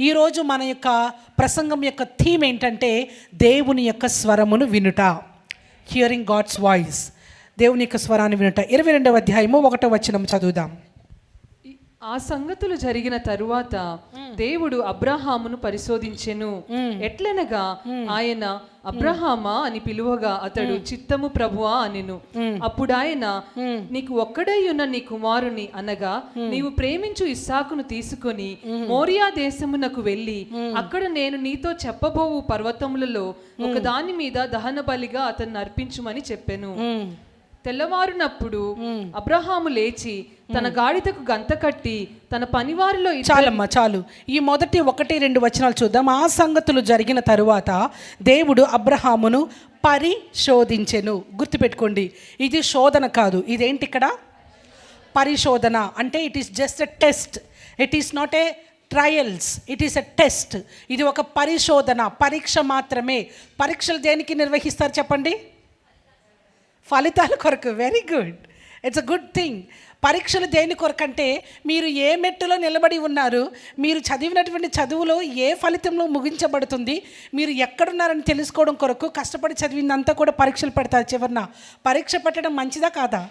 ఈరోజు మన యొక్క ప్రసంగం యొక్క థీమ్ ఏంటంటే దేవుని యొక్క స్వరమును వినుట, హియరింగ్ గాడ్స్ వాయిస్. దేవుని యొక్క స్వరాన్ని వినుట. 22వ అధ్యాయము 1వ వచనం చదువుదాం. ఆ సంగతులు జరిగిన తరువాత దేవుడు అబ్రహామును పరిశోధించెను. ఎట్లనగా ఆయన అబ్రహామా అని పిలువగా అతడు చిత్తము ప్రభువా అనెను. అప్పుడు ఆయన, నీకు ఒక్కడై ఉన్న నీ కుమారుని అనగా నీవు ప్రేమించు ఇస్సాకును తీసుకొని మోరియా దేశమునకు వెళ్ళి అక్కడ నేను నీతో చెప్పబోవు పర్వతములలో ఒక దాని మీద దహన బలిగా అతన్ని అర్పించుమని చెప్పెను. తెల్లవారునప్పుడు అబ్రహాము లేచి తన గాడిదకు గంత కట్టి తన పనివారిలో చాలు ఈ మొదటి 1-2 వచనాలు చూద్దాం. ఆ సంగతులు జరిగిన తరువాత దేవుడు అబ్రహామును పరిశోధించెను. గుర్తుపెట్టుకోండి, ఇది శోధన కాదు, ఇదేంటి ఇక్కడ పరిశోధన అంటే it is just a test. It is not a trials, it is a test. ఇది ఒక పరిశోధన, పరీక్ష మాత్రమే. పరీక్షలు దేనికి నిర్వహిస్తారు చెప్పండి? ఫలితాల కొరకు. Very good, it's a good thing. పరీక్షలు దేని కొరకు అంటే మీరు ఏ మెట్టులో నిలబడి ఉన్నారు, మీరు చదివినటువంటి చదువులో ఏ ఫలితంలో ముగించబడుతుంది, మీరు ఎక్కడున్నారని తెలుసుకోవడం కొరకు కష్టపడి చదివిందంతా కూడా పరీక్షలు పెడతారు. చివరిన పరీక్ష పెట్టడం మంచిదా కాదా?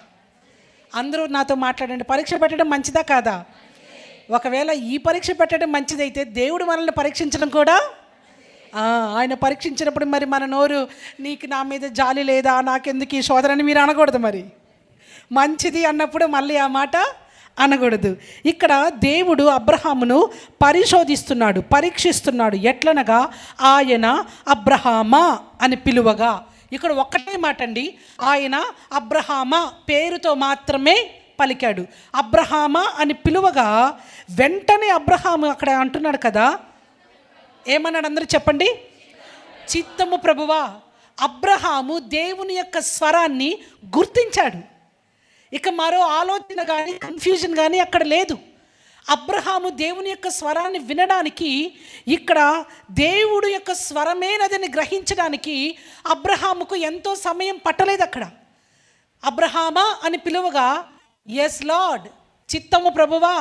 అందరూ నాతో మాట్లాడండి. పరీక్ష పెట్టడం మంచిదా కాదా? ఒకవేళ ఈ పరీక్ష పెట్టడం మంచిదైతే దేవుడు మనల్ని పరీక్షించడం కూడా, ఆయన పరీక్షించినప్పుడు మరి మన నోరు నీకు నా మీద జాలి లేదా, నాకెందుకు ఈ శోధనని మీరు అనకూడదు. మరి మంచిది అన్నప్పుడు మళ్ళీ ఆ మాట అనకూడదు. ఇక్కడ దేవుడు అబ్రహామును పరిశోధిస్తున్నాడు, పరీక్షిస్తున్నాడు. ఎట్లనగా ఆయన అబ్రహామా అని పిలువగా. ఇక్కడ ఒక్కటే మాట అండి, ఆయన అబ్రహామా పేరుతో మాత్రమే పలికాడు. అబ్రహామా అని పిలువగా వెంటనే అబ్రహాము అక్కడ అంటున్నాడు కదా, ఏమన్నాడు? అందరూ చెప్పండి. చిత్తము ప్రభువా. అబ్రహాము దేవుని యొక్క స్వరాన్ని గుర్తించాడు. ఇక మరో ఆలోచన కానీ కన్ఫ్యూజన్ కానీ అక్కడ లేదు. అబ్రహాము దేవుని యొక్క స్వరాన్ని వినడానికి, ఇక్కడ దేవుడు యొక్క స్వరమేనదని గ్రహించడానికి అబ్రహాముకు ఎంతో సమయం పట్టలేదు. అక్కడ అబ్రహామా అని పిలువగా ఎస్ లార్డ్, చిత్తము ప్రభువా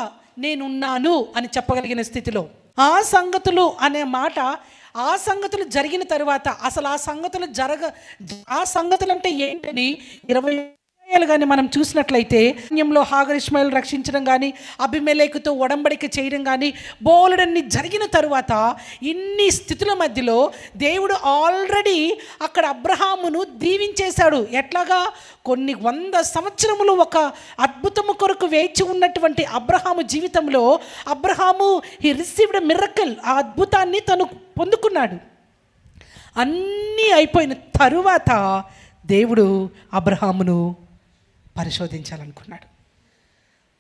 నేనున్నాను అని చెప్పగలిగిన స్థితిలో. ఆ సంగతులు అనే మాట, ఆ సంగతులు జరిగిన తరువాత అసలు ఆ సంగతులు అంటే ఏంటని 20 కానీ మనం చూసినట్లయితే హాగర్ ఇష్మాయిల్ రక్షించడం కానీ, అబీమెలెకుతో ఒడంబడిక చేయడం కానీ, బోలెడన్ని జరిగిన తరువాత ఇన్ని స్థితుల మధ్యలో దేవుడు ఆల్రెడీ అక్కడ అబ్రహామును దీవించేశాడు. ఎట్లాగా? కొన్ని 100 సంవత్సరములు ఒక అద్భుతము కొరకు వేచి ఉన్నటువంటి అబ్రహాము జీవితంలో Abraham he received a miracle. ఆ అద్భుతాన్ని తను పొందుకున్నాడు. అన్నీ అయిపోయిన తరువాత దేవుడు అబ్రహామును పరిశోధించాలనుకున్నాడు.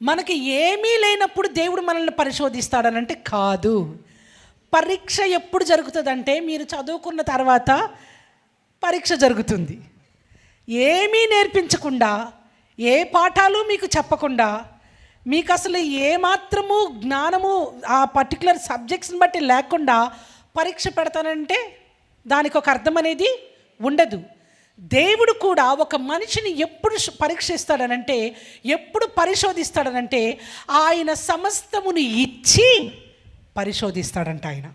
మనకి ఏమీ లేనప్పుడు దేవుడు మనల్ని పరిశోధిస్తాడనంటే కాదు. పరీక్ష ఎప్పుడు జరుగుతుందంటే మీరు చదువుకున్న తర్వాత పరీక్ష జరుగుతుంది. ఏమీ నేర్పించకుండా, ఏ పాఠాలు మీకు చెప్పకుండా, మీకు అసలు ఏమాత్రము జ్ఞానము ఆ పర్టికులర్ సబ్జెక్ట్స్ని బట్టి లేకుండా పరీక్ష పెడతానంటే దానికి ఒక అర్థం అనేది ఉండదు. దేవుడు కూడా ఒక మనిషిని ఎప్పుడు పరీక్షిస్తాడనంటే, ఎప్పుడు పరిశోధిస్తాడనంటే ఆయన సమస్తమును ఇచ్చి పరిశోధిస్తాడంట ఆయన.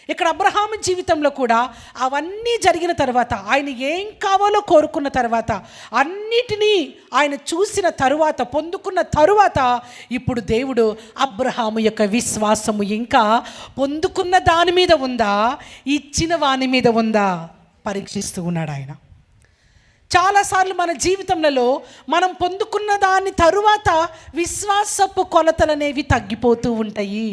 ఇక్కడ అబ్రహాము జీవితంలో కూడా అవన్నీ జరిగిన తర్వాత, ఆయన ఏం కావాలో కోరుకున్న తర్వాత, అన్నిటినీ ఆయన చూసిన తరువాత, పొందుకున్న తరువాత, ఇప్పుడు దేవుడు అబ్రహాము యొక్క విశ్వాసము ఇంకా పొందుకున్న దాని మీద ఉందా, ఇచ్చిన వాని మీద ఉందా పరీక్షిస్తూ ఉన్నాడు ఆయన. చాలాసార్లు మన జీవితంలో మనం పొందుకున్న దాని తరువాత విశ్వాసపు కొలతలనేవి తగ్గిపోతూ ఉంటాయి.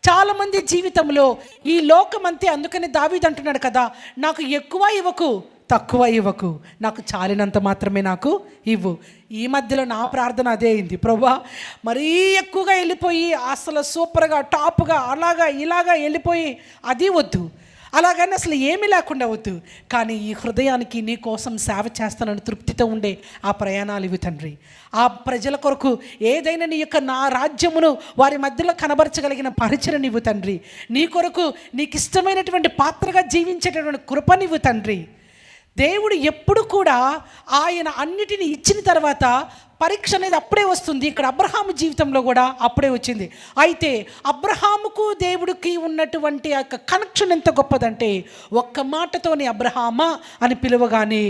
చాలామంది జీవితంలో ఈ లోకమంతే. అందుకని దావీదు అంటున్నాడు కదా, నాకు ఎక్కువ ఇవ్వకు, తక్కువ ఇవ్వకు, నాకు చాలినంత మాత్రమే నాకు ఇవ్వు. ఈ మధ్యలో నా ప్రార్థన అదే అయింది, ప్రభువా మరీ ఎక్కువగా వెళ్ళిపోయి అసలు సూపర్గా టాప్గా అలాగా ఇలాగా వెళ్ళిపోయి అది వద్దు, అలాగని అసలు ఏమీ లేకుండా వద్దు, కానీ ఈ హృదయానికి నీ కోసం సేవ చేస్తానని తృప్తితో ఉండే ఆ ప్రయాణాలు ఇవి తండ్రి. ఆ ప్రజల కొరకు ఏదైనా నీ యొక్క నా రాజ్యమును వారి మధ్యలో కనబరచగలిగిన పరిచయనివ్వు తండ్రి. నీ కొరకు నీకు ఇష్టమైనటువంటి పాత్రగా జీవించేటటువంటి కృపనివ్వు తండ్రి. దేవుడు ఎప్పుడు కూడా ఆయన అన్నిటిని ఇచ్చిన తర్వాత పరీక్ష అనేది అప్పుడే వస్తుంది. ఇక్కడ అబ్రహాము జీవితంలో కూడా అప్పుడే వచ్చింది. అయితే అబ్రహాముకు దేవుడికి ఉన్నటువంటి ఆ యొక్క కనెక్షన్ ఎంత గొప్పదంటే, ఒక్క మాటతోని అబ్రహామా అని పిలువగానే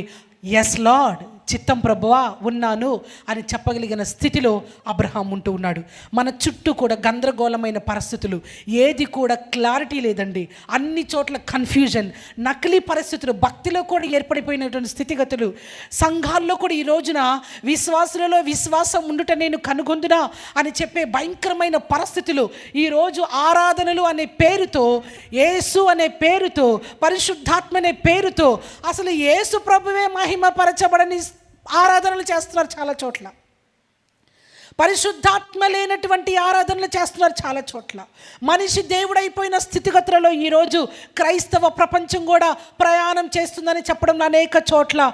ఎస్ లార్డ్, చిత్తం ప్రభువా ఉన్నాను అని చెప్పగలిగిన స్థితిలో అబ్రహాం ఉంటూ ఉన్నాడు. మన చుట్టూ కూడా గందరగోళమైన పరిస్థితులు, ఏది కూడా క్లారిటీ లేదండి. అన్ని చోట్ల కన్ఫ్యూజన్, నకిలీ పరిస్థితులు, భక్తిలో కూడా ఏర్పడిపోయినటువంటి స్థితిగతులు, సంఘాల్లో కూడా ఈ రోజున విశ్వాసులలో విశ్వాసం ఉండుట నేను కనుగొందునా అని చెప్పే భయంకరమైన పరిస్థితులు. ఈరోజు ఆరాధనలు అనే పేరుతో, యేసు అనే పేరుతో, పరిశుద్ధాత్మ అనే పేరుతో అసలు యేసు ప్రభువే మహిమపరచబడని ఆరాధనలు చేస్తున్నారు చాలా చోట్ల. పరిశుద్ధాత్మ లేనటువంటి ఆరాధనలు చేస్తున్నారు చాలా చోట్ల. మనిషి దేవుడైపోయిన స్థితిగతులలో ఈరోజు క్రైస్తవ ప్రపంచం కూడా ప్రయాణం చేస్తుందని చెప్పడంలో అనేక చోట్ల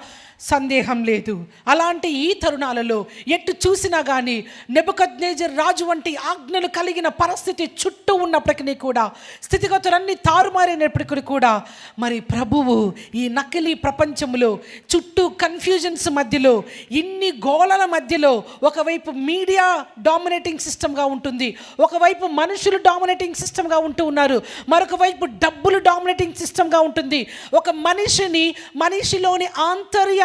సందేహం లేదు. అలాంటి ఈ తరుణాలలో ఎటు చూసినా కానీ నెబుకద్నెజర్ రాజు వంటి ఆజ్ఞలు కలిగిన పరిస్థితి చుట్టూ ఉన్నప్పటికీ కూడా, స్థితిగతులన్నీ తారుమారైనప్పటికీ కూడా, మరి ప్రభువు ఈ నకిలీ ప్రపంచంలో చుట్టూ కన్ఫ్యూజన్స్ మధ్యలో, ఇన్ని గోళల మధ్యలో, ఒకవైపు మీడియా డామినేటింగ్ సిస్టమ్గా ఉంటుంది, ఒకవైపు మనుషులు డామినేటింగ్ సిస్టమ్గా ఉంటూ ఉన్నారు, మరొక వైపు డబ్బులు డామినేటింగ్ సిస్టమ్గా ఉంటుంది. ఒక మనిషిలోని ఆంతర్య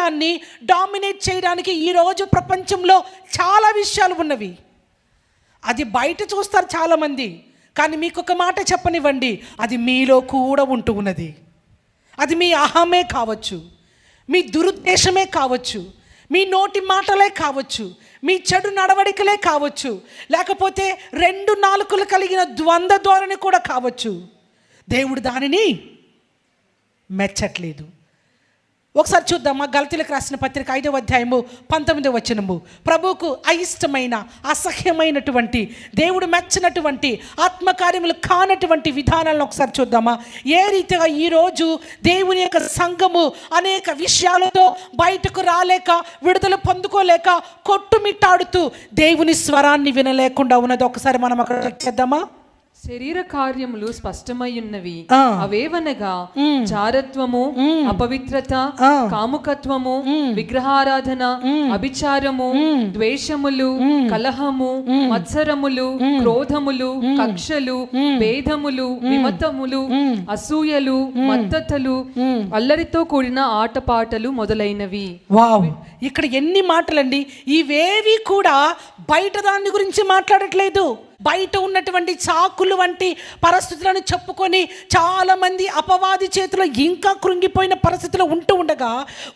డామినేట్ చేయడానికి ఈరోజు ప్రపంచంలో చాలా విషయాలు ఉన్నవి. అది బయట చూస్తారు చాలామంది, కానీ మీకు ఒక మాట చెప్పనివ్వండి, అది మీలో కూడా ఉంటూ ఉన్నది. అది మీ అహమే కావచ్చు, మీ దురుద్దేశమే కావచ్చు, మీ నోటి మాటలే కావచ్చు, మీ చెడు నడవడికలే కావచ్చు, లేకపోతే రెండు నాలుకలు కలిగిన ద్వంద్వ ధోరణి కూడా కావచ్చు. దేవుడు దానిని మెచ్చట్లేదు. ఒకసారి చూద్దామా, గలతీయులకు రాసిన పత్రిక 5వ అధ్యాయము 19వ వచనము. ప్రభువుకు అయిష్టమైన, అసహ్యమైనటువంటి, దేవుడు మెచ్చినటువంటి, ఆత్మకార్యములు కానటువంటి విధానాలను ఒకసారి చూద్దామా. ఏ రీతిగా ఈరోజు దేవుని యొక్క సంఘము అనేక విషయాలతో బయటకు రాలేక, విడుదల పొందుకోలేక, కొట్టుమిట్టాడుతూ దేవుని స్వరాన్ని వినలేకుండా ఉన్నది. ఒకసారి మనం అక్కడ చెక్ చేద్దామా. శరీర కార్యములు స్పష్టమై ఉన్నవి, అవేవనగా జారత్వము, అపవిత్రత, కాముకత్వము, విగ్రహారాధన, అభిచారము, ద్వేషములు, కలహము, మత్సరములు, క్రోధములు, కక్షలు, భేదములు, విమతములు, అసూయలు, మత్తతలు, అల్లరితో కూడిన ఆటపాటలు మొదలైనవి. వావ్, ఇక్కడ ఎన్ని మాటలండి. ఇవేవి కూడా బయట దాని గురించి మాట్లాడట్లేదు. బయట ఉన్నటువంటి చాకులు వంటి పరిస్థితులను చెప్పుకొని చాలామంది అపవాది చేతిలో ఇంకా కృంగిపోయిన పరిస్థితిలో ఉంటూ ఉండగా,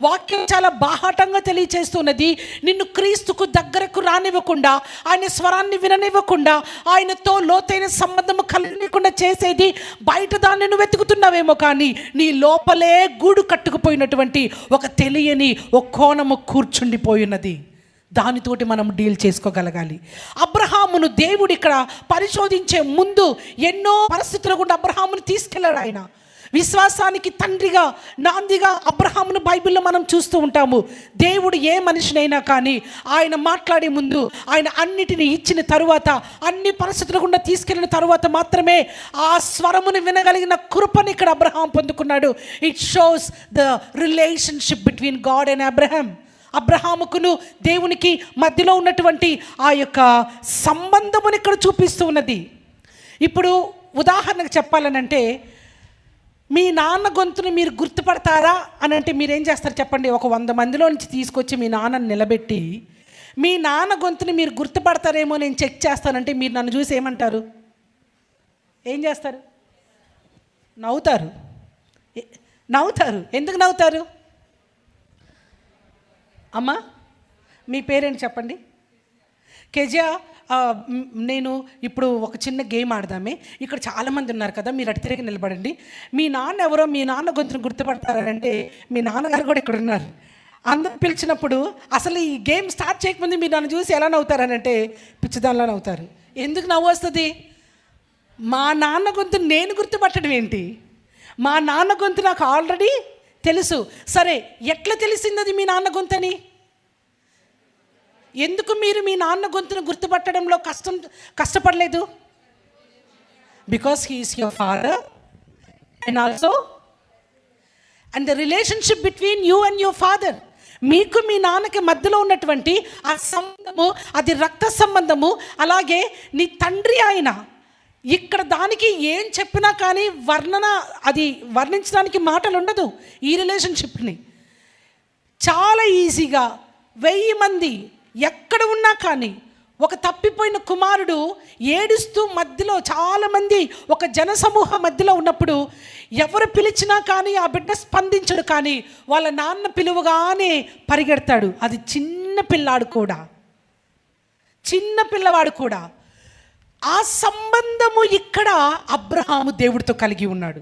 వాక్యం చాలా బాహాటంగా తెలియచేస్తున్నది. నిన్ను క్రీస్తుకు దగ్గరకు రానివ్వకుండా, ఆయన స్వరాన్ని విననివ్వకుండా, ఆయనతో లోతైన సంబంధం కలిగకుండా చేసేది బయట దాన్ని నువ్వు వెతుకుతున్నావేమో, కానీ నీ లోపలే గూడు కట్టుకుపోయినటువంటి ఒక తెలియని ఒక కోణము కూర్చుండిపోయినది. దానితోటి మనం డీల్ చేసుకోగలగాలి. అబ్రహామును దేవుడు ఇక్కడ పరిశోధించే ముందు ఎన్నో పరిస్థితుల గుండా అబ్రహామును తీసుకెళ్ళాడు. ఆయన విశ్వాసానికి తండ్రిగా, నాందిగా అబ్రహామును బైబిల్లో మనం చూస్తూ ఉంటాము. దేవుడు ఏ మనిషినైనా కానీ ఆయన మాట్లాడే ముందు, ఆయన అన్నిటిని ఇచ్చిన తరువాత, అన్ని పరిస్థితుల గుండా తీసుకెళ్ళిన తరువాత మాత్రమే ఆ స్వరమును వినగలిగిన కృపను ఇక్కడ అబ్రహాం పొందుకున్నాడు. It shows the relationship between God and Abraham. అబ్రహాముకును దేవునికి మధ్యలో ఉన్నటువంటి ఆ యొక్క సంబంధమును ఇక్కడ చూపిస్తూ ఉన్నది. ఇప్పుడు ఉదాహరణకు చెప్పాలనంటే, మీ నాన్న గొంతును మీరు గుర్తుపడతారా అని అంటే మీరేం చేస్తారు చెప్పండి? ఒక 100 మందిలో నుంచి తీసుకొచ్చి మీ నాన్నని నిలబెట్టి, మీ నాన్న గొంతుని మీరు గుర్తుపడతారేమో నేను చెక్ చేస్తానంటే మీరు నన్ను చూసి ఏమంటారు? ఏం చేస్తారు? నవ్వుతారు. ఎందుకు నవ్వుతారు? అమ్మా, మీ పేరేంటి చెప్పండి? కేజా. నేను ఇప్పుడు ఒక చిన్న గేమ్ ఆడదామే. ఇక్కడ చాలామంది ఉన్నారు కదా, మీరు అటు తిరిగి నిలబడండి. మీ నాన్న ఎవరో, మీ నాన్న గొంతును గుర్తుపడతారంటే మీ నాన్నగారు కూడా ఇక్కడ ఉన్నారు. అందరూ పిలిచినప్పుడు అసలు ఈ గేమ్ స్టార్ట్ చేయకముందు మీరు నన్ను చూసి ఎలా నవ్వుతారనంటే పిచ్చిదానిలా నవ్వుతారు. ఎందుకు నవ్వు వస్తుంది? మా నాన్న గొంతు నేను గుర్తుపట్టడం ఏంటి? మా నాన్న గొంతు నాకు ఆల్రెడీ తెలుసు. సరే, ఎట్లా తెలిసింది అది మీ నాన్న గొంతని? ఎందుకు మీరు మీ నాన్న గొంతును గుర్తుపట్టడంలో కష్టపడలేదు? Because he is your father and also and the relationship between you and your father. మీకు మీ నాన్నకి మధ్యలో ఉన్నటువంటి ఆ సంబంధము, అది రక్త సంబంధము. అలాగే నీ తండ్రి ఆయన. ఇక్కడ దానికి ఏం చెప్పినా కానీ అది వర్ణించడానికి మాటలు ఉండదు. ఈ రిలేషన్షిప్ని చాలా ఈజీగా 1000 మంది ఎక్కడ ఉన్నా కానీ ఒక తప్పిపోయిన కుమారుడు ఏడుస్తూ మధ్యలో చాలామంది ఒక జనసమూహం మధ్యలో ఉన్నప్పుడు ఎవరు పిలిచినా కానీ ఆ బిడ్డ స్పందించడు, కానీ వాళ్ళ నాన్న పిలువగానే పరిగెడతాడు. అది చిన్న పిల్లవాడు కూడా. ఆ సంబంధము ఇక్కడ అబ్రహాము దేవుడితో కలిగి ఉన్నాడు.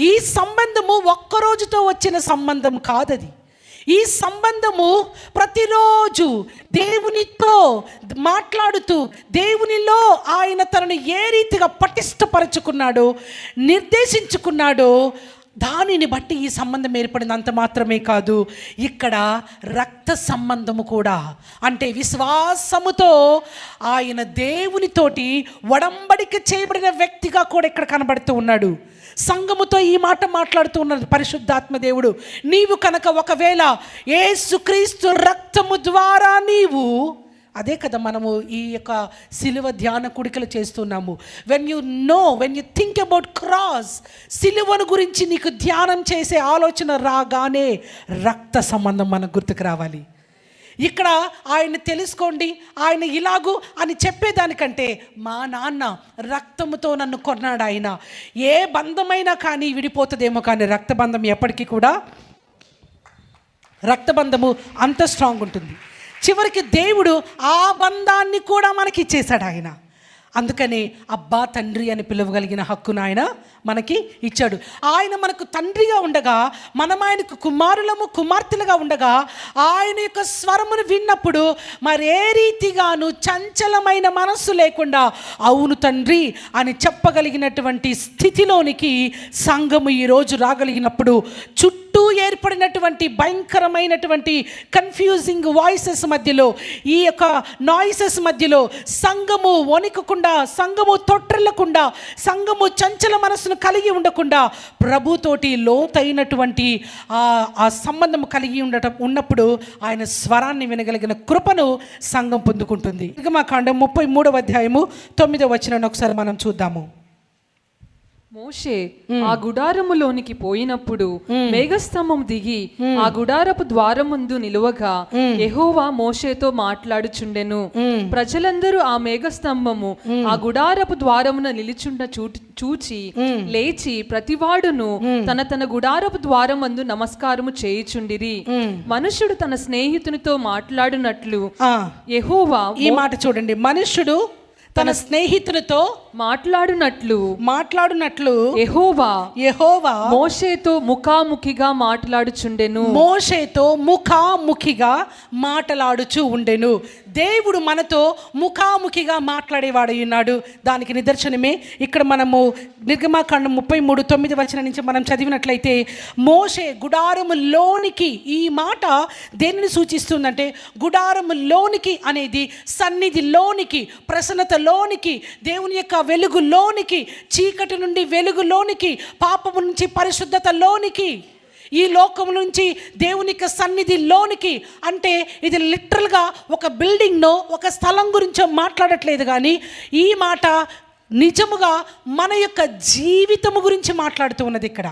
ఈ సంబంధము ఒక్కరోజుతో వచ్చిన సంబంధం కాదది. ఈ సంబంధము ప్రతిరోజు దేవునితో మాట్లాడుతూ, దేవునిలో ఆయన తనను ఏ రీతిగా పటిష్టపరచుకున్నాడో, నిర్దేశించుకున్నాడో దానిని బట్టి ఈ సంబంధం ఏర్పడింది. అంత మాత్రమే కాదు, ఇక్కడ రక్త సంబంధము కూడా. అంటే విశ్వాసముతో ఆయన దేవునితోటి ఒడంబడిక చేయబడిన వ్యక్తిగా కూడా ఇక్కడ కనబడుతూ ఉన్నాడు. సంఘముతో ఈ మాట మాట్లాడుతూ ఉన్నారు పరిశుద్ధాత్మ దేవుడు. నీవు కనుక ఒకవేళ యేసుక్రీస్తు రక్తము ద్వారా నీవు, అదే కదా మనము ఈ యొక్క సిలువ ధ్యాన కుడికలు చేస్తున్నాము. When you think about cross, సిలువను గురించి నీకు ధ్యానం చేసే ఆలోచన రాగానే రక్త సంబంధం మనకు గుర్తుకు రావాలి. ఇక్కడ ఆయన తెలుసుకోండి, ఆయన ఇలాగూ అని చెప్పేదానికంటే మా నాన్న రక్తముతో నన్ను కొన్నాడు. ఆయన ఏ బంధమైనా కానీ విడిపోతుందేమో, కానీ రక్తబంధం ఎప్పటికీ కూడా, రక్తబంధము అంత స్ట్రాంగ్ ఉంటుంది. చివరికి దేవుడు ఆ బంధాన్ని కూడా మనకి ఇచ్చేశాడు ఆయన. అందుకని అబ్బా తండ్రి అని పిలవగలిగిన హక్కును ఆయన మనకి ఇచ్చాడు. ఆయన మనకు తండ్రిగా ఉండగా, మనం ఆయనకు కుమారులము కుమార్తెలుగా ఉండగా, ఆయన యొక్క స్వరమును విన్నప్పుడు మరే రీతిగాను చంచలమైన మనస్సు లేకుండా అవును తండ్రి అని చెప్పగలిగినటువంటి స్థితిలోనికి సంఘము ఈరోజు రాగలిగినప్పుడు, చుట్టూ ఏర్పడినటువంటి భయంకరమైనటువంటి కన్ఫ్యూజింగ్ వాయిసెస్ మధ్యలో, ఈ యొక్క నాయిసెస్ మధ్యలో సంఘము వణికకుండా, సంఘము తొట్టిల్లకుండా, సంఘము చంచల మనస్సును కలిగి ఉండకుండా ప్రభుతోటి లోతైనటువంటి ఆ సంబంధం కలిగి ఉన్నప్పుడు ఆయన స్వరాన్ని వినగలిగిన కృపను సంఘం పొందుకుంటుంది. నిర్గమకాండం 33వ అధ్యాయము 9వ వచనాన్ని ఒకసారి మనం చూద్దాము. మోషే ఆ గుడారములోనికి పోయినప్పుడు మేఘస్తంభం దిగి ఆ గుడారపు ద్వారముందు నిలువగా యెహోవా మోషేతో మాట్లాడుచుండెను. ప్రజలందరూ ఆ మేఘస్తంభము ఆ గుడారపు ద్వారమున నిలిచుండ చూచి లేచి ప్రతివాడును తన తన గుడారపు ద్వారమందు నమస్కారము చేయుచుండిరి. మనుష్యుడు తన స్నేహితునితో మాట్లాడినట్లు యెహోవా, ఈ మాట చూడండి, మనుష్యుడు తన స్నేహితులతో మాట్లాడునట్లు యెహోవా మోషేతో ముఖాముఖిగా మాట్లాడుచుండెను. మోషేతో ముఖాముఖిగా మాట్లాడుచు ఉండెను. దేవుడు మనతో ముఖాముఖిగా మాట్లాడేవాడు ఉన్నాడు. దానికి నిదర్శనమే ఇక్కడ మనము నిర్గమకాండం 33:9 వచనం నుంచి మనం చదివినట్లయితే, మోషే గుడారములోనికి, ఈ మాట దేనిని సూచిస్తుందంటే గుడారములోనికి అనేది సన్నిధిలోనికి, ప్రసన్నతలోనికి, దేవుని యొక్క వెలుగులోనికి, చీకటి నుండి వెలుగులోనికి, పాపము నుంచి పరిశుద్ధతలోనికి, ఈ లోకం నుంచి దేవుని యొక్క సన్నిధిలోనికి. అంటే ఇది లిటరల్గా ఒక బిల్డింగ్నో ఒక స్థలం గురించో మాట్లాడట్లేదు, కానీ ఈ మాట నిజముగా మన యొక్క జీవితము గురించి మాట్లాడుతూ ఉన్నది. ఇక్కడ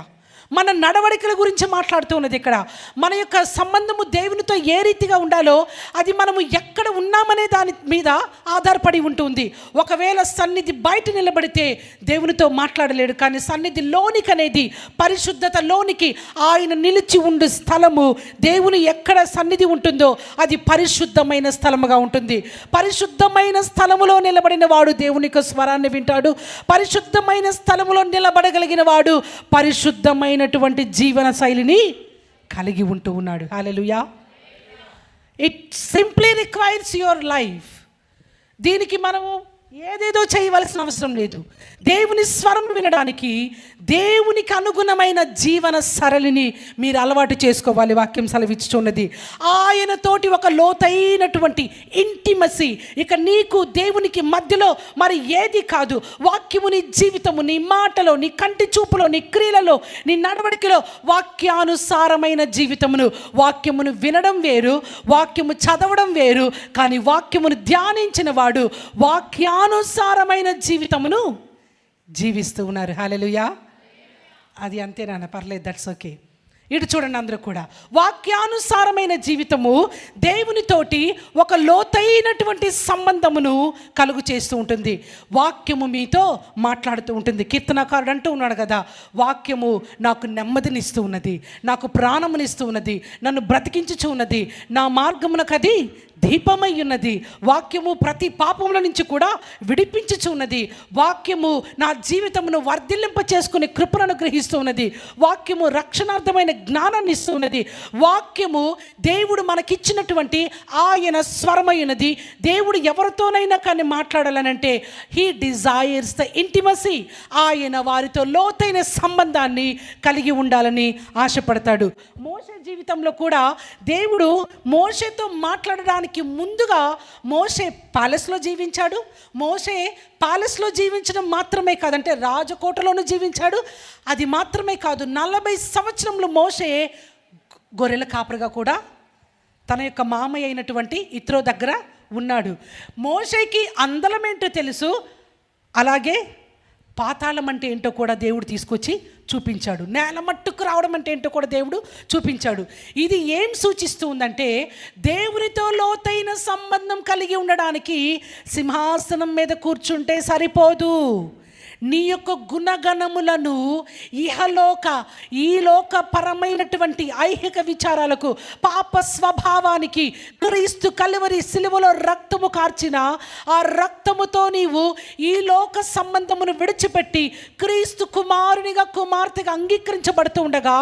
మన నడవడికల గురించి మాట్లాడుతూ ఉన్నది. ఇక్కడ మన యొక్క సంబంధము దేవునితో ఏ రీతిగా ఉండాలో అది మనము ఎక్కడ ఉన్నామనే దాని మీద ఆధారపడి ఉంటుంది. ఒకవేళ సన్నిధి బయట నిలబడితే దేవునితో మాట్లాడలేడు, కానీ సన్నిధి లోనికి అనేది పరిశుద్ధతలోనికి ఆయన నిలిచి ఉండే స్థలము, దేవుని ఎక్కడ సన్నిధి ఉంటుందో అది పరిశుద్ధమైన స్థలముగా ఉంటుంది. పరిశుద్ధమైన స్థలములో నిలబడిన వాడు దేవుని యొక్క స్వరాన్ని వింటాడు. పరిశుద్ధమైన స్థలములో నిలబడగలిగిన వాడు పరిశుద్ధమైన జీవన శైలిని కలిగి ఉంటూ ఉన్నాడు. Hallelujah. It simply requires your life. దీనికి మనము ఏదేదో చేయవలసిన అవసరం లేదు. దేవుని స్వరం వినడానికి దేవునికి అనుగుణమైన జీవన సరళిని మీరు అలవాటు చేసుకోవాలి. వాక్యం సెలవిచ్చుచున్నది. ఆయనతోటి ఒక లోతైనటువంటి ఇంటిమసీ, ఇక నీకు దేవునికి మధ్యలో మరి ఏది కాదు. వాక్యము నీ జీవితము, నీ మాటలో, నీ కంటి చూపులో, నీ క్రియలలో, నీ నడవడికలో వాక్యానుసారమైన జీవితమును, వాక్యమును వినడం వేరు, వాక్యము చదవడం వేరు. కానీ వాక్యమును ధ్యానించిన వాడు వాక్యానుసారమైన జీవితమును జీవిస్తూ ఉన్నారు. హల్లెలూయా. అది అంతేనా? పర్లేదు, దట్స్ ఓకే. ఇటు చూడండి, అందరూ కూడా వాక్యానుసారమైన జీవితము దేవునితోటి ఒక లోతైనటువంటి సంబంధమును కలుగు చేస్తూ ఉంటుంది. వాక్యము మీతో మాట్లాడుతూ ఉంటుంది. కీర్తనకారుడు అంటూ ఉన్నాడు కదా, వాక్యము నాకు నెమ్మదినిస్తూ ఉన్నది, నాకు ప్రాణమునిస్తూ ఉన్నది, నన్ను బ్రతికించుచూ ఉన్నది, నా మార్గమునకు అది దీపమై ఉన్నది. వాక్యము ప్రతి పాపముల నుంచి కూడా విడిపించుచు ఉన్నది. వాక్యము నా జీవితమును వర్ధిల్లింప చేసుకునే కృపను అనుగ్రహిస్తూ ఉన్నది. వాక్యము రక్షణార్థమైన జ్ఞానాన్ని ఇస్తూ ఉన్నది. వాక్యము దేవుడు మనకిచ్చినటువంటి ఆయన స్వరమై ఉన్నది. దేవుడు ఎవరితోనైనా కానీ మాట్లాడాలనంటే హీ డిజైర్స్ ద ఇంటిమసీ. ఆయన వారితో లోతైన సంబంధాన్ని కలిగి ఉండాలని ఆశపడతాడు. మోషే జీవితంలో కూడా దేవుడు మోషేతో మాట్లాడడానికి ముందుగా మోషే ప్యాలెస్లో జీవించాడు. మోషే ప్యాలెస్లో జీవించడం మాత్రమే కాదంటే రాజకోటలోనూ జీవించాడు. అది మాత్రమే కాదు, 40 సంవత్సరంలో మోషే గొర్రెల కాపరిగా కూడా తన యొక్క మామయ్య అయినటువంటి ఇత్రో దగ్గర ఉన్నాడు. మోషేకి అందలం ఏంటో తెలుసు, అలాగే పాతాళం అంటే ఏంటో కూడా దేవుడు తీసుకొచ్చి చూపించాడు. నేల మట్టుకు రావడం అంటే ఏంటో కూడా దేవుడు చూపించాడు. ఇది ఏం సూచిస్తూ ఉందంటే దేవునితో లోతైన సంబంధం కలిగి ఉండడానికి సింహాసనం మీద కూర్చుంటే సరిపోదు. నీ యొక్క గుణగణములను ఈ లోక పరమైనటువంటి ఐహిక విచారాలకు, పాప స్వభావానికి క్రీస్తు కలువరి సిలువలో రక్తము కార్చిన ఆ రక్తముతో నీవు ఈ లోక సంబంధమును విడిచిపెట్టి క్రీస్తు కుమారునిగా, కుమార్తెగా అంగీకరించబడుతూ ఉండగా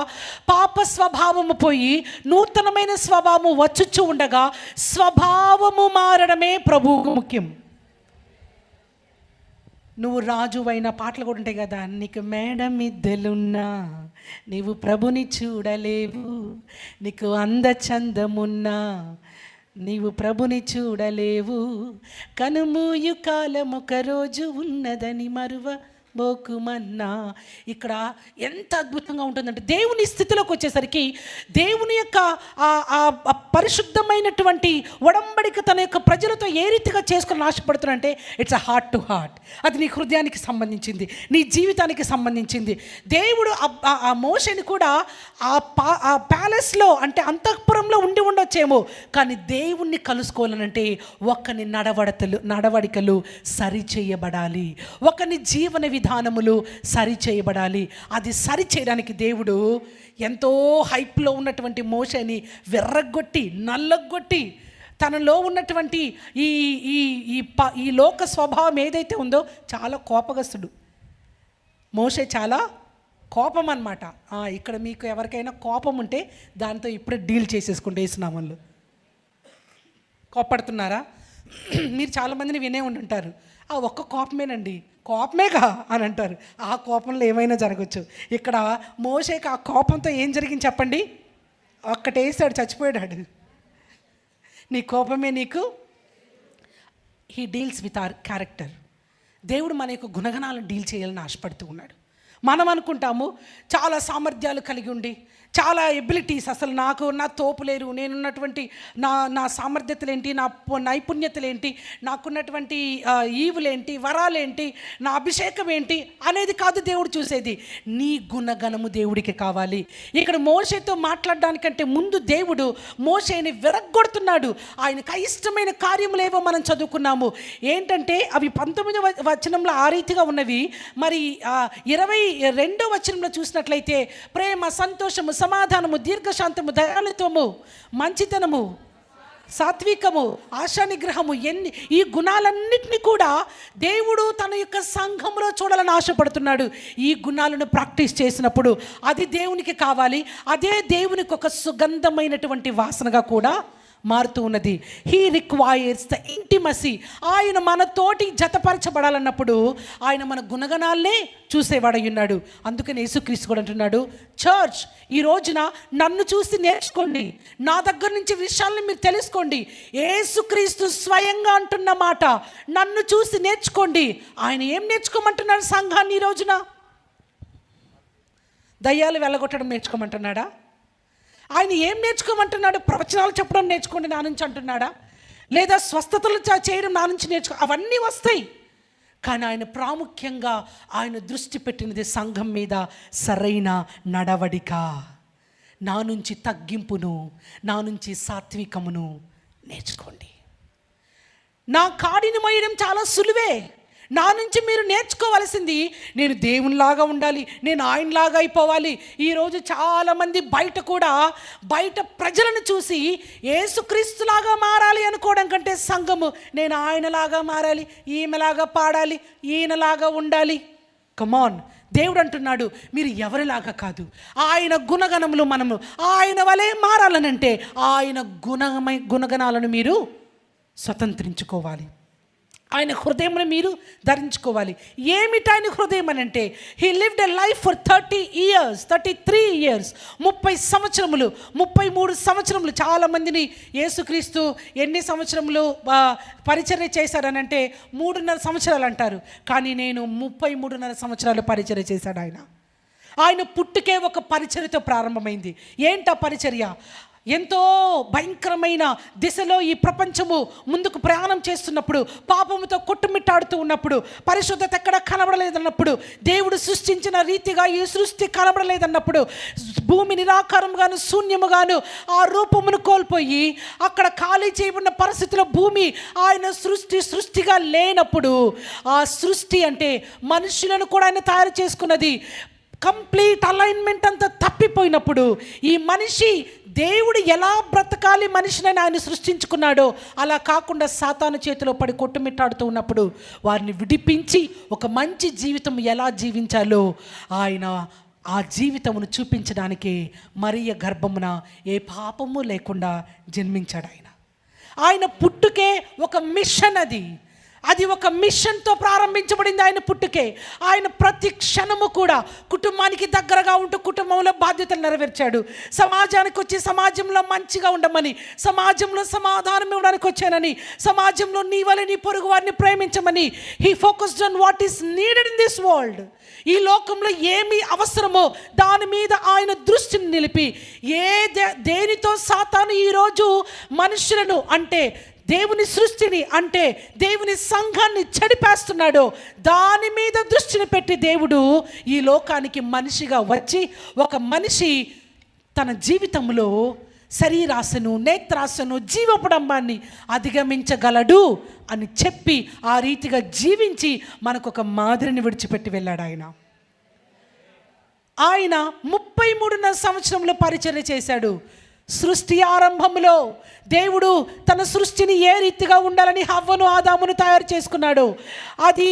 పాప స్వభావము పోయి నూతనమైన స్వభావము వచ్చుచూ ఉండగా స్వభావము మారడమే ప్రభువుకు ముఖ్యం. నువ్వు రాజువైన పాటలు కూడా ఉంటాయి కదా, నీకు మేడమిద్దెలున్నా నీవు ప్రభుని చూడలేవు, నీకు అందచందమున్నా నీవు ప్రభుని చూడలేవు, కనుమూయు కాలమొక రోజు ఉన్నదని మరువబోకుమన్నా. ఇక్కడ ఎంత అద్భుతంగా ఉంటుందంటే దేవుని స్థితిలోకి వచ్చేసరికి దేవుని యొక్క పరిశుద్ధమైనటువంటి ఒడంబడిక తన యొక్క ప్రజలతో ఏ రీతిగా చేసుకుని ఆశపడుతున్నాడంటే it's a heart to heart. అది నీ హృదయానికి సంబంధించింది, నీ జీవితానికి సంబంధించింది. దేవుడు ఆ మోషేని కూడా ఆ ప్యాలెస్లో అంటే అంతఃపురంలో ఉండి ఉండొచ్చేమో, కానీ దేవుణ్ణి కలుసుకోవాలనంటే ఒకని నడవడికలు సరి చేయబడాలి, ఒకని జీవన విధానములు సరి చేయబడాలి. అది సరి చేయడానికి దేవుడు ఎంతో హైప్లో ఉన్నటువంటి మోషేని వెర్రగొట్టి నల్లగొట్టి తనలో ఉన్నటువంటి ఈ లోక స్వభావం ఏదైతే ఉందో చాలా కోపగస్తుడు మోషే, చాలా కోపం అన్నమాట. ఇక్కడ మీకు ఎవరికైనా కోపం ఉంటే దాంతో ఇప్పుడే డీల్ చేసేసుకుంటే వేసినామల్లో. కోపడుతున్నారా? మీరు చాలామందిని వినే ఉంటుంటారు, ఆ ఒక్క కోపమేనండి, కోపమేగా అని అంటారు. ఆ కోపంలో ఏమైనా జరగచ్చు. ఇక్కడ మోషేకి ఆ కోపంతో ఏం జరిగింది చెప్పండి? ఒక్కటేసాడు, చచ్చిపోయాడు. నీ కోపమే నీకు. He deals with our character. దేవుడు మన యొక్క గుణగణాలను డీల్ చేయాలని ఆశపడుతూ ఉన్నాడు. మనం అనుకుంటాము చాలా సామర్థ్యాలు కలిగి ఉండి, చాలా ఎబిలిటీస్, అసలు నా తోపులేరు, నేనున్నటువంటి నా సామర్థ్యతలేంటి, నా నైపుణ్యతలేంటి, నాకున్నటువంటి ఈవులేంటి, వరాలేంటి, నా అభిషేకం ఏంటి అనేది కాదు దేవుడు చూసేది. నీ గుణగణము దేవుడికి కావాలి. ఇక్కడ మోషేతో మాట్లాడడానికంటే ముందు దేవుడు మోషేని విరగ్గొడుతున్నాడు. ఆయనకు అయిష్టమైన కార్యములేవో మనం చదువుకున్నాము. ఏంటంటే అవి 19వ వచనంలో ఆ రీతిగా ఉన్నవి. మరి 22వ వచనంలో చూసినట్లయితే ప్రేమ, సంతోషము, సమాధానము, దీర్ఘశాంతము, దయాళుత్వము, మంచితనము, సాత్వికము, ఆశానిగ్రహము, ఈ గుణాలన్నింటినీ కూడా దేవుడు తన యొక్క సంఘంలో చూడాలని ఆశపడుతున్నాడు. ఈ గుణాలను ప్రాక్టీస్ చేసినప్పుడు అది దేవునికి కావాలి. అదే దేవునికి ఒక సుగంధమైనటువంటి వాసనగా కూడా మారుతూ ఉన్నది. He requires the intimacy. ఆయన మనతోటి జతపరచబడాలన్నప్పుడు ఆయన మన గుణగణాలనే చూసేవాడై ఉన్నాడు. అందుకని యేసుక్రీస్తు కూడా అంటున్నాడు, చర్చ్ ఈ రోజున నన్ను చూసి నేర్చుకోండి, నా దగ్గర నుంచి విషయాలను మీరు తెలుసుకోండి. యేసుక్రీస్తు స్వయంగా అంటున్న మాట, నన్ను చూసి నేర్చుకోండి. ఆయన ఏం నేర్చుకోమంటున్నాడు సంఘాన్ని ఈ రోజున? దయ్యాలు వెళ్ళగొట్టడం నేర్చుకోమంటున్నాడా? ఆయన ఏం నేర్చుకోమంటున్నాడు? ప్రవచనాలు చెప్పడం నేర్చుకోండి నా నుంచి అంటున్నాడా? లేదా స్వస్థతలు చేయడం నా నుంచి నేర్చుకో? అవన్నీ వస్తాయి. కానీ ఆయన ప్రాముఖ్యంగా ఆయన దృష్టి పెట్టినది సంఘం మీద సరైన నడవడిక, నా నుంచి తగ్గింపును, నా నుంచి సాత్వికమును నేర్చుకోండి. నా కాడిని మోయడం చాలా సులువే. నా నుంచి మీరు నేర్చుకోవాల్సింది, నేను దేవునిలాగా ఉండాలి, నేను ఆయనలాగా అయిపోవాలి. ఈరోజు చాలామంది బయట ప్రజలను చూసి యేసుక్రీస్తులాగా మారాలి అనుకోవడం కంటే సంఘము నేను ఆయనలాగా మారాలి, ఈమెలాగా పాడాలి, ఈయనలాగా ఉండాలి. కమాన్, దేవుడు అంటున్నాడు మీరు ఎవరిలాగా కాదు, ఆయన గుణగణములు మనము ఆయన వలె మారాలనంటే ఆయన గుణగణాలను మీరు స్వతంత్రించుకోవాలి. ఆయన హృదయమును మీరు ధరించుకోవాలి. ఏమిటి ఆయన హృదయం అని అంటే, he lived a life for 33 years, 33 సంవత్సరములు. చాలామందిని యేసుక్రీస్తు ఎన్ని సంవత్సరములు పరిచర్య చేశాడనంటే 3.5 సంవత్సరాలు అంటారు. కానీ నేను 33.5 సంవత్సరాలు పరిచర్య చేశాడు ఆయన. ఆయన పుట్టుకే ఒక పరిచర్యతో ప్రారంభమైంది. ఏంటా పరిచర్య? ఎంతో భయంకరమైన దిశలో ఈ ప్రపంచము ముందుకు ప్రయాణం చేస్తున్నప్పుడు, పాపముతో కొట్టుమిట్టాడుతూ ఉన్నప్పుడు, పరిశుద్ధత ఎక్కడ కనబడలేదన్నప్పుడు, దేవుడు సృష్టించిన రీతిగా ఈ సృష్టి కనబడలేదన్నప్పుడు, భూమి నిరాకారంగాను శూన్యముగాను ఆ రూపమును కోల్పోయి అక్కడ ఖాళీ చేయబడిన పరిస్థితిలో భూమి ఆయన సృష్టిగా లేనప్పుడు, ఆ సృష్టి అంటే మనుషులను కూడా ఆయన తయారు చేసుకున్నది కంప్లీట్ అలైన్మెంట్ అంతా తప్పిపోయినప్పుడు, ఈ మనిషి దేవుడు ఎలా బ్రతకాలి మనిషిని ఆయన సృష్టించుకున్నాడో అలా కాకుండా సాతాను చేతిలో పడి కొట్టుమిట్టాడుతూ ఉన్నప్పుడు వారిని విడిపించి ఒక మంచి జీవితం ఎలా జీవించాలో ఆయన ఆ జీవితమును చూపించడానికి మరియ గర్భమున ఏ పాపము లేకుండా జన్మించాడు. ఆయన పుట్టుకే ఒక మిషన్. అది ఒక మిషన్తో ప్రారంభించబడింది. ఆయన పుట్టుకే ఆయన ప్రతి క్షణము కూడా కుటుంబానికి దగ్గరగా ఉంటూ కుటుంబంలో బాధ్యతలు నెరవేర్చాడు. సమాజానికి వచ్చి సమాజంలో మంచిగా ఉండమని, సమాజంలో సమాధానం ఇవ్వడానికి వచ్చానని, సమాజంలో నీ వలె నీ పొరుగు వారిని ప్రేమించమని. He focused on what is needed in this world. ఈ లోకంలో ఏమి అవసరమో దాని మీద ఆయన దృష్టిని నిలిపి, దేనితో సాతాను ఈరోజు మనుషులను అంటే దేవుని సృష్టిని అంటే దేవుని సంఘాన్ని చెడిపేస్తున్నాడో దాని మీద దృష్టిని పెట్టి దేవుడు ఈ లోకానికి మనిషిగా వచ్చి, ఒక మనిషి తన జీవితంలో శరీరాశను, నేత్రాశను, జీవపడంబాన్ని అధిగమించగలడు అని చెప్పి ఆ రీతిగా జీవించి మనకు ఒక మాదిరిని విడిచిపెట్టి వెళ్ళాడు. ఆయన 33.5 సంవత్సరంలో పరిచర్య చేశాడు. సృష్టి ఆరంభంలో దేవుడు తన సృష్టిని ఏ రీతిగా ఉండాలని హవ్వను ఆదామును తయారు చేసుకున్నాడు, అది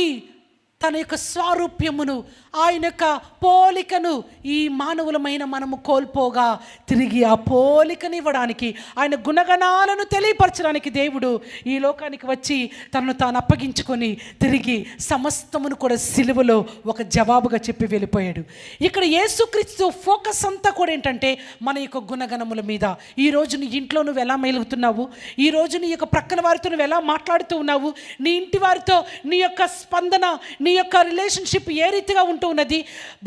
తన యొక్క స్వారూప్యమును, ఆయన యొక్క పోలికను ఈ మానవులమైన మనము కోల్పోగా తిరిగి ఆ పోలికని ఇవ్వడానికి, ఆయన గుణగణాలను తెలియపరచడానికి దేవుడు ఈ లోకానికి వచ్చి తనను తాను అప్పగించుకొని తిరిగి సమస్తమును కూడా సిలువలో ఒక జవాబుగా చెప్పి వెళ్ళిపోయాడు. ఇక్కడ యేసుక్రీస్తు ఫోకస్ అంతా కూడా ఏంటంటే మన యొక్క గుణగణముల మీద. ఈరోజు నీ ఇంట్లో నువ్వు ఎలా మెలుగుతున్నావు, ఈరోజు నీ యొక్క ప్రక్కన వారితో నువ్వు ఎలా మాట్లాడుతూ ఉన్నావు, నీ ఇంటి వారితో నీ యొక్క స్పందన, నీ యొక్క రిలేషన్షిప్ ఏ రీతిగా ఉంటూ ఉన్నది,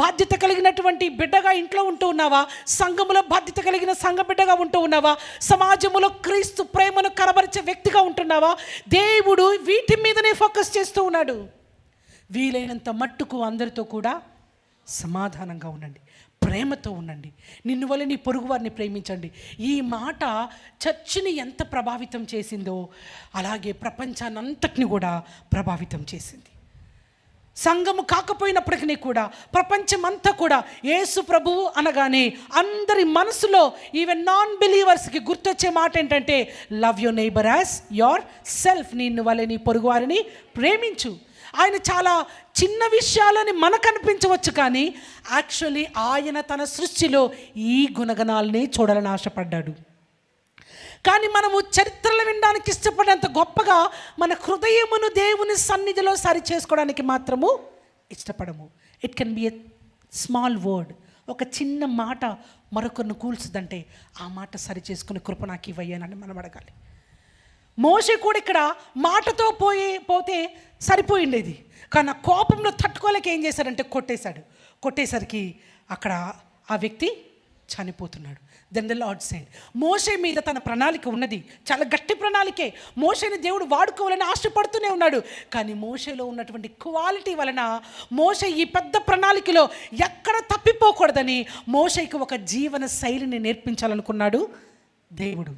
బాధ్యత కలిగినటువంటి బిడ్డగా ఇంట్లో ఉంటూ ఉన్నావా, సంఘములో బాధ్యత కలిగిన సంఘ బిడ్డగా ఉంటూ ఉన్నావా, సమాజంలో క్రీస్తు ప్రేమను కనబరిచే వ్యక్తిగా ఉంటున్నావా? దేవుడు వీటి మీదనే ఫోకస్ చేస్తూ ఉన్నాడు. వీలైనంత మట్టుకు అందరితో కూడా సమాధానంగా ఉండండి, ప్రేమతో ఉండండి, నిన్ను వల్ల నీ పొరుగు వారిని ప్రేమించండి. ఈ మాట చర్చిని ఎంత ప్రభావితం చేసిందో అలాగే ప్రపంచాన్ని అంతటిని కూడా ప్రభావితం చేసింది. సంఘము కాకపోయినప్పటికీ కూడా ప్రపంచం అంతా కూడా యేసు ప్రభువు అనగానే అందరి మనసులో, ఈవెన్ నాన్ బిలీవర్స్కి గుర్తొచ్చే మాట ఏంటంటే love your neighbour as your self. నిన్ను వలె నీ పొరుగు వారిని ప్రేమించు. ఆయన చాలా చిన్న విషయాలని మనకు అనిపించవచ్చు, కానీ యాక్చువల్లీ ఆయన తన సృష్టిలో ఈ గుణగణాలని చూడాలని ఆశపడ్డాడు. కానీ మనము చరిత్రలు వినడానికి ఇష్టపడేంత గొప్పగా మన హృదయమును దేవుని సన్నిధిలో సరి చేసుకోవడానికి మాత్రము ఇష్టపడము. It can be a small word. ఒక చిన్న మాట మరొకరిని కూల్చుదంటే ఆ మాట సరి చేసుకునే కృప నాకు ఇవ్వయ్యానని మనం అడగాలి. మోషే కూడా ఇక్కడ మాటతో పోతే సరిపోయిండేది, కానీ ఆ కోపంలో తట్టుకోలేక ఏం చేశాడంటే కొట్టేసరికి అక్కడ ఆ వ్యక్తి చనిపోతున్నాడు. దెన్ ద లార్డ్ సెడ్, మోషే మీద తన ప్రణాళిక ఉన్నది, చాలా గట్టి ప్రణాళికే. మోషేని దేవుడు వాడుకోవాలని ఆశపడుతూనే ఉన్నాడు. కానీ మోషేలో ఉన్నటువంటి క్వాలిటీ వలన మోషే ఈ పెద్ద ప్రణాళికలో ఎక్కడ తప్పిపోకూడదని మోషేకి ఒక జీవన శైలిని నేర్పించాలనుకున్నాడు దేవుడు.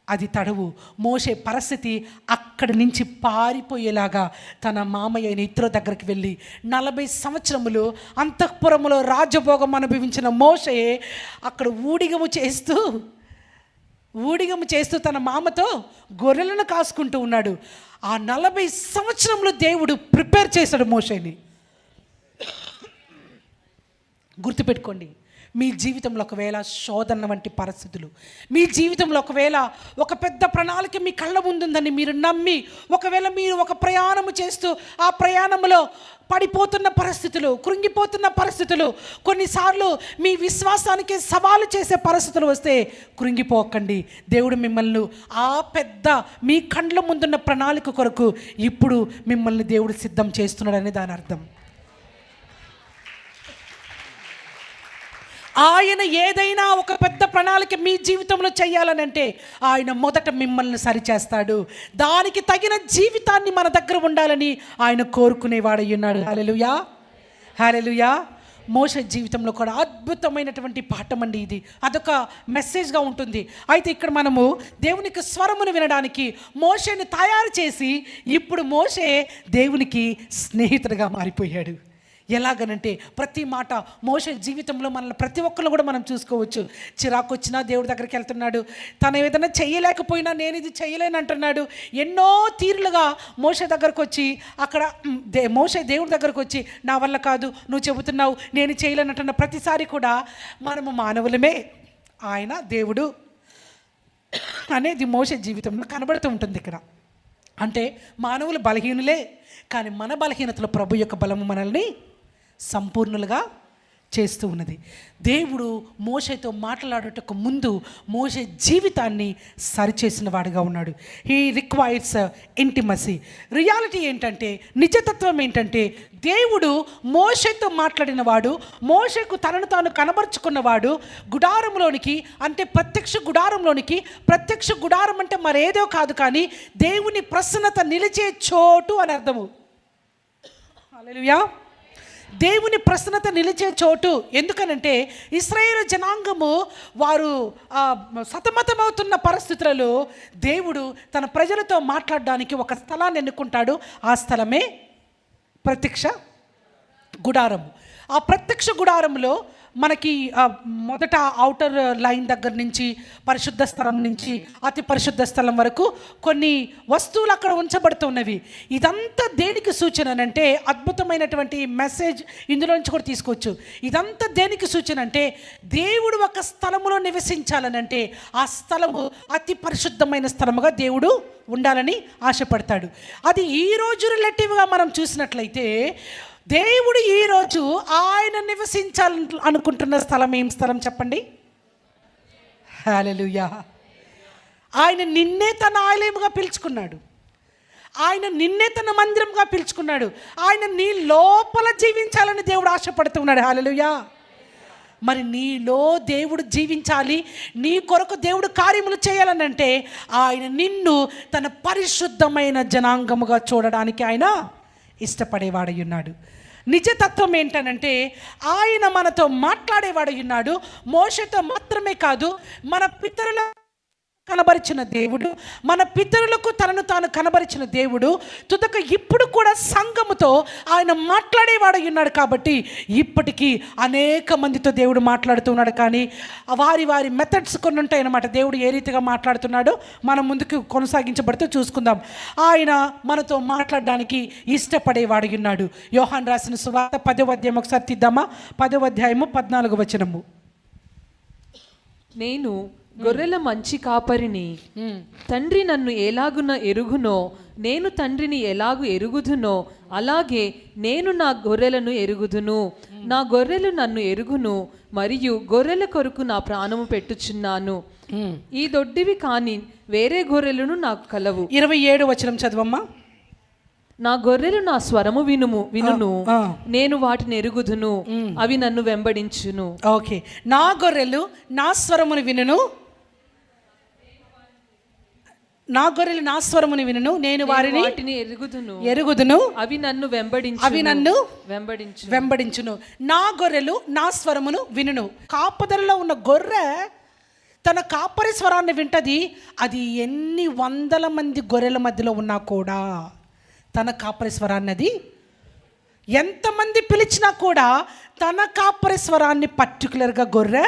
అది తడవు. మోషే పరిస్థితి అక్కడి నుంచి పారిపోయేలాగా తన మామయ్య ఇత్రో దగ్గరికి వెళ్ళి 40 సంవత్సరములు అంతఃపురములో రాజభోగం అనుభవించిన మోషే అక్కడ ఊడిగము చేస్తూ తన మామతో గొర్రెలను కాసుకుంటూ ఉన్నాడు. ఆ 40 సంవత్సరములు దేవుడు ప్రిపేర్ చేశాడు మోషేని. గుర్తుపెట్టుకోండి, మీ జీవితంలో ఒకవేళ శోధన వంటి పరిస్థితులు, మీ జీవితంలో ఒకవేళ ఒక పెద్ద ప్రణాళిక మీ కళ్ళ ముందుందని మీరు నమ్మి ఒకవేళ మీరు ఒక ప్రయాణము చేస్తూ ఆ ప్రయాణంలో పడిపోతున్న పరిస్థితులు, కృంగిపోతున్న పరిస్థితులు, కొన్నిసార్లు మీ విశ్వాసానికి సవాలు చేసే పరిస్థితులు వస్తే కృంగిపోకండి. దేవుడు మిమ్మల్ని ఆ పెద్ద మీ కండ్ల ముందున్న ప్రణాళిక కొరకు ఇప్పుడు మిమ్మల్ని దేవుడు సిద్ధం చేస్తున్నాడని దాని అర్థం. ఆయన ఏదైనా ఒక పెద్ద ప్రణాళిక మీ జీవితంలో చేయాలనంటే ఆయన మొదట మిమ్మల్ని సరిచేస్తాడు. దానికి తగిన జీవితాన్ని మన దగ్గర ఉండాలని ఆయన కోరుకునేవాడై ఉన్నాడు. హల్లెలూయా, హల్లెలూయా. మోషే జీవితంలో కూడా అద్భుతమైనటువంటి పాఠం అండి ఇది. అదొక మెసేజ్గా ఉంటుంది. అయితే ఇక్కడ మనము దేవునికి స్వరమును వినడానికి మోషేని తయారు చేసి ఇప్పుడు మోషే దేవునికి స్నేహితుడిగా మారిపోయాడు. ఎలాగనంటే ప్రతి మాట మోషే జీవితంలో మనల్ని ప్రతి ఒక్కరు కూడా మనం చూసుకోవచ్చు. చిరాకు వచ్చినా దేవుడి దగ్గరికి వెళ్తున్నాడు, తను ఏదైనా చేయలేకపోయినా నేను ఇది చేయలేను అంటున్నాడు. ఎన్నో తీరులుగా మోషే దగ్గరకు వచ్చి అక్కడ మోషే దేవుడి దగ్గరకు వచ్చి నా వల్ల కాదు, నువ్వు చెబుతున్నావు నేను చేయలేనంటున్న ప్రతిసారి కూడా మనము మానవులమే, ఆయన దేవుడు అనేది మోషే జీవితంలో కనబడుతూ ఉంటుంది. ఇక్కడ అంటే మానవులు బలహీనులే, కానీ మన బలహీనతలో ప్రభు యొక్క బలము మనల్ని సంపూర్ణులుగా చేస్తూ ఉన్నది. దేవుడు మోషేతో మాట్లాడటకు ముందు మోషే జీవితాన్ని సరిచేసిన వాడుగా ఉన్నాడు. He requires intimacy. రియాలిటీ ఏంటంటే, నిజతత్వం ఏంటంటే, దేవుడు మోషేతో మాట్లాడిన వాడు, మోషేకు తనను తాను కనబరుచుకున్నవాడు గుడారంలోనికి, అంటే ప్రత్యక్ష గుడారం అంటే మరేదో కాదు, కానీ దేవుని ప్రసన్నత నిలిచే చోటు అని అర్థము. హల్లెలూయా. దేవుని ప్రసన్నత నిలిచే చోటు. ఎందుకనంటే ఇశ్రాయేలు జనాంగము వారు సతమతమవుతున్న పరిస్థితులలో దేవుడు తన ప్రజలతో మాట్లాడడానికి ఒక స్థలాన్ని ఎన్నుకుంటాడు. ఆ స్థలమే ప్రత్యక్ష గుడారము. ఆ ప్రత్యక్ష గుడారంలో మనకి మొదట ఔటర్ లైన్ దగ్గర నుంచి పరిశుద్ధ స్థలం నుంచి అతి పరిశుద్ధ స్థలం వరకు కొన్ని వస్తువులు అక్కడ ఉంచబడుతున్నవి. ఇదంతా దేనికి సూచన అంటే, అద్భుతమైనటువంటి మెసేజ్ ఇందులో నుంచి కూడా తీసుకోవచ్చు. ఇదంతా దేనికి సూచన అంటే, దేవుడు ఒక స్థలములో నివసించాలనంటే ఆ స్థలము అతి పరిశుద్ధమైన స్థలముగా దేవుడు ఉండాలని ఆశపడతాడు. అది ఈ రోజు రిలేటివ్గా మనం చూసినట్లయితే దేవుడు ఈరోజు ఆయన నివసించాలని అనుకుంటున్న స్థలం ఏం స్థలం చెప్పండి? హల్లెలూయా. ఆయన నిన్నే తన ఆలయముగా పిలుచుకున్నాడు. ఆయన నిన్నే తన మందిరంగా పిలుచుకున్నాడు. ఆయన నీ లోపల జీవించాలని దేవుడు ఆశపడుతున్నాడు. హల్లెలూయా. మరి నీలో దేవుడు జీవించాలి, నీ కొరకు దేవుడు కార్యములు చేయాలనంటే ఆయన నిన్ను తన పరిశుద్ధమైన జనాంగముగా చూడడానికి ఆయన ఇష్టపడేవాడై ఉన్నాడు. నిజతత్వం ఏంటనంటే, ఆయన మనతో మాట్లాడేవాడై ఉన్నాడు. మోషేతో మాత్రమే కాదు, మన పితరుల కనబరిచిన దేవుడు, మన పితరులకు తనను తాను కనబరిచిన దేవుడు తుదకు ఇప్పుడు కూడా సంఘముతో ఆయన మాట్లాడేవాడై ఉన్నాడు. కాబట్టి ఇప్పటికీ అనేక మందితో దేవుడు మాట్లాడుతున్నాడు. కానీ వారి వారి మెథడ్స్ కొన్ని ఉంటాయి అన్నమాట. దేవుడు ఏ రీతిగా మాట్లాడుతున్నాడో మనం ముందుకు కొనసాగించబడుతూ చూసుకుందాం. ఆయన మనతో మాట్లాడడానికి ఇష్టపడేవాడై ఉన్నాడు. యోహాను రాసిన సువార్త 10వ అధ్యాయం ఒకసారి తీద్దామా? 10వ అధ్యాయము 14వ వచనము. నేను గొర్రెల మంచి కాపరిని. తండ్రి నన్ను ఎలాగున ఎరుగునో, నేను తండ్రిని ఎలాగు ఎరుగుదునో, అలాగే నేను నా గొర్రెలను ఎరుగుదును. నా గొర్రెలు నన్ను ఎరుగును, మరియు గొర్రెల కొరకు నా ప్రాణము పెట్టుచున్నాను. ఈ దొడ్డివి కాని వేరే గొర్రెలను నాకు కలవు. 27 వచనం చదవమ్మా. నా గొర్రెలు నా స్వరము వినును, నేను వాటిని ఎరుగుదును, అవి నన్ను వెంబడించును. ఓకే, నా గొర్రెలు నా స్వరమును వినును, నా గొర్రెలు నా స్వరమును వినును, నేను వాటిని ఎరుగుదును, అవి నన్ను వెంబడించును. నా గొర్రెలు నా స్వరమును వినును. కాపదలలో ఉన్న గొర్రె తన కాపరి స్వరాన్ని వింటది. అది ఎన్ని వందల మంది గొర్రెల మధ్యలో ఉన్నా కూడా తన కాపరి స్వరాన్ని, అది ఎంతమంది పిలిచినా కూడా తన కాపరి స్వరాన్ని పర్టికులర్గా గొర్రె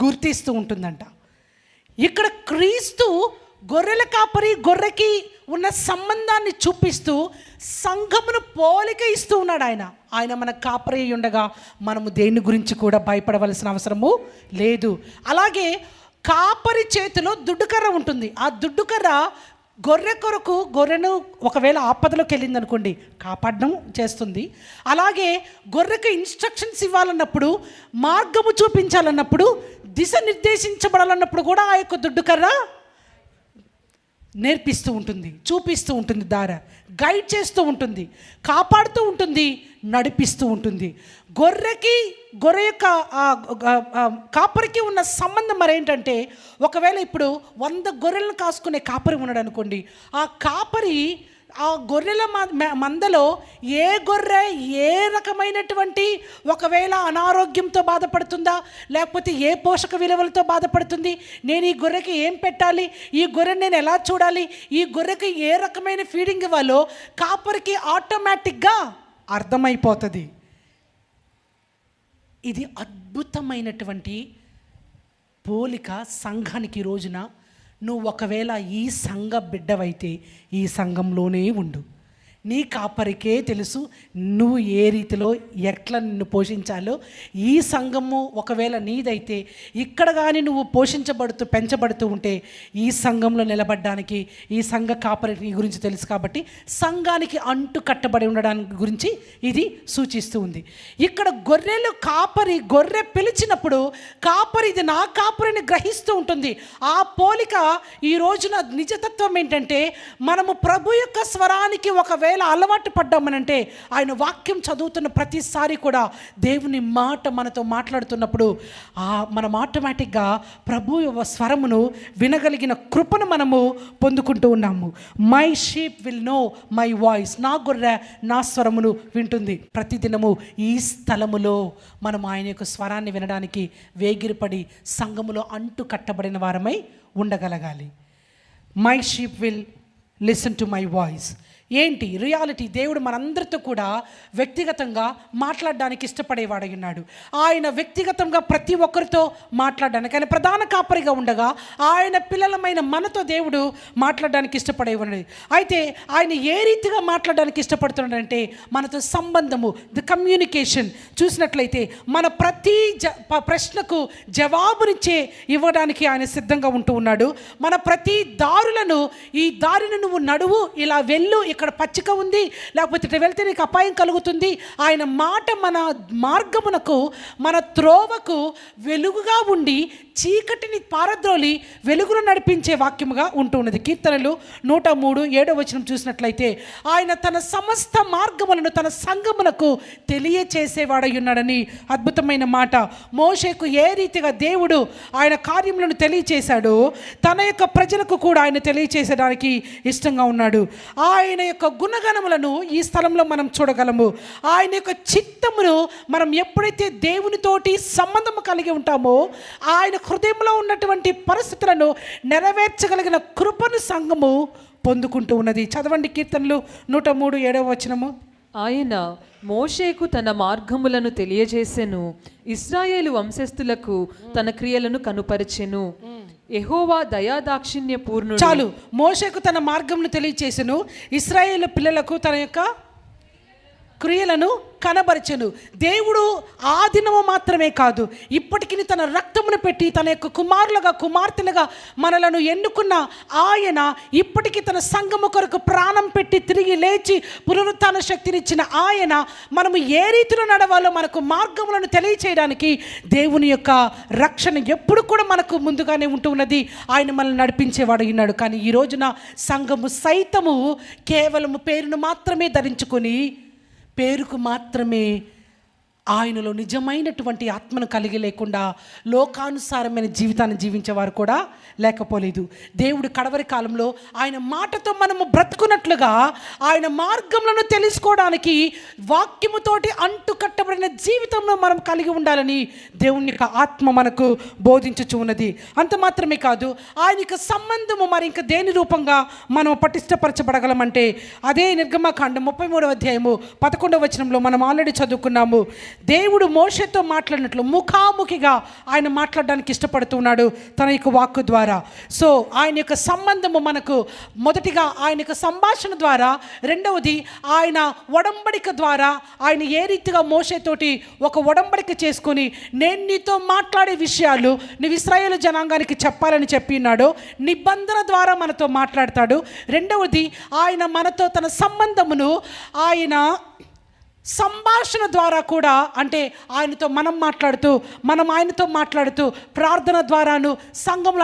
గుర్తిస్తూ ఉంటుందంట. ఇక్కడ క్రీస్తు గొర్రెల కాపరి గొర్రెకి ఉన్న సంబంధాన్ని చూపిస్తూ సంఘమును పోలిక ఇస్తూ ఉన్నాడు. ఆయన మన కాపరి ఉండగా మనము దేని గురించి కూడా భయపడవలసిన అవసరము లేదు. అలాగే కాపరి చేతిలో దుడ్డుకర్ర ఉంటుంది. ఆ దుడ్డుకర్ర గొర్రె కొరకు, గొర్రెను ఒకవేళ ఆపదలోకి వెళ్ళింది అనుకోండి కాపాడడం చేస్తుంది. అలాగే గొర్రెకు ఇన్స్ట్రక్షన్స్ ఇవ్వాలన్నప్పుడు, మార్గము చూపించాలన్నప్పుడు, దిశ నిర్దేశించబడాలన్నప్పుడు కూడా ఆ యొక్క దుడ్డుకర్ర నేర్పిస్తూ ఉంటుంది, చూపిస్తూ ఉంటుంది, గైడ్ చేస్తూ ఉంటుంది, కాపాడుతూ ఉంటుంది, నడిపిస్తూ ఉంటుంది. గొర్రె యొక్క కాపరికి ఉన్న సంబంధం మరేంటంటే, ఒకవేళ ఇప్పుడు 100 గొర్రెలను కాసుకునే కాపరి ఉన్నాడు అనుకోండి, ఆ కాపరి ఆ గొర్రెల మందలో ఏ గొర్రె ఏ రకమైనటువంటి, ఒకవేళ అనారోగ్యంతో బాధపడుతుందా, లేకపోతే ఏ పోషక విలువలతో బాధపడుతుంది, నేను ఈ గొర్రెకి ఏం పెట్టాలి, ఈ గొర్రెని నేను ఎలా చూడాలి, ఈ గొర్రెకి ఏ రకమైన ఫీడింగ్ ఇవ్వాలో కాపరికి ఆటోమేటిక్గా అర్థమైపోతుంది. ఇది అద్భుతమైనటువంటి పోలిక సంఘానికి. రోజున నువ్వు ఒకవేళ ఈ సంఘ బిడ్డవైతే ఈ సంఘంలోనే ఉండు. నీ కాపరికే తెలుసు నువ్వు ఏ రీతిలో ఎట్లా నిన్ను పోషించాలో. ఈ సంఘము ఒకవేళ నీదైతే ఇక్కడ కానీ నువ్వు పోషించబడుతూ పెంచబడుతూ ఉంటే ఈ సంఘంలో నిలబడడానికి ఈ సంఘ కాపరి నీ గురించి తెలుసు కాబట్టి సంఘానికి అంటు కట్టబడి ఉండడానికి గురించి ఇది సూచిస్తూ ఉంది. ఇక్కడ గొర్రె పిలిచినప్పుడు కాపరి ఇది నా కాపరిని గ్రహిస్తూ ఉంటుంది. ఆ పోలిక ఈ రోజున నిజతత్వం ఏంటంటే, మనము ప్రభు యొక్క స్వరానికి ఒకవేళ అలవాటు పడ్డామనంటే, ఆయన వాక్యం చదువుతున్న ప్రతిసారి కూడా దేవుని మాట మనతో మాట్లాడుతున్నప్పుడు మనం ఆటోమేటిక్గా ప్రభు స్వరమును వినగలిగిన కృపను మనము పొందుకుంటూ ఉన్నాము. My sheep will know my voice, నా గొర్రె నా స్వరమును వింటుంది. ప్రతిదినము ఈ స్థలములో మనం ఆయన యొక్క స్వరాన్ని వినడానికి వేగిరపడి సంఘములో అంటు కట్టబడిన వారమై ఉండగలగాలి. My sheep will listen to my voice. ఏంటి రియాలిటీ? దేవుడు మనందరితో కూడా వ్యక్తిగతంగా మాట్లాడడానికి ఇష్టపడేవాడై ఉన్నాడు. ఆయన వ్యక్తిగతంగా ప్రతి ఒక్కరితో మాట్లాడడానికి, ఆయన ప్రధాన కాపరిగా ఉండగా ఆయన పిల్లలమైన మనతో దేవుడు మాట్లాడడానికి ఇష్టపడేవాడు. అయితే ఆయన ఏ రీతిగా మాట్లాడడానికి ఇష్టపడుతున్నాడంటే, మనతో సంబంధము, ది కమ్యూనికేషన్ చూసినట్లయితే మన ప్రతి ప్రశ్నకు జవాబునిచ్చే ఇవ్వడానికి ఆయన సిద్ధంగా ఉంటూ ఉన్నాడు. మన ప్రతి దారులను, ఈ దారిని నువ్వు నడువు, ఇలా వెళ్ళు, ఇక్కడ పచ్చిక ఉంది, లేకపోతే ఇట్లా వెళ్తే నీకు అపాయం కలుగుతుంది. ఆయన మాట మన మార్గమునకు, మన త్రోవకు వెలుగుగా ఉండి చీకటిని పారద్రోలి వెలుగును నడిపించే వాక్యముగా ఉంటున్నది. కీర్తనలు 103:7 చూసినట్లయితే, ఆయన తన సమస్త మార్గములను తన సంఘమునకు తెలియచేసేవాడై ఉన్నాడని అద్భుతమైన మాట. మోషేకు ఏ రీతిగా దేవుడు ఆయన కార్యములను తెలియచేశాడో, తన యొక్క ప్రజలకు కూడా ఆయన తెలియచేసేదానికి ఇష్టంగా ఉన్నాడు. ఆయన యొక్క గుణగణములను ఈ స్థలంలో మనం చూడగలము. ఆయన యొక్క చిత్తమును మనం ఎప్పుడైతే దేవునితోటి సంబంధము కలిగి ఉంటామో, ఆయన హృదయంలో ఉన్నటువంటి పరిస్థితులను నెరవేర్చగలిగిన కృపను సంఘము పొందుకుంటూ ఉన్నది. చదవండి కీర్తనలు 103:7. ఆయన మోషేకు తన మార్గములను తెలియజేసెను, ఇశ్రాయేలు వంశస్థులకు తన క్రియలను కనుపరచెను. యెహోవా దయాదాక్షిణ్య పూర్ణుడు. చాలు, మోషేకు తన మార్గమును తెలియజేసెను, ఇశ్రాయేలు పిల్లలకు తన యొక్క క్రియలను కనబరచెను. దేవుడు ఆ దినము మాత్రమే కాదు, ఇప్పటికీ తన రక్తమును పెట్టి తన యొక్క కుమారులుగా కుమార్తెలుగా మనలను ఎన్నుకున్న ఆయన ఇప్పటికీ తన సంఘము కొరకు ప్రాణం పెట్టి తిరిగి లేచి పునరుత్థాన శక్తినిచ్చిన ఆయన మనము ఏ రీతిలో నడవాలో మనకు మార్గములను తెలియచేయడానికి దేవుని యొక్క రక్షణ ఎప్పుడు కూడా మనకు ముందుగానే ఉంటున్నది. ఆయన మనల్ని నడిపించేవాడు ఉన్నాడు. కానీ ఈ రోజున సంఘము సైతము కేవలము పేరును మాత్రమే ధరించుకొని, పేరుకు మాత్రమే ఆయనలో నిజమైనటువంటి ఆత్మను కలిగి లేకుండా లోకానుసారమైన జీవితాన్ని జీవించేవారు కూడా లేకపోలేదు. దేవుడు కడవరి కాలంలో ఆయన మాటతో మనము బ్రతుకున్నట్లుగా ఆయన మార్గములను తెలుసుకోవడానికి వాక్యముతోటి అంటుకట్టబడిన జీవితంలో మనం కలిగి ఉండాలని దేవుని యొక్క ఆత్మ మనకు బోధించుచు ఉన్నది. అంత మాత్రమే కాదు, ఆయన యొక్క సంబంధము మరి ఇంకా దేని రూపంగా మనం పటిష్టపరచబడగలమంటే అదే నిర్గమకాండం 33వ అధ్యాయము 11వ వచనంలో మనం ఆల్రెడీ చదువుకున్నాము. దేవుడు మోషేతో మాట్లాడినట్లు ముఖాముఖిగా ఆయన మాట్లాడడానికి ఇష్టపడుతున్నాడు తన యొక్క వాక్కు ద్వారా. సో ఆయన యొక్క సంబంధము మనకు మొదటిగా ఆయన యొక్క సంభాషణ ద్వారా, రెండవది ఆయన ఒడంబడిక ద్వారా. ఆయన ఏ రీతిగా మోషేతోటి ఒక ఒడంబడిక చేసుకొని నేను నీతో మాట్లాడే విషయాలు నువ్వు ఇశ్రాయేలు జనాంగానికి చెప్పాలని చెప్పినాడు, నిబంధన ద్వారా మనతో మాట్లాడతాడు. రెండవది ఆయన మనతో తన సంబంధమును ఆయన సంభాషణ ద్వారా కూడా, అంటే ఆయనతో మనం మాట్లాడుతూ మనం ఆయనతో మాట్లాడుతూ ప్రార్థన ద్వారాను సంఘంలో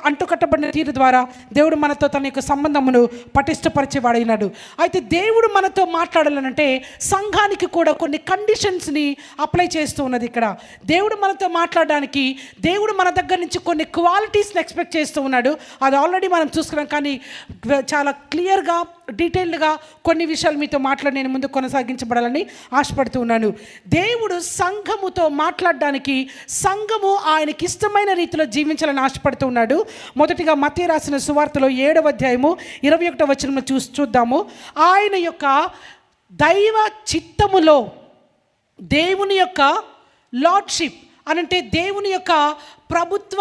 అంటుకట్టబడిన తీరు ద్వారా దేవుడు మనతో తన యొక్క సంబంధమును పటిష్టపరిచేవాడైనాడు. అయితే దేవుడు మనతో మాట్లాడాలనంటే సంఘానికి కూడా కొన్ని కండిషన్స్ని అప్లై చేస్తూ ఉన్నది. ఇక్కడ దేవుడు మనతో మాట్లాడడానికి దేవుడు మన దగ్గర నుంచి కొన్ని క్వాలిటీస్ని ఎక్స్పెక్ట్ చేస్తూ ఉన్నాడు. అది ఆల్రెడీ మనం చూసుకున్నాం. కానీ చాలా క్లియర్గా డీటెయిల్డ్గా కొన్ని విషయాలు మీతో మాట్లాడి నేను ముందు కొనసాగించబడాలని ఆశపడుతూ ఉన్నాను. దేవుడు సంఘముతో మాట్లాడడానికి సంఘము ఆయనకి ఇష్టమైన రీతిలో జీవించాలని ఆశపడుతూ ఉన్నాడు. మొదటిగా మత్తయి రాసిన సువార్తలో 7వ అధ్యాయము 21వ వచనంలో చూద్దాము. ఆయన యొక్క దైవ చిత్తములో దేవుని యొక్క లార్డ్షిప్ అనంటే దేవుని యొక్క ప్రభుత్వ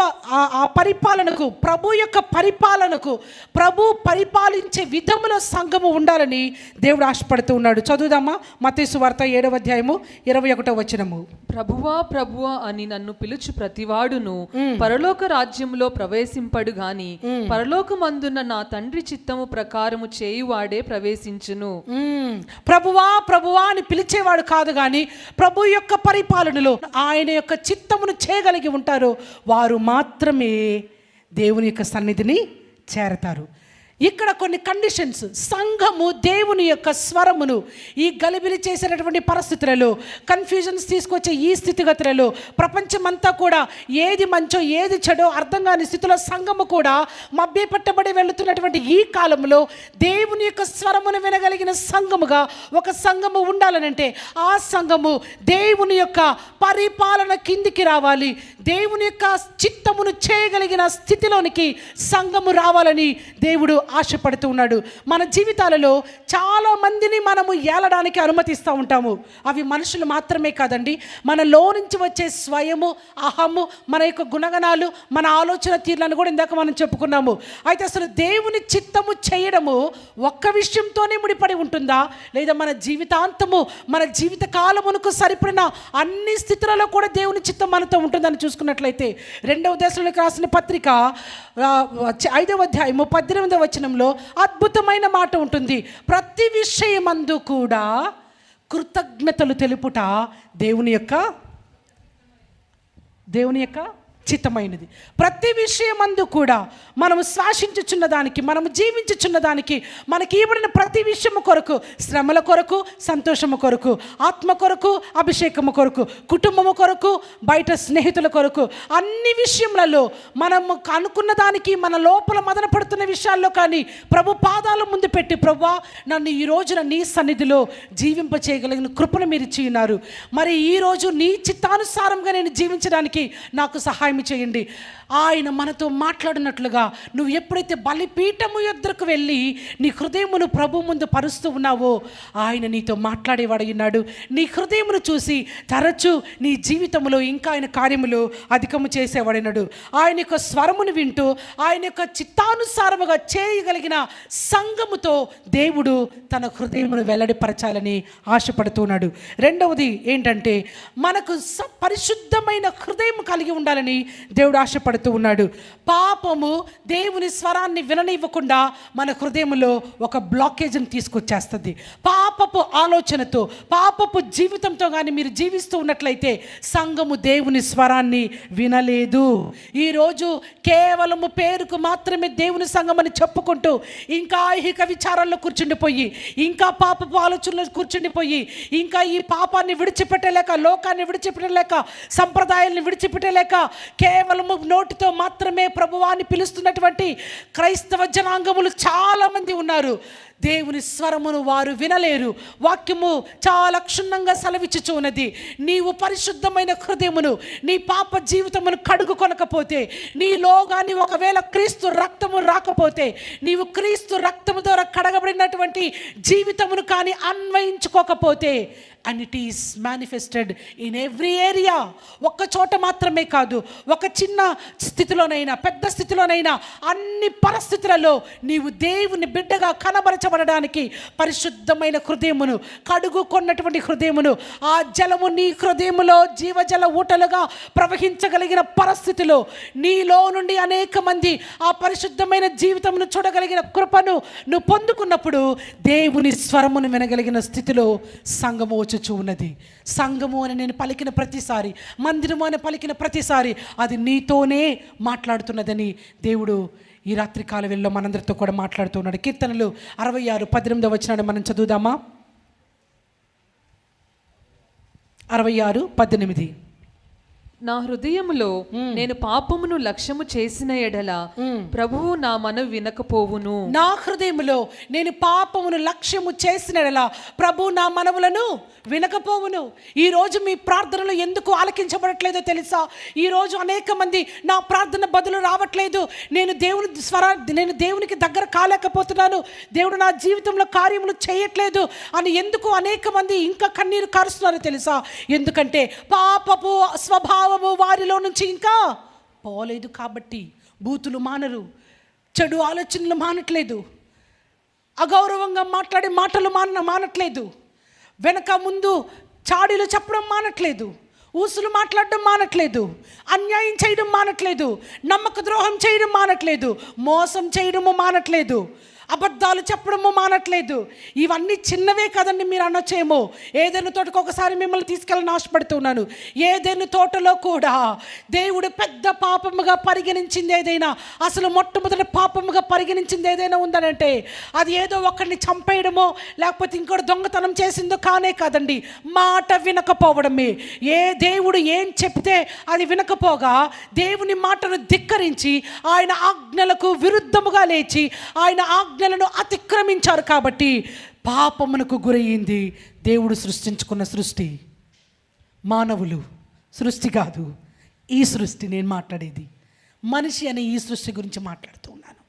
ఆ పరిపాలనకు, ప్రభు యొక్క పరిపాలనకు, ప్రభు పరిపాలించే విధములో సంఘము ఉండాలని దేవుడు ఆశపడుతూ ఉన్నాడు. చదువుదామా మత్తయి సువార్త 7వ అధ్యాయము 21వ వచనము. ప్రభువా ప్రభువా అని నన్ను పిలుచు ప్రతివాడును పరలోక రాజ్యములో ప్రవేశింపడు గాని పరలోకమందున్న నా తండ్రి చిత్తము ప్రకారము చేయువాడే ప్రవేశించును. ప్రభువా ప్రభువా అని పిలిచేవాడు కాదు, కానీ ప్రభు యొక్క పరిపాలనలో ఆయన యొక్క చిత్తమును చేయగలిగి ఉంటారు వారు మాత్రమే దేవుని యొక్క సన్నిధిని చేరతారు. ఇక్కడ కొన్ని కండిషన్స్. సంఘము దేవుని యొక్క స్వరమును ఈ గలిబిలి చేసేటటువంటి పరిస్థితులలో, కన్ఫ్యూజన్స్ తీసుకొచ్చే ఈ స్థితిగతులలో, ప్రపంచమంతా కూడా ఏది మంచో ఏది చెడో అర్థం కాని స్థితిలో సంఘము కూడా మభ్యపెట్టబడి వెళుతున్నటువంటి ఈ కాలంలో దేవుని యొక్క స్వరమును వినగలిగిన సంఘముగా ఒక సంఘము ఉండాలనంటే ఆ సంఘము దేవుని యొక్క పరిపాలన కిందికి రావాలి. దేవుని యొక్క చిత్తమును చేయగలిగిన స్థితిలోనికి సంఘము రావాలని దేవుడు ఆశపడుతూ ఉన్నాడు. మన జీవితాలలో చాలా మందిని మనము ఏలడానికి అనుమతిస్తూ ఉంటాము. అవి మనుషులు మాత్రమే కాదండి, మనలో నుంచి వచ్చే స్వయము, అహము, మన యొక్క గుణగణాలు, మన ఆలోచన తీర్లను కూడా ఇందాక మనం చెప్పుకున్నాము. అయితే అసలు దేవుని చిత్తము చేయడము ఒక్క విషయంతోనే ముడిపడి ఉంటుందా, లేదా మన జీవితాంతము మన జీవిత కాలమునకు సరిపడిన అన్ని స్థితులలో కూడా దేవుని చిత్తం మనతో ఉంటుందని చూసుకున్నట్లయితే 2వ దశలోకి రాసిన పత్రిక 5వ అధ్యాయము 18వ వచనంలో అద్భుతమైన మాట ఉంటుంది. ప్రతి విషయమందు కూడా కృతజ్ఞతలు తెలుపుట దేవుని యొక్క చిత్తమైనది. ప్రతి విషయమందు కూడా మనము శ్వాసించుచున్న దానికి, మనము జీవించుచున్న దానికి, మనకి ఇవ్వబడిన ప్రతి విషయము కొరకు, శ్రమల కొరకు, సంతోషము కొరకు, ఆత్మ కొరకు, అభిషేకము కొరకు, కుటుంబము కొరకు, బయట స్నేహితుల కొరకు, అన్ని విషయములలో మనము అనుకున్న దానికి, మన లోపల మదన పడుతున్న విషయాల్లో కానీ ప్రభు పాదాల ముందు పెట్టి, ప్రభువా నన్ను ఈ రోజున నీ సన్నిధిలో జీవింప చేయగలిగిన కృపను మీరు ఇచ్చి ఉన్నారు. మరి ఈరోజు నీ చిత్తానుసారంగా నేను జీవించడానికి నాకు సహాయం వ్యాయామం చేయండి. ఆయన మనతో మాట్లాడినట్లుగా నువ్వు ఎప్పుడైతే బలిపీఠము యొద్దకు వెళ్ళి నీ హృదయమును ప్రభు ముందు పరుస్తూ ఉన్నావో ఆయన నీతో మాట్లాడేవాడు ఉన్నాడు. నీ హృదయమును చూసి తరచూ నీ జీవితంలో ఇంకా ఆయన కార్యములు అధికము చేసేవాడినాడు. ఆయన యొక్క స్వరమును వింటూ ఆయన యొక్క చిత్తానుసారముగా చేయగలిగిన సంఘముతో దేవుడు తన హృదయమును వెల్లడిపరచాలని ఆశపడుతున్నాడు. రెండవది ఏంటంటే మనకు పరిశుద్ధమైన హృదయం కలిగి ఉండాలని దేవుడు ఆశపడుతూ ఉన్నాడు. పాపము దేవుని స్వరాన్ని విననివ్వకుండా మన హృదయంలో ఒక బ్లాకేజ్ని తీసుకొచ్చేస్తుంది. పాపపు ఆలోచనతో పాపపు జీవితంతో కానీ మీరు జీవిస్తూ ఉన్నట్లయితే సంఘము దేవుని స్వరాన్ని వినలేదు. ఈరోజు కేవలము పేరుకు మాత్రమే దేవుని సంఘం అని చెప్పుకుంటూ ఇంకా ఐహిక విచారాల్లో కూర్చుండిపోయి, ఇంకా పాపపు ఆలోచనలో కూర్చుండిపోయి, ఇంకా ఈ పాపాన్ని విడిచిపెట్టలేక, లోకాన్ని విడిచిపెట్టలేక, సంప్రదాయాలను విడిచిపెట్టలేక కేవలము నోటితో మాత్రమే ప్రభువాన్ని పిలుస్తున్నటువంటి క్రైస్తవ జనాంగములు చాలామంది ఉన్నారు. దేవుని స్వరమును వారు వినలేరు. వాక్యము చాలా క్షుణ్ణంగా సెలవిచ్చుచు ఉన్నది. నీవు పరిశుద్ధమైన హృదయమును నీ పాప జీవితమును కడుగు కొనకపోతే, నీలో కానీ ఒకవేళ క్రీస్తు రక్తము రాకపోతే, నీవు క్రీస్తు రక్తము ద్వారా కడగబడినటువంటి జీవితమును కానీ అన్వయించుకోకపోతే, and it is manifested in every area. ఒక్క చోట మాత్రమే కాదు, ఒక చిన్న స్థితిలోనైనా పెద్ద స్థితిలోనైనా అన్ని పరిస్థితులలో నీవు దేవుని బిడ్డగా కనబరచబడడానికి పరిశుద్ధమైన హృదయమును, కడుగు కొన్నటువంటి హృదయమును, ఆ జలము నీ హృదయములో జీవజల ఊటలుగా ప్రవహించగలిగిన పరిస్థితిలో నీలో నుండి అనేక మంది ఆ పరిశుద్ధమైన జీవితమును చూడగలిగిన కృపను నువ్వు పొందుకున్నప్పుడు దేవుని స్వరమును వినగలిగిన స్థితిలో సంఘము వచ్చుచూ ఉన్నది. సంఘము అని నేను పలికిన ప్రతిసారి, మందిరము అని పలికిన ప్రతిసారి అది నీతోనే మాట్లాడుతున్నదని దేవుడు ఈ రాత్రి కాల వేళలో మనందరితో కూడా మాట్లాడుతున్నాడు. కీర్తనలు 66:18 మనం చదువుదామా? 66:18. నా హృదయములో నేను పాపమును లక్ష్యము చేసిన ఎడల ప్రభువు నా మనవి వినకపోవును. నా హృదయములో నేను పాపమును లక్ష్యము చేసిన ఎడల ప్రభువు నా మనవులను వినకపోవును. ఈరోజు మీ ప్రార్థనలు ఎందుకు ఆలకించబడట్లేదో తెలుసా? ఈరోజు అనేక మంది నా ప్రార్థన బదులు రావట్లేదు, నేను దేవునికి దగ్గర కాలేకపోతున్నాను, దేవుడు నా జీవితంలో కార్యములు చేయట్లేదు అని ఎందుకు అనేక మంది ఇంకా కన్నీరు కారుస్తున్నారో తెలుసా? ఎందుకంటే పాపపు స్వభావము వారిలో నుంచి ఇంకా పోలేదు కాబట్టి. బూతులు మానరు, చెడు ఆలోచనలు మానట్లేదు, అగౌరవంగా మాట్లాడే మాటలు మానట్లేదు, వెనక ముందు చాడీలు చెప్పడం మానట్లేదు, ఊసులు మాట్లాడడం మానట్లేదు, అన్యాయం చేయడం మానట్లేదు, నమ్మక ద్రోహం చేయడం మానట్లేదు, మోసం చేయడము మానట్లేదు, అబద్ధాలు చెప్పడము మానట్లేదు. ఇవన్నీ చిన్నవే కదండి. మీరు అనొచ్చేమో ఏదైనా తోటకు ఒకసారి మిమ్మల్ని తీసుకెళ్ళని ఆశపడుతున్నాను. ఏదైనా తోటలో కూడా దేవుడు పెద్ద పాపముగా పరిగణించింది ఏదైనా, అసలు మొట్టమొదటి పాపముగా పరిగణించింది ఏదైనా ఉందనంటే అది ఏదో ఒకరిని చంపేయడమో లేకపోతే ఇంకోటి దొంగతనం చేసిందో కానే కాదండి, మాట వినకపోవడమే. దేవుడు ఏం చెప్తే అది వినకపోగా దేవుని మాటను ధిక్కరించి ఆయన ఆజ్ఞలకు విరుద్ధముగా లేచి ఆయన ఆజ్ఞలను అతిక్రమించారు కాబట్టి పాపమునకు గురయ్యింది దేవుడు సృష్టించుకున్న సృష్టి. మానవులు సృష్టి కాదు, ఈ సృష్టి. నేను మాట్లాడేది మనిషి అనే ఈ సృష్టి గురించి మాట్లాడుతూ ఉన్నాను.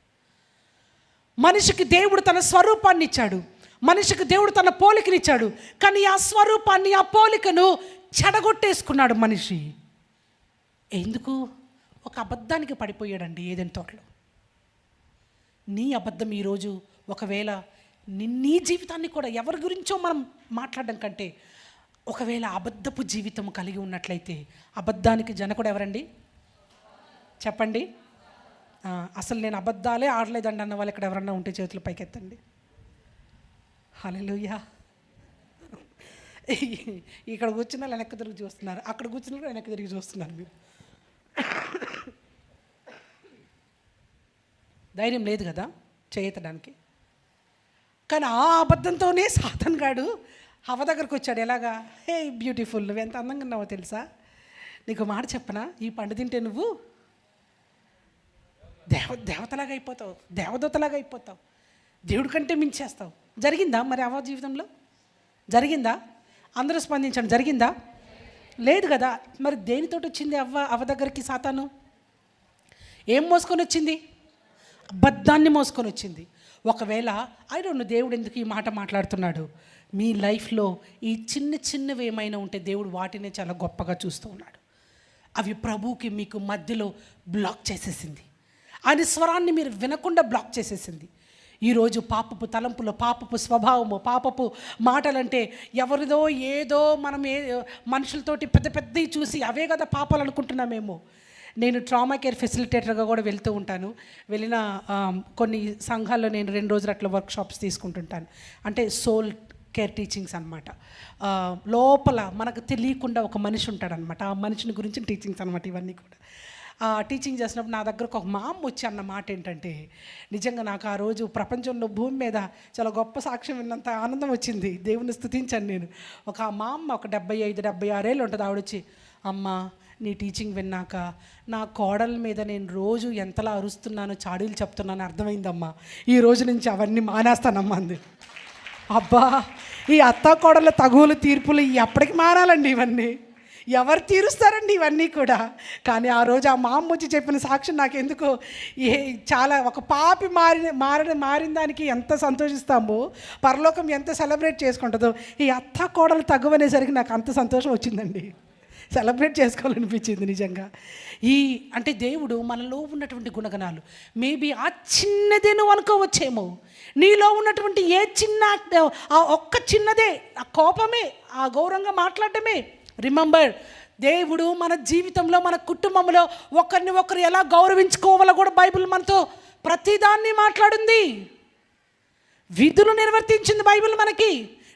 మనిషికి దేవుడు తన స్వరూపాన్ని ఇచ్చాడు, మనిషికి దేవుడు తన పోలికనిచ్చాడు. కానీ ఆ స్వరూపాన్ని, ఆ పోలికను చెడగొట్టేసుకున్నాడు మనిషి. ఎందుకు? ఒక అబద్ధానికి పడిపోయాడండి ఏదైనా తోటలో. నీ అబద్ధం ఈరోజు ఒకవేళ నీ జీవితాన్ని కూడా ఎవరి గురించో మనం మాట్లాడడం కంటే ఒకవేళ అబద్ధపు జీవితం కలిగి ఉన్నట్లయితే, అబద్ధానికి జనకుడు ఎవరండి చెప్పండి? అసలు నేను అబద్ధాలే ఆడలేదండి అన్న వాళ్ళు ఇక్కడ ఎవరన్నా ఉంటే చేతులు పైకెత్తండి. హల్లెలూయా. ఇక్కడ కూర్చున్న వాళ్ళు వెనక్కి తిరిగి చూస్తున్నారు, అక్కడ కూర్చున్న కూడా వెనక్కి తిరిగి చూస్తున్నారు. మీరు ధైర్యం లేదు కదా చేయతడానికి. కానీ ఆ అబద్ధంతోనే సాతాను గాడు హవ దగ్గరకు వచ్చాడు. ఎలాగా? హే బ్యూటిఫుల్, నువ్వు ఎంత అందంగా ఉన్నావో తెలుసా, నీకు మాట చెప్పనా, ఈ పండు తింటే నువ్వు దేవతలాగా అయిపోతావు, దేవదూతలాగా అయిపోతావు, దేవుడి కంటే మించేస్తావు. జరిగిందా మరి అవ్వ జీవితంలో? జరిగిందా? అందరూ స్పందించండి. జరిగిందా? లేదు కదా. మరి దేనితోటి వచ్చింది అవ్వ దగ్గరికి సాతాను? ఏం మోసుకొని వచ్చింది? అబద్ధాన్ని మోసుకొని వచ్చింది. ఒకవేళ దేవుడు ఎందుకు ఈ మాట మాట్లాడుతున్నాడు? మీ లైఫ్లో ఈ చిన్న చిన్నవి ఏమైనా ఉంటే దేవుడు వాటినే చాలా గొప్పగా చూస్తూ ఉన్నాడు. అవి ప్రభువుకి మీకు మధ్యలో బ్లాక్ చేసేసింది. ఆయన స్వరాన్ని మీరు వినకుండా బ్లాక్ చేసేసింది. ఈరోజు పాపపు తలంపులు, పాపపు స్వభావము, పాపపు మాటలంటే ఎవరిదో ఏదో మనం మనుషులతోటి పెద్ద పెద్దవి చూసి అవే కదా పాపాలు అనుకుంటున్నామేమో. నేను ట్రామా కేర్ ఫెసిలిటేటర్గా కూడా వెళ్తూ ఉంటాను. వెళ్ళిన కొన్ని సంఘాల్లో నేను 2 రోజులు అట్లా వర్క్షాప్స్ తీసుకుంటుంటాను. అంటే సోల్ కేర్ టీచింగ్స్ అనమాట. లోపల మనకు తెలియకుండా ఒక మనిషి ఉంటాడనమాట. ఆ మనిషిని గురించి టీచింగ్స్ అనమాట ఇవన్నీ కూడా. టీచింగ్ చేసినప్పుడు నా దగ్గరకు ఒక మా అమ్మ వచ్చి అన్న మాట ఏంటంటే, నిజంగా నాకు ఆ రోజు ప్రపంచంలో భూమి మీద చాలా గొప్ప సాక్ష్యం విన్నంత ఆనందం వచ్చింది. దేవుని స్తుతించాను నేను. మా అమ్మ ఒక 75-76 ఏళ్ళు ఉంటుంది. ఆవిడొచ్చి, అమ్మ నీ టీచింగ్ విన్నాక నా కోడల మీద నేను రోజు ఎంతలా అరుస్తున్నానో, చాడీలు చెప్తున్నానో అర్థమైందమ్మా. ఈ రోజు నుంచి అవన్నీ మానేస్తానమ్మా అంది. అబ్బా, ఈ అత్త కోడల తగువులు తీర్పులు ఎప్పటికి మారాలండి? ఇవన్నీ ఎవరు తీరుస్తారండి ఇవన్నీ కూడా? కానీ ఆ రోజు ఆ మా అమ్మ వచ్చి చెప్పిన సాక్ష్యం నాకు ఎందుకో చాలా, ఒక పాపి మారిన దానికి ఎంత సంతోషిస్తామో, పరలోకం ఎంత సెలబ్రేట్ చేసుకుంటుందో, ఈ అత్త కోడలు తగువ అనేసరికి నాకు అంత సంతోషం వచ్చిందండి. సెలబ్రేట్ చేసుకోవాలనిపించింది నిజంగా. అంటే దేవుడు మనలో ఉన్నటువంటి గుణగణాలు మేబీ ఆ చిన్నదే నువ్వు అనుకోవచ్చేమో. నీలో ఉన్నటువంటి ఏ చిన్న, ఆ ఒక్క చిన్నదే, ఆ కోపమే, ఆ గౌరవంగా మాట్లాడటమే. రిమెంబర్, దేవుడు మన జీవితంలో, మన కుటుంబంలో ఒకరిని ఒకరు ఎలా గౌరవించుకోవాలో కూడా బైబిల్ మనతో ప్రతిదాన్ని మాట్లాడింది. విధులు నిర్వర్తించింది బైబిల్ మనకి.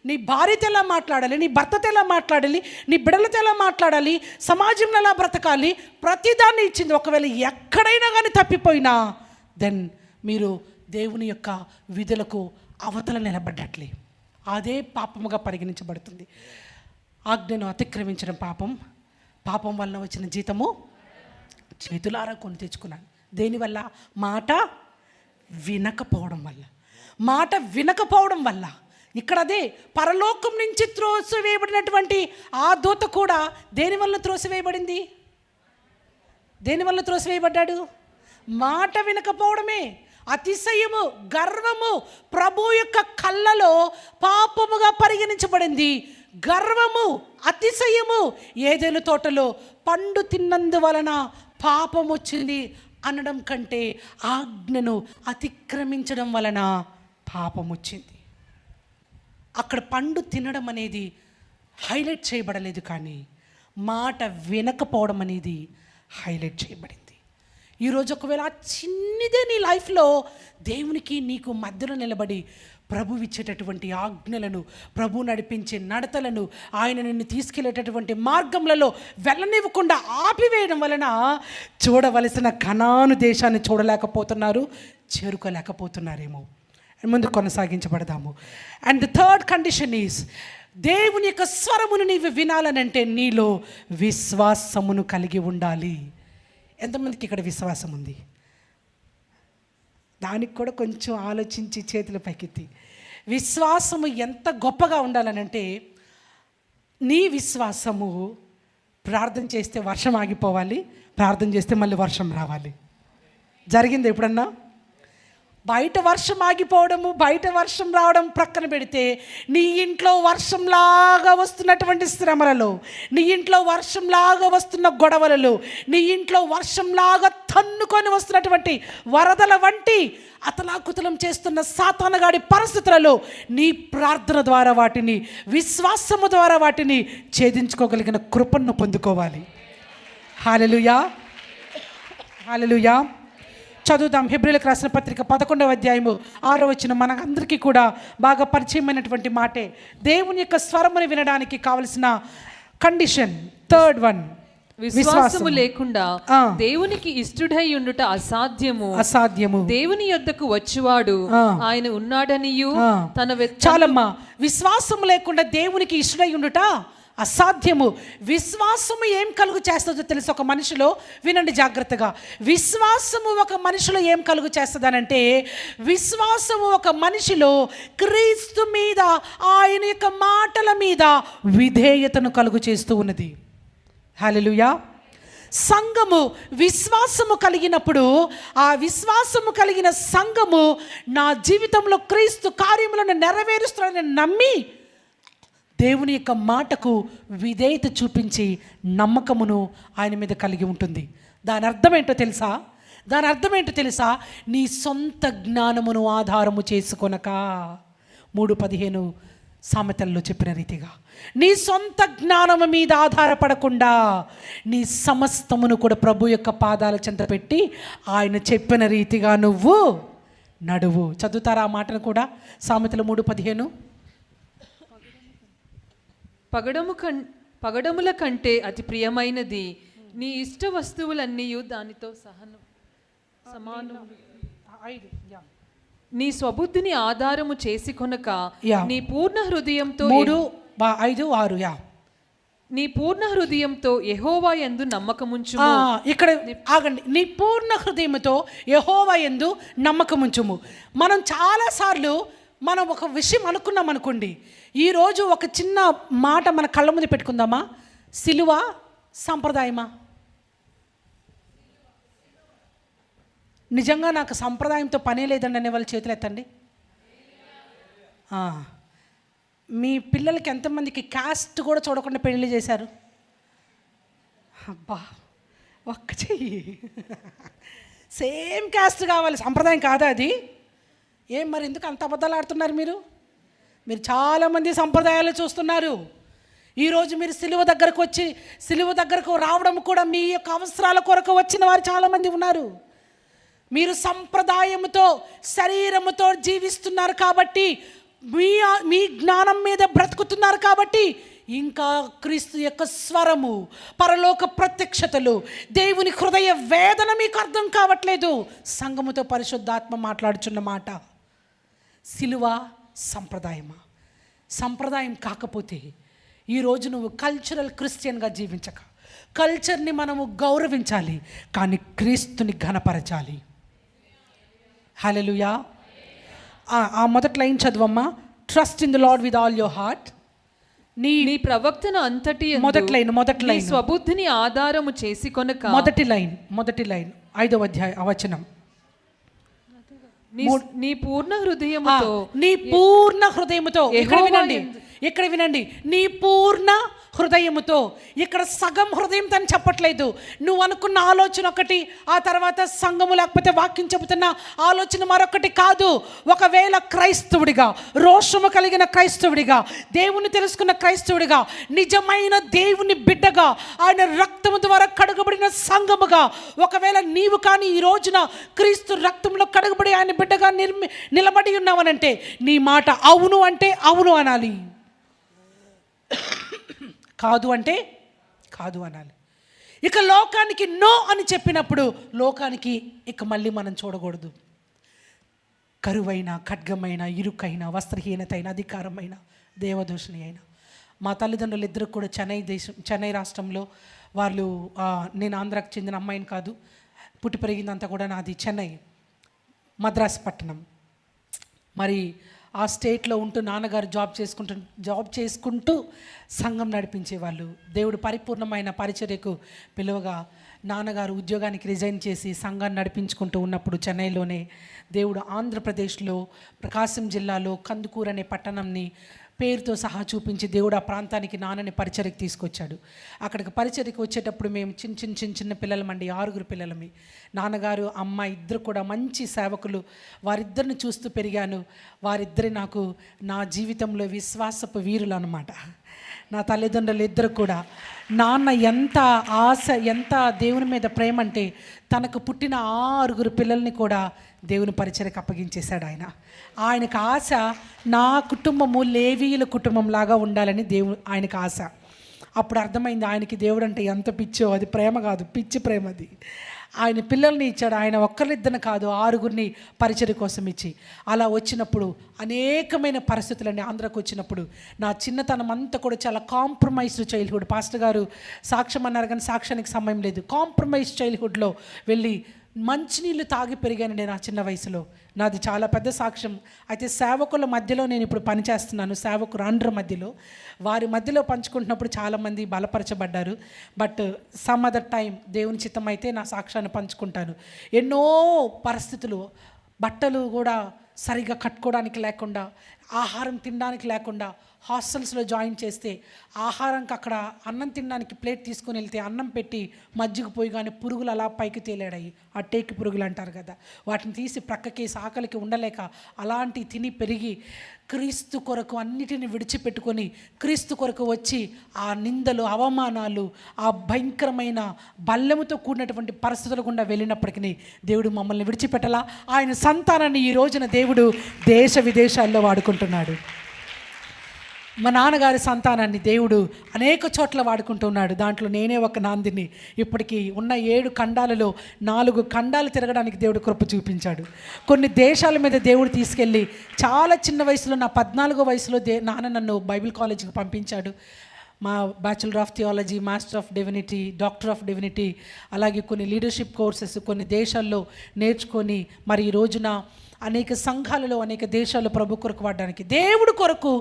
నీ భార్యతో ఎలా మాట్లాడాలి, నీ భర్తతో ఎలా మాట్లాడాలి, నీ బిడ్డలతో ఎలా మాట్లాడాలి, సమాజంలో ఎలా బ్రతకాలి, ప్రతిదాన్ని ఇచ్చింది. ఒకవేళ ఎక్కడైనా కానీ తప్పిపోయినా దెన్ మీరు దేవుని యొక్క విధులకు అవతల నిలబడ్డట్లే. అదే పాపముగా పరిగణించబడుతుంది. ఆజ్ఞను అతిక్రమించడం పాపం వలన వచ్చిన జీతము చేతులారా కొని తెచ్చుకున్నాను. దేనివల్ల? మాట వినకపోవడం వల్ల. ఇక్కడ అదే పరలోకం నుంచి త్రోసివేయబడినటువంటి ఆ దూత కూడా దేనివల్ల త్రోసివేయబడింది? దేనివల్ల త్రోసివేయబడ్డాడు? మాట వినకపోవడమే. అతిశయము, గర్వము ప్రభు యొక్క కళ్ళలో పాపముగా పరిగణించబడింది. గర్వము, అతిశయము ఏదెను తోటలో పండు తిన్నందువలన పాపం వచ్చింది అనడం కంటే ఆజ్ఞను అతిక్రమించడం వలన పాపం వచ్చింది. అక్కడ పండు తినడం అనేది హైలైట్ చేయబడలేదు, కానీ మాట వినకపోవడం అనేది హైలైట్ చేయబడింది. ఈరోజు ఒకవేళ ఆ చిన్నదే నీ లైఫ్లో దేవునికి నీకు మధ్యలో నిలబడి ప్రభు ఇచ్చేటటువంటి ఆజ్ఞలను, ప్రభు నడిపించే నడతలను, ఆయన నిన్ను తీసుకెళ్లేటటువంటి మార్గంలో వెళ్ళనివ్వకుండా ఆపివేయడం వలన చూడవలసిన కనాను దేశాన్ని చూడలేకపోతున్నారు, చేరుకోలేకపోతున్నారేమో. ముందు కొనసాగించబడదాము. And the third condition is, దేవుని యొక్క స్వరమును నీవు వినాలనంటే నీలో విశ్వాసమును కలిగి ఉండాలి. ఎంతమందికి ఇక్కడ విశ్వాసం ఉంది? దానికి కూడా కొంచెం ఆలోచించి చేతుల పైకెత్తి. విశ్వాసము ఎంత గొప్పగా ఉండాలనంటే, నీ విశ్వాసము ప్రార్థన చేస్తే వర్షం ఆగిపోవాలి, ప్రార్థన చేస్తే మళ్ళీ వర్షం రావాలి. జరిగింది ఎప్పుడన్నా? బయట వర్షం ఆగిపోవడము, బయట వర్షం రావడం ప్రక్కన పెడితే, నీ ఇంట్లో వర్షంలాగా వస్తున్నటువంటి శ్రమలలో, నీ ఇంట్లో వర్షంలాగా వస్తున్న గొడవలలో, నీ ఇంట్లో వర్షంలాగా తన్నుకొని వస్తున్నటువంటి వరదల వంటి అతలాకుతలం చేస్తున్న సాతానుగాడి పరిస్థితులలో నీ ప్రార్థన ద్వారా వాటిని, విశ్వాసము ద్వారా వాటిని ఛేదించుకోగలిగిన కృపను పొందుకోవాలి. హల్లెలూయా, హల్లెలూయా. చదువుదాం. హెబ్రీయులకు రాసిన పత్రిక 11వ అధ్యాయము 6వ వచనం మనందరికీ కూడా బాగా పరిచయమైనటువంటి మాటే. దేవుని యొక్క స్వరమును వినడానికి కావలసిన కండిషన్, థర్డ్ వన్, విశ్వాసము లేకుండా దేవునికి ఇష్టుడై ఉండుట అసాధ్యము. దేవుని యొద్దకు వచ్చువాడు ఆయన ఉన్నాడనియు చాలమ్మా. విశ్వాసము లేకుండా దేవునికి ఇష్టుడై ఉండుట అసాధ్యము. విశ్వాసము ఏం కలుగు చేస్తుందో తెలుసు ఒక మనిషిలో? వినండి జాగ్రత్తగా. విశ్వాసము ఒక మనిషిలో ఏం కలుగు చేస్తుందనంటే, విశ్వాసము ఒక మనిషిలో క్రీస్తు మీద, ఆయన యొక్క మాటల మీద విధేయతను కలుగు చేస్తూ ఉన్నది. హల్లెలూయా. సంఘము విశ్వాసము కలిగినప్పుడు ఆ విశ్వాసము కలిగిన సంఘము నా జీవితంలో క్రీస్తు కార్యములను నెరవేరుస్తాడని నమ్మి దేవుని యొక్క మాటకు విధేయత చూపించి నమ్మకమును ఆయన మీద కలిగి ఉంటుంది. దాని అర్థం ఏంటో తెలుసా? నీ సొంత జ్ఞానమును ఆధారము చేసుకొనక, 3:15 సామెతల్లో చెప్పిన రీతిగా నీ సొంత జ్ఞానము మీద ఆధారపడకుండా నీ సమస్తమును కూడా ప్రభు యొక్క పాదాల చెంత పెట్టి ఆయన చెప్పిన రీతిగా నువ్వు నడువు. చదువుతారా ఆ మాటను కూడా? సామెతలు 3:15. పగడముల కంటే అతి ప్రియమైనది నీ ఇష్ట వస్తువులన్నీ దానితో సమానం. నీ స్వబుద్ధిని ఆధారము చేసి కొనక నీ పూర్ణ హృదయంతో 3:5-6 నీ పూర్ణ హృదయంతో యెహోవా యందు నమ్మకముంచుము. ఇక్కడ ఆగండి. నీ పూర్ణ హృదయంతో యెహోవా యందు నమ్మకముంచుము. మనం చాలాసార్లు మనం ఒక విషయం అనుకున్నాం అనుకోండి. ఈరోజు ఒక చిన్న మాట మన కళ్ళ ముందు పెట్టుకుందామా? సిలువ సంప్రదాయమా? నిజంగా నాకు సంప్రదాయంతో పనే లేదండి అనే వాళ్ళు చేతులు ఎత్తండి. మీ పిల్లలకి ఎంతమందికి క్యాస్ట్ కూడా చూడకుండా పెళ్లి చేశారు? అబ్బా, ఒక్క చెయ్యి. సేమ్ క్యాస్ట్ కావాలి, సంప్రదాయం కాదా అది? ఏం మరి ఎందుకు అంత అబద్ధాలు ఆడుతున్నారు మీరు? చాలామంది సంప్రదాయాలు చూస్తున్నారు. ఈరోజు మీరు సిలువ దగ్గరకు రావడం కూడా మీ యొక్క అవసరాల కొరకు వచ్చిన వారు చాలామంది ఉన్నారు. మీరు సంప్రదాయముతో శరీరముతో జీవిస్తున్నారు కాబట్టి, మీ జ్ఞానం మీద బ్రతుకుతున్నారు కాబట్టి ఇంకా క్రీస్తు యొక్క స్వరము, పరలోక ప్రత్యక్షతలు, దేవుని హృదయ వేదన మీకు అర్థం కావట్లేదు. సంఘముతో పరిశుద్ధాత్మ మాట్లాడుచున్న మాట. సిలువ సంప్రదాయమా? సంప్రదాయం కాకపోతే ఈరోజు నువ్వు కల్చరల్ క్రిస్టియన్గా జీవించక, కల్చర్ని మనము గౌరవించాలి కానీ క్రీస్తుని ఘనపరచాలి. హల్లెలూయా. ఆ మొదటి లైన్ చదవమ్మా. Trust in the Lord with all your heart. నీ ప్రవక్తన అంతటి మొదటి లైన్ స్వబుద్ధిని ఆధారము చేసి కొనక. మొదటి లైన్ 5వ అధ్యాయం వచనం. నీ పూర్ణ హృదయముతో ఇక్కడ వినండి. నీ పూర్ణ హృదయముతో. ఇక్కడ సగం హృదయంతో అని చెప్పట్లేదు. నువ్వు అనుకున్న ఆలోచన ఒకటి, ఆ తర్వాత సంఘము లేకపోతే వాక్యం చెబుతున్న ఆలోచన మరొకటి కాదు. ఒకవేళ క్రైస్తవుడిగా, రోషము కలిగిన క్రైస్తవుడిగా, దేవుని తెలుసుకున్న క్రైస్తవుడిగా, నిజమైన దేవుని బిడ్డగా, ఆయన రక్తము ద్వారా కడగబడిన సంఘముగా ఒకవేళ నీవు కానీ ఈ రోజున క్రీస్తు రక్తంలో కడగబడి ఆయన బిడ్డగా నిలబడి ఉన్నావనంటే నీ మాట అవును అంటే అవును అనాలి, కాదు అంటే కాదు అనాలి. ఇక లోకానికి నో అని చెప్పినప్పుడు లోకానికి ఇక మళ్ళీ మనం చూడకూడదు. కరువైన, ఖడ్గమైన, ఇరుకైన, వస్త్రహీనత అయిన, అధికారమైన, దేవదూషణి అయిన. మా తల్లిదండ్రులు ఇద్దరు కూడా చెన్నై రాష్ట్రంలో వాళ్ళు. నేను ఆంధ్రాకి చెందిన అమ్మాయిని కాదు, పుట్టి పెరిగిందంతా కూడా నాది చెన్నై, మద్రాసు పట్టణం. మరి ఆ స్టేట్లో ఉంటూ నాన్నగారు జాబ్ చేసుకుంటూ సంఘం నడిపించేవాళ్ళు. దేవుడు పరిపూర్ణమైన పరిచర్యకు పిలువగా నాన్నగారు ఉద్యోగానికి రిజైన్ చేసి సంఘాన్ని నడిపించుకుంటూ ఉన్నప్పుడు చెన్నైలోనే దేవుడు ఆంధ్రప్రదేశ్లో ప్రకాశం జిల్లాలో కందుకూరు అనే పట్టణంని పేరుతో సహా చూపించి దేవుడు ఆ ప్రాంతానికి నాన్నని పరిచర్యకు తీసుకొచ్చాడు. అక్కడికి పరిచర్యకు వచ్చేటప్పుడు మేము చిన్న పిల్లలమండి, 6 పిల్లలమి. నాన్నగారు అమ్మ ఇద్దరు కూడా మంచి సేవకులు. వారిద్దరిని చూస్తూ పెరిగాను. వారిద్దరి నాకు నా జీవితంలో విశ్వాసపు వీరులు అన్నమాట. నా తల్లిదండ్రులు ఇద్దరు కూడా. నాన్న ఎంత ఆశ, ఎంత దేవుని మీద ప్రేమ అంటే తనకు పుట్టిన 6 పిల్లల్ని కూడా దేవుని పరిచర్యకు అప్పగించేశాడు ఆయన. ఆయనకు ఆశ నా కుటుంబము లేవీయుల కుటుంబం లాగా ఉండాలని ఆయనకు ఆశ. అప్పుడు అర్థమైంది ఆయనకి దేవుడు అంటే ఎంత పిచ్చో. అది ప్రేమ కాదు, పిచ్చి ప్రేమ అది. ఆయన పిల్లల్ని ఇచ్చాడు. ఆయన ఒక్కరిద్దరిని కాదు, 6 పరిచర్య కోసం ఇచ్చి. అలా వచ్చినప్పుడు అనేకమైన పరిస్థితులన్నీ ఆంధ్రాకు వచ్చినప్పుడు నా చిన్నతనం అంతా కూడా చాలా కాంప్రమైజ్డ్ చైల్డ్హుడ్. పాస్టర్ గారు సాక్ష్యం అన్నారు కానీ సాక్ష్యానికి సమయం లేదు. కాంప్రమైజ్ చైల్డ్హుడ్లో వెళ్ళి మంచినీళ్ళు తాగి పెరిగాను నేను ఆ చిన్న వయసులో. నాది చాలా పెద్ద సాక్ష్యం. అయితే సేవకుల మధ్యలో నేను ఇప్పుడు పనిచేస్తున్నాను, సేవకురాండ్ర మధ్యలో. వారి మధ్యలో పంచుకుంటున్నప్పుడు చాలామంది బలపరచబడ్డారు. బట్ సమ్ అదర్ టైం దేవుని చిత్తం అయితే నా సాక్ష్యాన్ని పంచుకుంటాను. ఎన్నో పరిస్థితులు, బట్టలు కూడా సరిగా కట్టుకోవడానికి లేకుండా, ఆహారం తినడానికి లేకుండా, హాస్టల్స్లో జాయిన్ చేస్తే ఆహారంకి అక్కడ అన్నం తినడానికి ప్లేట్ తీసుకొని వెళ్తే అన్నం పెట్టి మజ్జిగ పోయి కానీ పురుగులు అలా పైకి తేలాడాయి. ఆ టేకి పురుగులు అంటారు కదా, వాటిని తీసి ప్రక్కకేసి ఆకలికి ఉండలేక అలాంటి తిని పెరిగి క్రీస్తు కొరకు అన్నిటిని విడిచిపెట్టుకొని క్రీస్తు కొరకు వచ్చి ఆ నిందలు, అవమానాలు, ఆ భయంకరమైన బల్లెముతో కూడినటువంటి పరిస్థితుల గుండా వెళ్ళినప్పటికీ దేవుడు మమ్మల్ని విడిచిపెట్టలా. ఆయన సంతానాన్ని ఈ రోజున దేవుడు దేశ విదేశాల్లో వాడుకుంటున్నాడు. మా నాన్నగారి సంతానాన్ని దేవుడు అనేక చోట్ల వాడుకుంటున్నాడు. దాంట్లో నేనే ఒక నాందిని. ఇప్పటికీ ఉన్న 7 ఖండాలలో 4 ఖండాలు తిరగడానికి దేవుడు కృప చూపించాడు. కొన్ని దేశాల మీద దేవుడు తీసుకెళ్ళి చాలా చిన్న వయసులో, నా 14వ వయసులో నాన్న నన్ను బైబిల్ కాలేజీకి పంపించాడు. మా bachelor of theology, master of divinity, doctor of divinity, అలాగే కొన్ని లీడర్షిప్ కోర్సెస్ కొన్ని దేశాల్లో నేర్చుకొని మరి ఈ రోజున అనేక సంఘాలలో, అనేక దేశాల్లో ప్రభు కొరకు వాడడానికి, దేవుడు కొరకు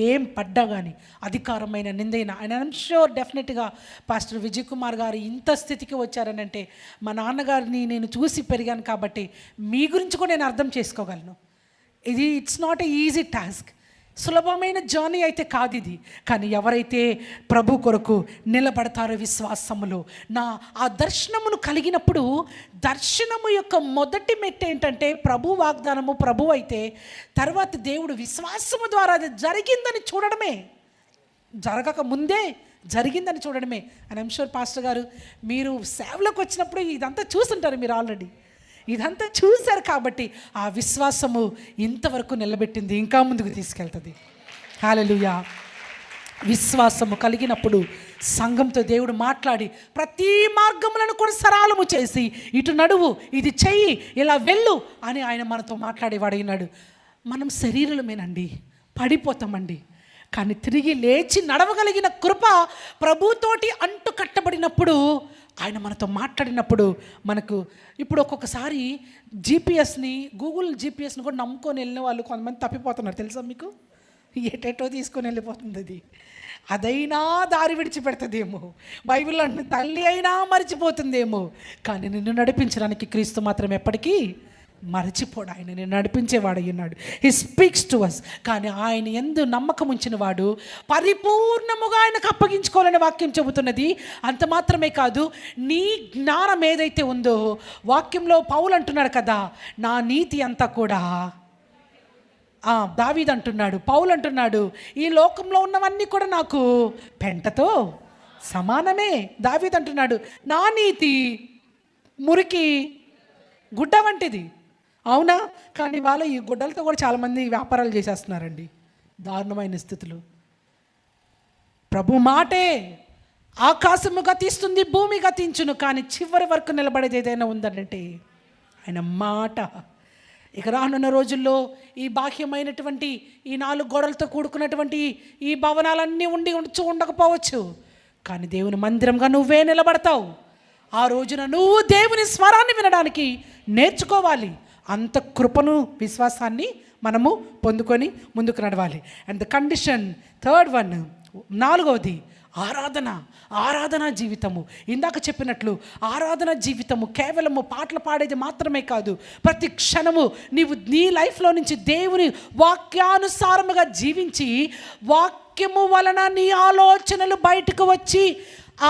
ఏం పడ్డా కానీ అధికారమైన నిందైన ఆయన ఐఎమ్ షూర్ డెఫినెట్గా పాస్టర్ విజయ్ కుమార్ గారు ఇంత స్థితికి వచ్చారనంటే మా నాన్నగారిని నేను చూసి పెరిగాను కాబట్టి మీ గురించి కూడా నేను అర్థం చేసుకోగలను. ఇది it's not a easy task, సులభమైన జర్నీ అయితే కాదు ఇది. కానీ ఎవరైతే ప్రభు కొరకు నిలబడతారో విశ్వాసములో, ఆ దర్శనమును కలిగినప్పుడు, దర్శనము యొక్క మొదటి మెట్టు ఏంటంటే ప్రభు వాగ్దానము. ప్రభు అయితే తర్వాత దేవుడు విశ్వాసము ద్వారా అది జరిగిందని చూడడమే, జరగక ముందే జరిగిందని చూడడమే. అండ్ ఐమ్ షూర్ పాస్టర్ గారు మీరు సేవలోకి వచ్చినప్పుడు ఇదంతా చూస్తుంటారు, మీరు ఆల్రెడీ ఇదంతా చూశారు కాబట్టి ఆ విశ్వాసము ఇంతవరకు నిలబెట్టింది, ఇంకా ముందుకు తీసుకెళ్తుంది. హల్లెలూయా. విశ్వాసము కలిగినప్పుడు సంఘంతో దేవుడు మాట్లాడి ప్రతి మార్గములను కూడా సరళము చేసి ఇటు నడువు, ఇది చెయ్యి, ఇలా వెళ్ళు అని ఆయన మనతో మాట్లాడేవాడైనాడు. మనం శరీరమేనండి, పడిపోతామండి. కానీ తిరిగి లేచి నడవగలిగిన కృప ప్రభుతోటి అంటు కట్టబడినప్పుడు, ఆయన మనతో మాట్లాడినప్పుడు మనకు ఇప్పుడు ఒక్కొక్కసారి జీపీఎస్ని, గూగుల్ జీపీఎస్ని కూడా నమ్ముకొని వెళ్ళిన వాళ్ళు కొంతమంది తప్పిపోతున్నారు తెలుసా మీకు? ఎటెటో తీసుకొని వెళ్ళిపోతుంది అది. అదైనా దారి విడిచిపెడుతుందేమో, బైబిల్ అంటే తల్లి అయినా మర్చిపోతుందేమో. కానీ నిన్ను నడిపించడానికి క్రీస్తు మాత్రం ఎప్పటికీ మరచిపోడు. ఆయన నేను నడిపించేవాడు అయ్యున్నాడు. He speaks to us. కానీ ఆయన యందు నమ్మకం ఉంచిన వాడు పరిపూర్ణముగా ఆయనకు అప్పగించుకోవాలని వాక్యం చెబుతున్నది. అంత మాత్రమే కాదు, నీ జ్ఞానం ఏదైతే ఉందో, వాక్యంలో పౌలు అంటున్నాడు కదా, నా నీతి అంతా కూడా, దావీదు అంటున్నాడు, పౌలు అంటున్నాడు, ఈ లోకంలో ఉన్నవన్నీ కూడా నాకు పెంటతో సమానమే. దావీదు అంటున్నాడు, నా నీతి మురికి గుడ్డ వంటిది. అవునా? కానీ వాళ్ళ ఈ గుడ్డలతో కూడా చాలామంది వ్యాపారాలు చేసేస్తున్నారండి, దారుణమైన స్థితులు. ప్రభు మాటే ఆకాశము గతిస్తుంది, భూమి గతించును, కానీ చివరి వరకు నిలబడేది ఏదైనా ఉందనంటే ఆయన మాట. ఇక రానున్న రోజుల్లో ఈ బాహ్యమైనటువంటి ఈ 4 గోడలతో కూడుకున్నటువంటి ఈ భవనాలన్నీ ఉండకపోవచ్చు, కానీ దేవుని మందిరంగా నువ్వే నిలబడతావు. ఆ రోజున నువ్వు దేవుని స్వరాన్ని వినడానికి నేర్చుకోవాలి. అంత కృపను, విశ్వాసాన్ని మనము పొందుకొని ముందుకు నడవాలి. And the condition, third one, 4వది ఆరాధన జీవితము. ఇందాక చెప్పినట్లు ఆరాధన జీవితము కేవలము పాటలు పాడేది మాత్రమే కాదు. ప్రతి క్షణము నీవు నీ లైఫ్లో నుంచి దేవుని వాక్యానుసారముగా జీవించి, వాక్యము వలన నీ ఆలోచనలు బయటకు వచ్చి,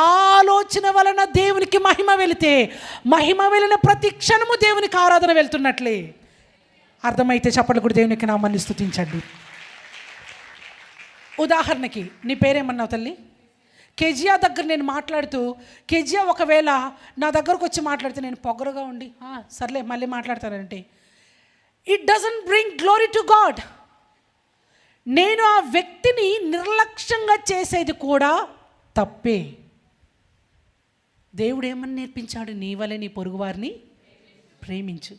ఆలోచన వలన దేవునికి మహిమ వెళితే, మహిమ వెళ్ళిన ప్రతి క్షణము దేవునికి ఆరాధన వెళ్తున్నట్లే. అర్థమైతే చప్పట్లు కూడా దేవునికి నామాన్ని స్తుతించండి. ఉదాహరణకి నీ పేరేమన్నావు తల్లి? కేజియా దగ్గర నేను మాట్లాడుతూ, కేజియా ఒకవేళ నా దగ్గరకు వచ్చి మాట్లాడితే నేను పొగరుగా ఉండి సర్లే మళ్ళీ మాట్లాడతానంటే, it doesn't bring glory to God. నేను ఆ వ్యక్తిని నిర్లక్ష్యంగా చేసేది కూడా తప్పే. దేవుడు ఏమని నేర్పించాడు? నీ వలె నీ పొరుగువారిని ప్రేమించు.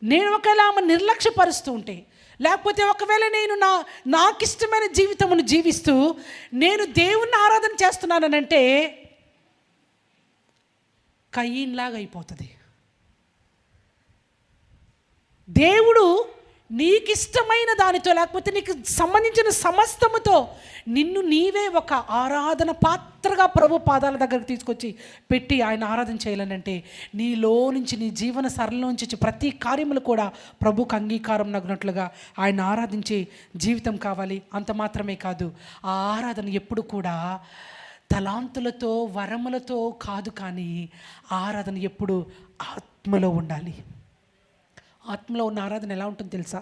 నేను ఒకవేళ ఆమె నిర్లక్ష్యపరుస్తూ ఉంటే, లేకపోతే ఒకవేళ నేను నాకు ఇష్టమైన జీవితమును జీవిస్తూ నేను దేవుణ్ణి ఆరాధన చేస్తున్నానంటే కయీన్లాగా అయిపోతుంది. దేవుడు నీకిష్టమైన దానితో, లేకపోతే నీకు సంబంధించిన సమస్తముతో నిన్ను నీవే ఒక ఆరాధన పాత్రగా ప్రభు పాదాల దగ్గరకు తీసుకొచ్చి పెట్టి ఆయన ఆరాధన చేయాలనంటే నీలో నుంచి, నీ జీవన సరళలో నుంచి ప్రతి కార్యములు కూడా ప్రభుకు అంగీకారం నగినట్లుగా ఆయన ఆరాధించే జీవితం కావాలి. అంత మాత్రమే కాదు, ఆ ఆరాధన ఎప్పుడు కూడా తలాంతులతో వరములతో కాదు, కానీ ఆరాధన ఎప్పుడు ఆత్మలో ఉండాలి. ఆత్మలో ఉన్న ఆరాధన ఎలా ఉంటుందో తెలుసా?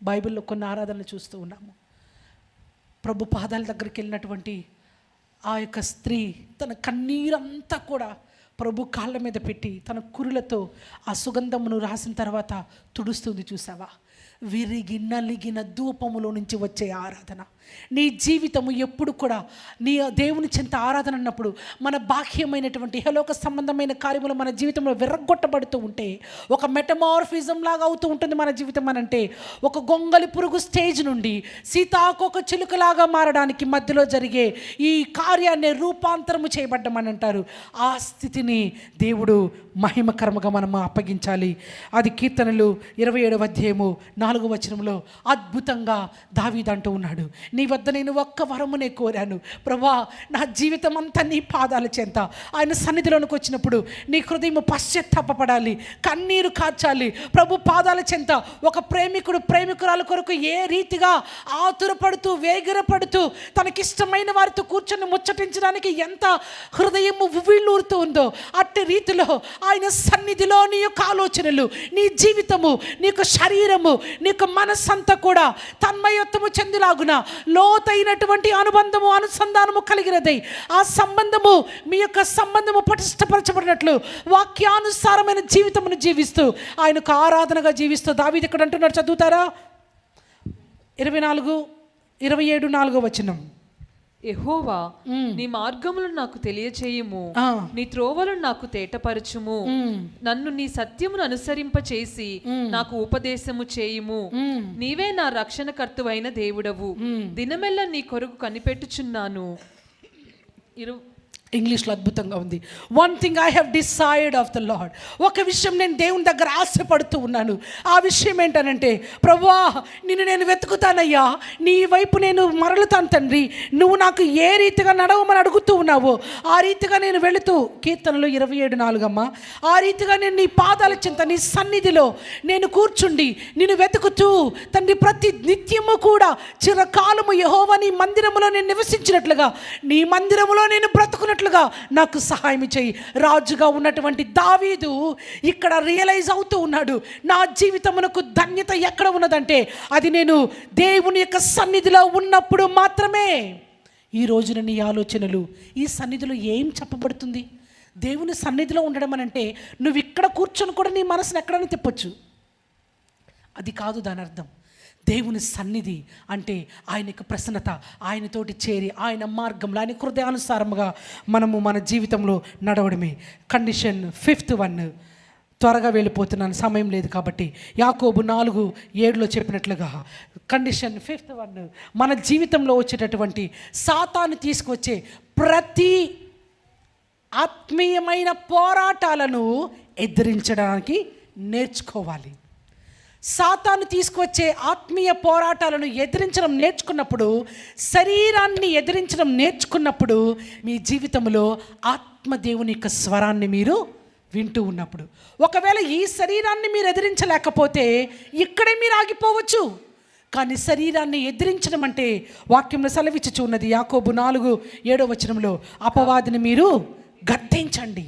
బైబిల్లో కొన్ని ఆరాధనలు చూస్తూ ఉన్నాము. ప్రభు పాదాల దగ్గరికి వెళ్ళినటువంటి ఆ యొక్క స్త్రీ తన కన్నీరంతా కూడా ప్రభు కాళ్ళ మీద పెట్టి తన కురులతో ఆ సుగంధమును రాసిన తర్వాత తుడుస్తుంది. చూసావా? విరిగి నలిగిన ధూపములో నుంచి వచ్చే ఆరాధన. నీ జీవితము ఎప్పుడు కూడా నీ దేవుని చెంత ఆరాధన అన్నప్పుడు మన బాహ్యమైనటువంటి ఇహలోక సంబంధమైన కార్యములు మన జీవితంలో విరగ్గొట్టబడుతూ ఉంటే, ఒక మెటమార్ఫిజం లాగా అవుతూ ఉంటుంది మన జీవితం. అనంటే ఒక గొంగలి పురుగు స్టేజ్ నుండి సీతాకోక చిలుకలాగా మారడానికి మధ్యలో జరిగే ఈ కార్యాన్ని రూపాంతరము చేయబడ్డమని అంటారు. ఆ స్థితిని దేవుడు మహిమకరముగా మనం అప్పగించాలి. అది కీర్తనలు 27వ అధ్యాయము 4వ వచనంలో అద్భుతంగా దావీదు అంటూ ఉన్నాడు, నీ వద్ద నేను ఒక్క వరమునే కోరాను ప్రభా, నా జీవితం అంతా నీ పాదాల చెంత. ఆయన సన్నిధిలోనికి వచ్చినప్పుడు నీ హృదయం పశ్చాత్తాపపడాలి, కన్నీరు కార్చాలి. ప్రభు పాదాల చెంత ఒక ప్రేమికుడు ప్రేమికురాల కొరకు ఏ రీతిగా ఆతురపడుతూ వేగిరపడుతూ తనకిష్టమైన వారితో కూర్చొని ముచ్చటించడానికి ఎంత హృదయము ఉవ్విళ్ళూరుతూ ఉందో, అట్టి రీతిలో ఆయన సన్నిధిలో నీ యొక్క ఆలోచనలు, నీ జీవితము, నీ యొక్క శరీరము, నీ యొక్క మనస్సంతా కూడా తన్మయత్వము చెందులాగున లోతైనటువంటి అనుబంధము అనుసంధానము కలిగినదై ఆ సంబంధము, మీ యొక్క సంబంధము పటిష్టపరచబడినట్లు వాక్యానుసారమైన జీవితమును జీవిస్తూ ఆయనకు ఆరాధనగా జీవిస్తూ దావీదు ఇక్కడ అంటున్నాడు. చదువుతారా? 27:4 వచనం. యెహోవా, నీ మార్గములను నాకు తెలియచేయుము, నీ త్రోవలను నాకు తేటపరచుము, నన్ను నీ సత్యమును అనుసరింపచేసి నాకు ఉపదేశము చేయుము. నీవే నా రక్షణకర్తవైన దేవుడవు, దినమెల్లా నీ కొరకు కనిపెట్టుచున్నాను. ఇంగ్లీష్లో అద్భుతంగా ఉంది. One thing I have decide of the lord. ఒక విషయం నేను దేవుని దగ్గర ఆశపడుతూ ఉన్నాను. ఆ విషయం ఏంటనంటే, ప్రభువా నిన్ను నేను వెతుకుతానయ్యా, నీ వైపు నేను మరలుతాను తండ్రి. నువ్వు నాకు ఏ రీతిగా నడవమని అడుగుతూ ఉన్నావో ఆ రీతిగా నేను వెళుతూ, కీర్తనలు 27:4 అమ్మ, ఆ రీతిగా నేను నీ పాదాల చెంత నీ సన్నిధిలో నేను కూర్చుండి నిన్ను వెతుకుతూ తండ్రి ప్రతి నిత్యము కూడా చిరకాలము యెహోవా నీ మందిరములో నేను నివసించినట్లుగా, నీ మందిరములో నేను బ్రతుకున్నట్లుగా నాకు సహాయం చేయి. రాజుగా ఉన్నటువంటి దావీదు ఇక్కడ రియలైజ్ అవుతూ ఉన్నాడు, నా జీవితమునకు ధన్యత ఎక్కడ ఉన్నదంటే అది నేను దేవుని యొక్క సన్నిధిలో ఉన్నప్పుడు మాత్రమే. ఈ రోజున నీ ఆలోచనలు ఈ సన్నిధిలో ఏం చెప్పబడుతుంది? దేవుని సన్నిధిలో ఉండడం అని అంటే నువ్వు ఇక్కడ కూర్చొని కూడా నీ మనసును ఎక్కడైనా తిప్పొచ్చు, అది కాదు దాని అర్థం. దేవుని సన్నిధి అంటే ఆయన యొక్క ప్రసన్నత, ఆయనతోటి చేరి ఆయన మార్గంలో ఆయన హృదయానుసారముగా మనము మన జీవితంలో నడవడమే. కండిషన్ 5th one, త్వరగా వెళ్ళిపోతున్నాను సమయం లేదు కాబట్టి. యాకోబు 4:7 చెప్పినట్లుగా కండిషన్ 5th one, మన జీవితంలో వచ్చేటటువంటి సాతాను తీసుకొచ్చే ప్రతి ఆత్మీయమైన పోరాటాలను ఎదిరించడానికి నేర్చుకోవాలి. సాతాను తీసుకొచ్చే ఆత్మీయ పోరాటాలను ఎదిరించడం నేర్చుకున్నప్పుడు, శరీరాన్ని ఎదిరించడం నేర్చుకున్నప్పుడు, మీ జీవితంలో ఆత్మదేవుని యొక్క స్వరాన్ని మీరు వింటూ ఉన్నప్పుడు, ఒకవేళ ఈ శరీరాన్ని మీరు ఎదిరించలేకపోతే ఇక్కడే మీరు ఆగిపోవచ్చు. కానీ శరీరాన్ని ఎదిరించడం అంటే వాక్యంలో సెలవిచ్చుచు ఉన్నది. యాకోబు 4:7 వచనంలో అపవాదిని మీరు గద్దించండి.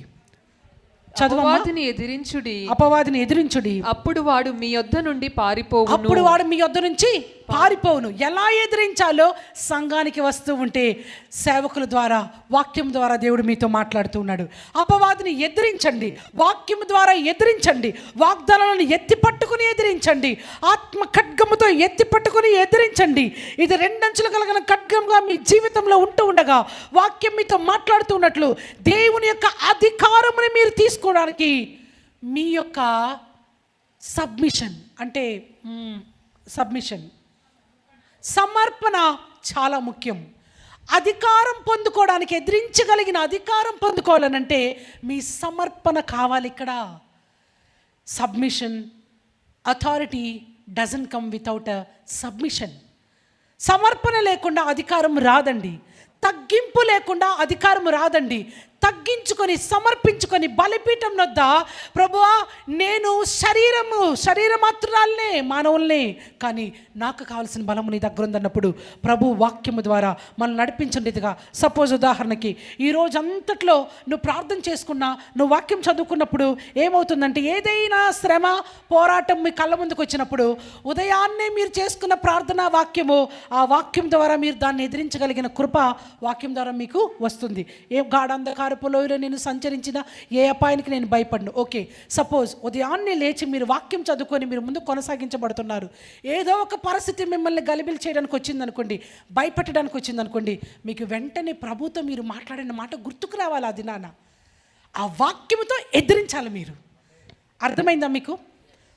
అపవాదిని ఎదిరించుడి, అపవాదిని ఎదిరించుడి, అప్పుడు వాడు మీ యొద్ద నుండి పారిపోవును. అప్పుడు వాడు మీ యొద్ద నుంచి పారిపోవును. ఎలా ఎదిరించాలో సంఘానికి వస్తూ ఉంటే సేవకుల ద్వారా వాక్యం ద్వారా దేవుడు మీతో మాట్లాడుతూ ఉన్నాడు. అపవాదిని ఎదిరించండి, వాక్యం ద్వారా ఎదిరించండి, వాగ్దానాలను ఎత్తి పట్టుకుని ఎదిరించండి, ఆత్మ ఖడ్గముతో ఎత్తి పట్టుకుని ఎదిరించండి. ఇది 2 అంచులు కలిగిన ఖడ్గంగా మీ జీవితంలో ఉంటూ ఉండగా వాక్యం మీతో మాట్లాడుతూ ఉన్నట్లు దేవుని యొక్క అధికారముని మీరు తీసుకోవడానికి మీ యొక్క సబ్మిషన్ సమర్పణ చాలా ముఖ్యం. అధికారం పొందుకోవడానికి, ఎదిరించగలిగిన అధికారం పొందుకోవాలనంటే మీ సమర్పణ కావాలి. ఇక్కడ submission authority doesn't come without a submission. సమర్పణ లేకుండా అధికారం రాదండి. తగ్గింపు లేకుండా అధికారం రాదండి. తగ్గించుకొని సమర్పించుకొని బలిపీఠం వద్ద ప్రభువా నేను శరీరమాత్రురాలనే మానవుల్నే, కానీ నాకు కావాల్సిన బలము నీ దగ్గర ఉందన్నప్పుడు ప్రభు వాక్యము ద్వారా మనం నడిపించేదిగా. సపోజ్ ఉదాహరణకి ఈ రోజు అంతట్లో నువ్వు ప్రార్థన చేసుకున్నా, నువ్వు వాక్యం చదువుకున్నప్పుడు ఏమవుతుందంటే ఏదైనా శ్రమ పోరాటం మీ కళ్ళ ముందుకు వచ్చినప్పుడు ఉదయాన్నే మీరు చేసుకున్న ప్రార్థన వాక్యము, ఆ వాక్యం ద్వారా మీరు దాన్ని ఎదిరించగలిగిన కృప వాక్యం ద్వారా మీకు వస్తుంది. ఏ గాఢంధకారపులోయలో నేను సంచరించిన ఏ అపాయానికి నేను భయపడను. ఓకే, సపోజ్ ఉదయాన్నే లేచి మీరు వాక్యం చదువుకొని మీరు ముందు కొనసాగించబడుతున్నారు. ఏదో ఒక పరిస్థితి మిమ్మల్ని గలిబిలి చేయడానికి వచ్చిందనుకోండి, భయపెట్టడానికి వచ్చిందనుకోండి, మీకు వెంటనే ప్రభుతో మీరు మాట్లాడిన మాట గుర్తుకు రావాలి. అది నాన్న ఆ వాక్యముతో ఎదిరించాలి మీరు. అర్థమైందా మీకు?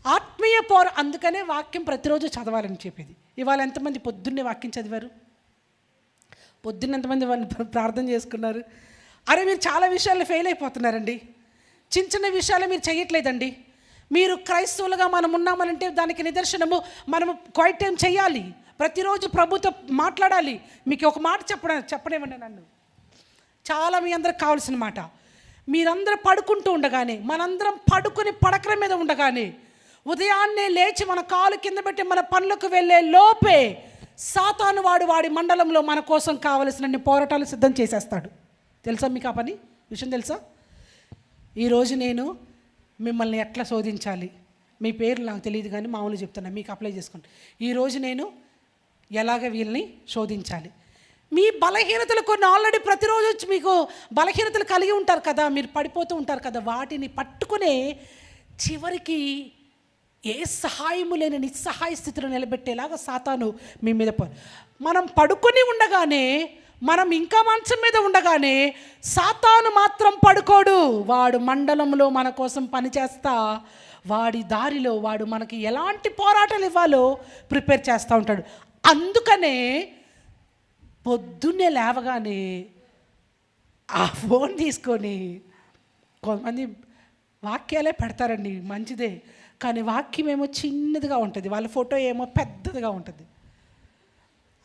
ఆత్మీయ అందుకనే వాక్యం ప్రతిరోజు చదవాలని చెప్పేది. ఇవాళ ఎంతమంది పొద్దున్నే వాక్యం చదివారు? పొద్దున్న ఎంతమంది ప్రార్థన చేసుకున్నారు? అరే మీరు చాలా విషయాల్లో ఫెయిల్ అయిపోతున్నారండి. చిన్న చిన్న విషయాలు మీరు చేయట్లేదండి. మీరు క్రైస్తవులుగా మనం ఉన్నామనంటే దానికి నిదర్శనము మనము క్వైట్ టైం చేయాలి. ప్రతిరోజు ప్రభుతో మాట్లాడాలి. మీకు ఒక మాట చెప్పనివ్వండి నన్ను. చాలా మీ అందరికి కావాల్సిన మాట, మీరందరూ పడుకుంటూ ఉండగానే, మనందరం పడుకుని పడకల మీద ఉండగానే, ఉదయాన్నే లేచి మన కాలు కింద పెట్టి మన పనులకు వెళ్ళే లోపే సాతాను వాడి మండలంలో మన కోసం కావలసిన పోరాటాలు సిద్ధం చేసేస్తాడు. తెలుసా మీకు ఆ విషయం తెలుసా? ఈరోజు నేను మిమ్మల్ని ఎట్లా శోధించాలి, మీ పేర్లు నాకు తెలియదు కానీ మామూలు చెప్తున్నా, మీకు అప్లై చేసుకోండి. ఈరోజు నేను ఎలాగ వీళ్ళని శోధించాలి. మీ బలహీనతలు కొన్ని ఆల్రెడీ ప్రతిరోజు వచ్చి మీకు బలహీనతలు కలిగి ఉంటారు కదా, మీరు పడిపోతూ ఉంటారు కదా, వాటిని పట్టుకునే చివరికి ఏ సహాయము లేని నిస్సహాయ స్థితిలో నిలబెట్టేలాగా సాతాను మీ మీద మనం పడుకొని ఉండగానే, మనం ఇంకా మంచం మీద ఉండగానే సాతాను మాత్రం పడుకోడు. వాడు మండలంలో మన కోసం పనిచేస్తా, వాడి దారిలో వాడు మనకి ఎలాంటి పోరాటాలు ఇవ్వాలో ప్రిపేర్ చేస్తూ ఉంటాడు. అందుకనే పొద్దున్నే లేవగానే ఆ ఫోన్ తీసుకొని కొంతమంది వాక్యాలే పెడతారండి, మంచిదే, కానీ వాక్యం ఏమో చిన్నదిగా ఉంటుంది, వాళ్ళ ఫోటో ఏమో పెద్దదిగా ఉంటుంది.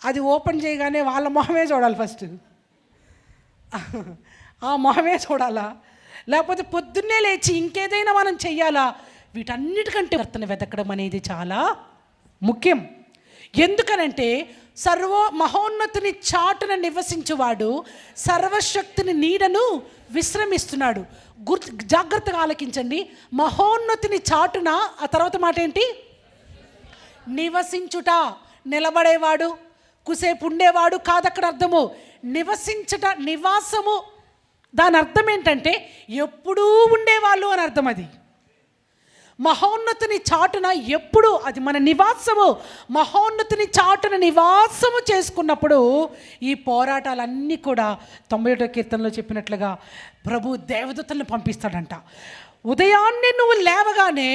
అది ఓపెన్ చేయగానే వాళ్ళ మొహమే చూడాలి ఫస్ట్, ఆ మొహమే చూడాలా, లేకపోతే పొద్దున్నే లేచి ఇంకేదైనా మనం చెయ్యాలా? వీటన్నిటికంటే భర్తను వెతకడం అనేది చాలా ముఖ్యం. ఎందుకనంటే మహోన్నతుని చాటున నివసించువాడు సర్వశక్తిని నీడను విశ్రమిస్తున్నాడు. జాగ్రత్తగా ఆలకించండి. మహోన్నతుని చాటున, ఆ తర్వాత మాట ఏంటి? నివసించుట. నిలబడేవాడు, కుసేపు ఉండేవాడు కాదు అక్కడ అర్థము. నివసించుట, నివాసము, దాని అర్థం ఏంటంటే ఎప్పుడూ ఉండేవాళ్ళు అని అర్థం. అది మహోన్నతుని చాటున ఎప్పుడు, అది మన నివాసము. మహోన్నతుని చాటున నివాసము చేసుకున్నప్పుడు ఈ పోరాటాలన్నీ కూడా 91వ కీర్తనలో చెప్పినట్లుగా ప్రభు దేవదూతలను పంపిస్తాడంట. ఉదయాన్నే నువ్వు లేవగానే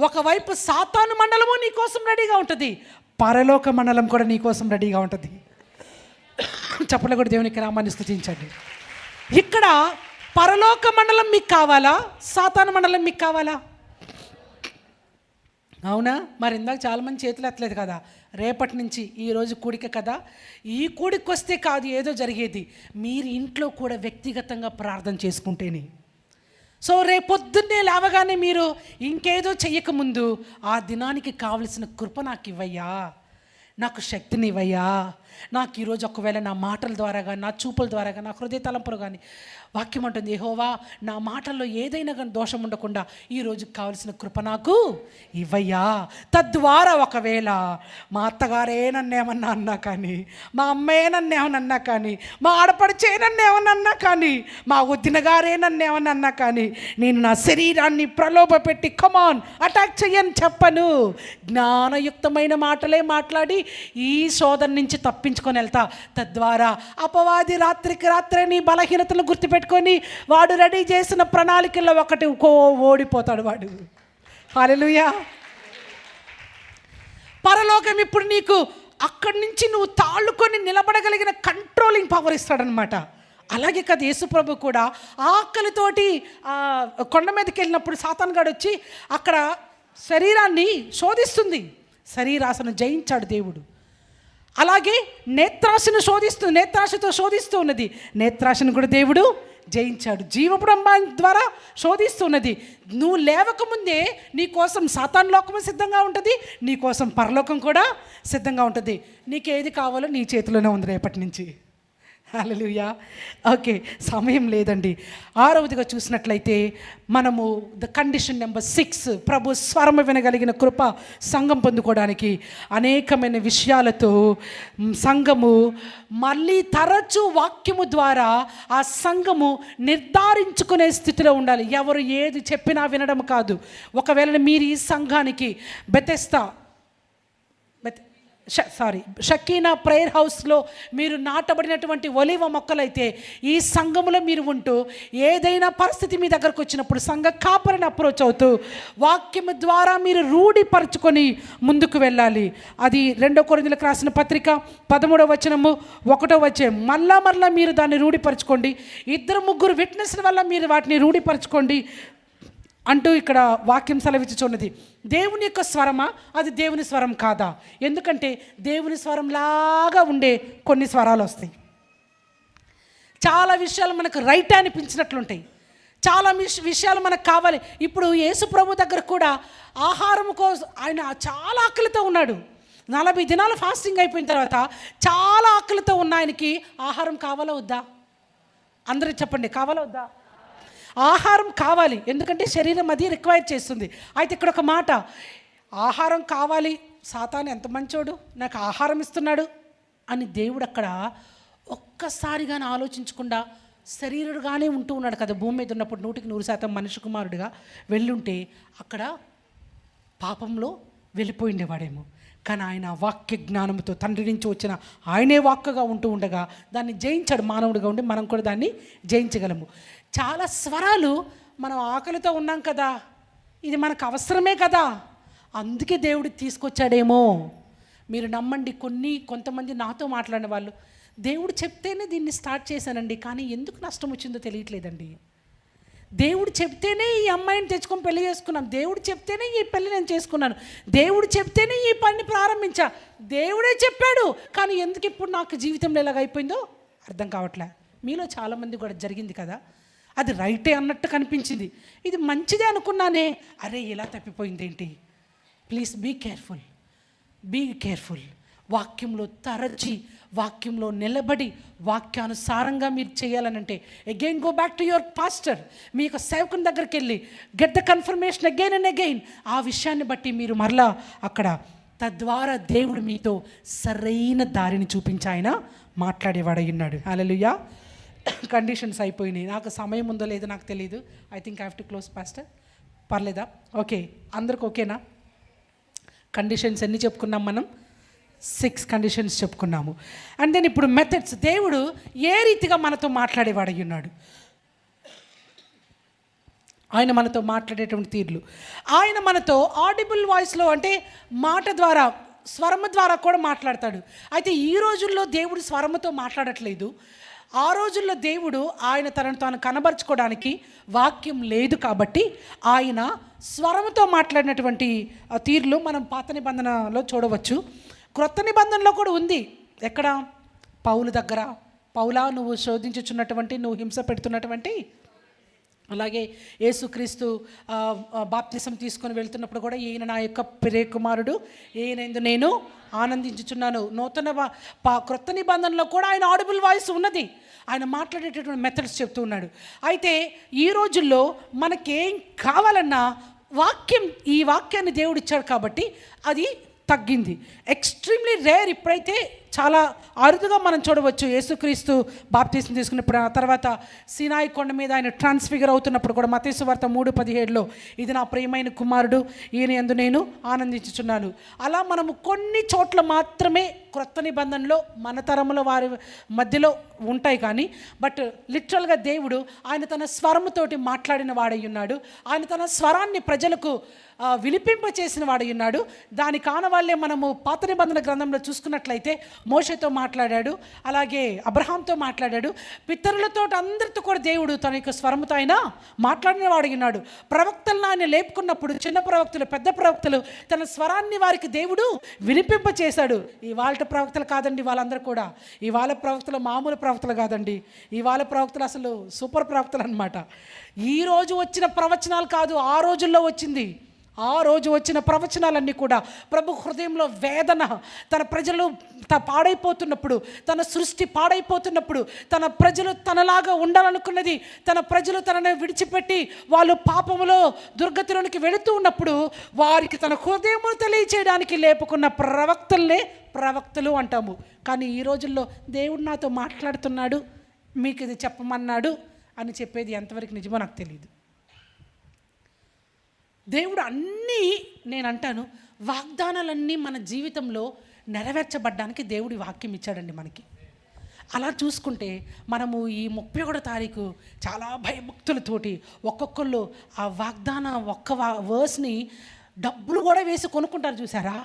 ఒకవైపు సాతాను మండలము నీ కోసం రెడీగా ఉంటుంది, పరలోక మండలం కూడా నీ కోసం రెడీగా ఉంటుంది. చప్పట్లు కూడా దేవునికి నామాన్ని స్తుతించండి. ఇక్కడ పరలోక మండలం మీకు కావాలా, సాతాను మండలం మీకు కావాలా? అవునా? మరి ఇందాక చాలామంది చేతులు ఎత్తలేదు కదా. రేపటి నుంచి ఈరోజు కూడిక కదా, ఈ కూడికి వస్తే కాదు ఏదో జరిగేది, మీరు ఇంట్లో కూడా వ్యక్తిగతంగా ప్రార్థన చేసుకుంటేనే. సో రేపొద్దున్నే లేవగానే మీరు ఇంకేదో చెయ్యకముందు ఆ దినానికి కావలసిన కృప నాకు ఇవ్వయ్యా, నాకు శక్తిని ఇవ్వయ్యా, నాకు ఈరోజు ఒకవేళ నా మాటల ద్వారా కానీ, నా చూపుల ద్వారా కానీ, నా హృదయ తలంపులు కానీ, వాక్యం అంటుంది యెహోవా నా మాటల్లో ఏదైనా కానీ దోషం ఉండకుండా ఈరోజు కావలసిన కృప నాకు ఇవ్వయ్యా. తద్వారా ఒకవేళ మా అత్తగారే నన్ను ఏమన్నా అన్నా కానీ, మా అమ్మాయే నన్ను ఏమన్నా అన్నా కానీ, మా ఆడపడిచే నన్ను ఏమన్నా అన్నా కానీ, మా వదిన గారే నన్ను ఏమన్నా అన్నా కానీ, నేను నా శరీరాన్ని ప్రలోభ పెట్టి కమాన్ అటాక్ చెయ్యని చెప్పను. జ్ఞానయుక్తమైన మాటలే మాట్లాడి ఈ శోధన నుంచి తప్పించుకొని వెళ్తా. తద్వారా అపవాది రాత్రికి రాత్రే నీ బలహీనతలు గుర్తుపెట్టుకొని వాడు రెడీ చేసిన ప్రణాళికల్లో ఒకటి ఓడిపోతాడు వాడు. హల్లెలూయా. పరలోకం ఇప్పుడు నీకు అక్కడి నుంచి నువ్వు తాళ్ళుకొని నిలబడగలిగిన కంట్రోలింగ్ పవర్ ఇస్తాడనమాట. అలాగే కదా యేసుప్రభు కూడా ఆకలితోటి కొండ మీదకి వెళ్ళినప్పుడు సాతాను గాడు వచ్చి అక్కడ శరీరాన్ని శోధిస్తుంది. శరీరాశను జయించాడు దేవుడు. అలాగే నేత్రాశను నేత్రాశతో శోధిస్తూ ఉన్నది. నేత్రాశను కూడా దేవుడు జయించాడు. జీవబ్రహ్మం ద్వారా శోధిస్తూ ఉన్నది. నువ్వు లేవకముందే నీ కోసం సాతాను లోకము సిద్ధంగా ఉంటుంది, నీ కోసం పరలోకం కూడా సిద్ధంగా ఉంటుంది. నీకేది కావాలో నీ చేతిలోనే ఉంది రేపటి నుంచి. హల్లెలూయా. ఓకే, సమయం లేదండి. 6వదిగా చూసినట్లయితే మనము కండిషన్ నెంబర్ 6, ప్రభు స్వరము వినగలిగిన కృప సంఘం పొందుకోవడానికి అనేకమైన విషయాలతో సంఘము మళ్ళీ తరచూ వాక్యము ద్వారా ఆ సంఘము నిర్ధారించుకునే స్థితిలో ఉండాలి. ఎవరు ఏది చెప్పినా వినడం కాదు. ఒకవేళ మీరు ఈ సంఘానికి షకీనా ప్రేయర్ హౌస్లో మీరు నాటబడినటువంటి ఒలివ మొక్కలైతే, ఈ సంఘములో మీరు ఉంటూ ఏదైనా పరిస్థితి మీ దగ్గరకు వచ్చినప్పుడు సంఘ కాపరిని అప్రోచ్ అవుతూ వాక్యము ద్వారా మీరు రూఢిపరచుకొని ముందుకు వెళ్ళాలి. అది 2 కొరింథీయులకు రాసిన పత్రిక 13వ వచనము 1వ వచనం. మళ్ళా మీరు దాన్ని రూఢిపరచుకోండి. 2-3 విట్నెస్ల వల్ల మీరు వాటిని రూఢిపరచుకోండి అంటూ ఇక్కడ వాక్యం సెలవిచ్చుచున్నది. దేవుని యొక్క స్వరమా, అది దేవుని స్వరం కాదా? ఎందుకంటే దేవుని స్వరంలాగా ఉండే కొన్ని స్వరాలు వస్తాయి. చాలా విషయాలు మనకు రైట్ అనిపించినట్లుంటాయి. చాలా విషయాలు మనకు కావాలి. ఇప్పుడు యేసు ప్రభు దగ్గర కూడా ఆహారం కోసం ఆయన చాలా ఆకలితో ఉన్నాడు. 40 దినాలు ఫాస్టింగ్ అయిపోయిన తర్వాత చాలా ఆకలితో ఉన్న ఆయనకి ఆహారం కావాలా వద్దా? అందరూ చెప్పండి, కావాలా వద్దా? ఆహారం కావాలి, ఎందుకంటే శరీరం అది రిక్వైర్ చేస్తుంది. అయితే ఇక్కడ ఒక మాట, ఆహారం కావాలి, సాతాను ఎంత మంచోడు, నాకు ఆహారం ఇస్తున్నాడు అని దేవుడు అక్కడ ఒక్కసారిగానే ఆలోచించకుండా శరీరుడుగానే ఉంటూ ఉన్నాడు కదా. భూమి మీద ఉన్నప్పుడు 100% మనిషి కుమారుడిగా వెళ్ళుంటే అక్కడ పాపంలో వెళ్ళిపోయిండేవాడేమో. కానీ ఆయన వాక్య జ్ఞానంతో తండ్రి నుంచి వచ్చిన ఆయనే వాక్కుగా ఉంటూ ఉండగా దాన్ని జయించాడు. మానవుడిగా ఉండి మనం కూడా దాన్ని జయించగలము. చాలా స్వరాలు, మనం ఆకలితో ఉన్నాం కదా, ఇది మనకు అవసరమే కదా, అందుకే దేవుడు తీసుకొచ్చాడేమో. మీరు నమ్మండి, కొంతమంది నాతో మాట్లాడిన వాళ్ళు, దేవుడు చెప్తేనే దీన్ని స్టార్ట్ చేశానండి, కానీ ఎందుకు నష్టం వచ్చిందో తెలియట్లేదండి. దేవుడు చెప్తేనే ఈ అమ్మాయిని తెచ్చుకొని పెళ్లి చేసుకున్నాను, దేవుడు చెప్తేనే ఈ పెళ్లి నేను చేసుకున్నాను, దేవుడు చెప్తేనే ఈ పని ప్రారంభించా, దేవుడే చెప్పాడు, కానీ ఎందుకు ఇప్పుడు నాకు జీవితంలో ఎలాగ అయిపోయిందో అర్థం కావట్లే. మీలో చాలామంది కూడా జరిగింది కదా, అది రైటే అన్నట్టు కనిపించింది, ఇది మంచిదే అనుకున్నానే, అరే ఇలా తప్పిపోయింది ఏంటి. Please be careful. వాక్యంలో తరచి, వాక్యంలో నిలబడి, వాక్యానుసారంగా మీరు చేయాలనంటే again go back to your pastor, మీ యొక్క సేవకుని దగ్గరికి వెళ్ళి get the confirmation again and again. ఆ విషయాన్ని బట్టి మీరు మరలా అక్కడ, తద్వారా దేవుడు మీతో సరైన దారిని చూపించి ఆయన మాట్లాడేవాడై ఉన్నాడు. హల్లెలూయా. కండిషన్స్ అయిపోయినాయి. నాకు సమయం ఉందో లేదో నాకు తెలియదు. I think I have to close pastor. పర్లేదా? ఓకే, అందరికి ఓకేనా? కండిషన్స్ ఎన్ని చెప్పుకున్నాం మనం? 6 కండిషన్స్ చెప్పుకున్నాము. అండ్ దెన్ ఇప్పుడు మెథడ్స్, దేవుడు ఏ రీతిగా మనతో మాట్లాడేవాడై ఉన్నాడు, ఆయన మనతో మాట్లాడేటువంటి తీర్లు, ఆయన మనతో ఆడిబుల్ వాయిస్లో అంటే మాట ద్వారా, స్వరము ద్వారా కూడా మాట్లాడతాడు. అయితే ఈ రోజుల్లో దేవుడు స్వరముతో మాట్లాడట్లేదు. ఆ రోజుల్లో దేవుడు ఆయన తనను తాను కనబరుచుకోవడానికి వాక్యం లేదు కాబట్టి ఆయన స్వరముతో మాట్లాడినటువంటి తీర్లు మనం పాత నిబంధనలో చూడవచ్చు. క్రొత్త నిబంధనలో కూడా ఉంది. ఎక్కడ? పౌలు దగ్గర, పౌలా నువ్వు శోధించుచున్నటువంటి, నువ్వు హింస పెడుతున్నటువంటి, అలాగే యేసుక్రీస్తు బాప్తిసం తీసుకొని వెళ్తున్నప్పుడు కూడా ఈయన నా యొక్క ప్రియ కుమారుడు, ఈయనందు నేను ఆనందించుచున్నాను. క్రొత్త నిబంధనలో కూడా ఆయన ఆడిబుల్ వాయిస్ ఉన్నది. ఆయన మాట్లాడేటటువంటి మెథడ్స్ చెప్తూ ఉన్నాడు. అయితే ఈ రోజుల్లో మనకేం కావాలన్నా ఈ వాక్యాన్ని దేవుడు ఇచ్చాడు కాబట్టి అది తగ్గింది. Extremely rare. ఇప్పుడైతే చాలా అరుదుగా మనం చూడవచ్చు. యేసుక్రీస్తు బాప్తిసం తీసుకున్నప్పుడు, ఆ తర్వాత సీనాయి కొండ మీద ఆయన ట్రాన్స్ఫిగర్ అవుతున్నప్పుడు కూడా మత్తయి సువార్త 3:17 ఇది నా ప్రియమైన కుమారుడు, ఈయన యందు నేను ఆనందించుచున్నాను. అలా మనము కొన్ని చోట్ల మాత్రమే క్రొత్త నిబంధనలో మన తరముల వారి మధ్యలో ఉంటాయి. కానీ బట్ లిటరల్గా దేవుడు ఆయన తన స్వరముతోటి మాట్లాడిన వాడై ఉన్నాడు. ఆయన తన స్వరాన్ని ప్రజలకు వినిపింపచేసిన వాడై ఉన్నాడు. దాని కానవాళ్ళే మనము పాత నిబంధన గ్రంథంలో చూసుకున్నట్లయితే మోషేతో మాట్లాడాడు, అలాగే అబ్రహాంతో మాట్లాడాడు. పితరులతో అందరితో కూడా దేవుడు తన యొక్క స్వరముతో ఆయన మాట్లాడిన వాడిగినాడు. ప్రవక్తలను ఆయన లేపుకున్నప్పుడు చిన్న ప్రవక్తలు, పెద్ద ప్రవక్తలు తన స్వరాన్ని వారికి దేవుడు వినిపింప చేశాడు. ఇవాళ ప్రవక్తలు కాదండి వాళ్ళందరూ కూడా. ఇవాళ ప్రవక్తలు మామూలు ప్రవక్తలు కాదండి. ఇవాళ ప్రవక్తలు అసలు సూపర్ ప్రవక్తలు అనమాట. ఈరోజు వచ్చిన ప్రవచనాలు కాదు, ఆ రోజుల్లో వచ్చింది. ఆ రోజు వచ్చిన ప్రవచనాలన్నీ కూడా ప్రభు హృదయంలో వేదన, తన ప్రజలు పాడైపోతున్నప్పుడు, తన సృష్టి పాడైపోతున్నప్పుడు, తన ప్రజలు తనలాగా ఉండాలనుకున్నది, తన ప్రజలు తనని విడిచిపెట్టి వాళ్ళు పాపములో దుర్గతిలోనికి వెళుతూ ఉన్నప్పుడు వారికి తన హృదయమును తెలియచేయడానికి లేపుకున్న ప్రవక్తలనే ప్రవక్తలు అంటాము. కానీ ఈ రోజుల్లో దేవుడు నాతో మాట్లాడుతున్నాడు, మీకు ఇది చెప్పమన్నాడు అని చెప్పేది ఎంతవరకు నిజమో నాకు తెలియదు. దేవుడు అన్నీ, నేను అంటాను, వాగ్దానాలన్నీ మన జీవితంలో నెరవేర్చబడ్డానికి దేవుడి వాక్యం ఇచ్చాడండి మనకి. అలా చూసుకుంటే మనము ఈ 31వ తారీఖు చాలా భయభక్తులతోటి ఒక్కొక్కళ్ళు ఆ వాగ్దాన ఒక్క వర్స్ని డబ్బులు కూడా వేసి కొనుక్కుంటారు చూసారా.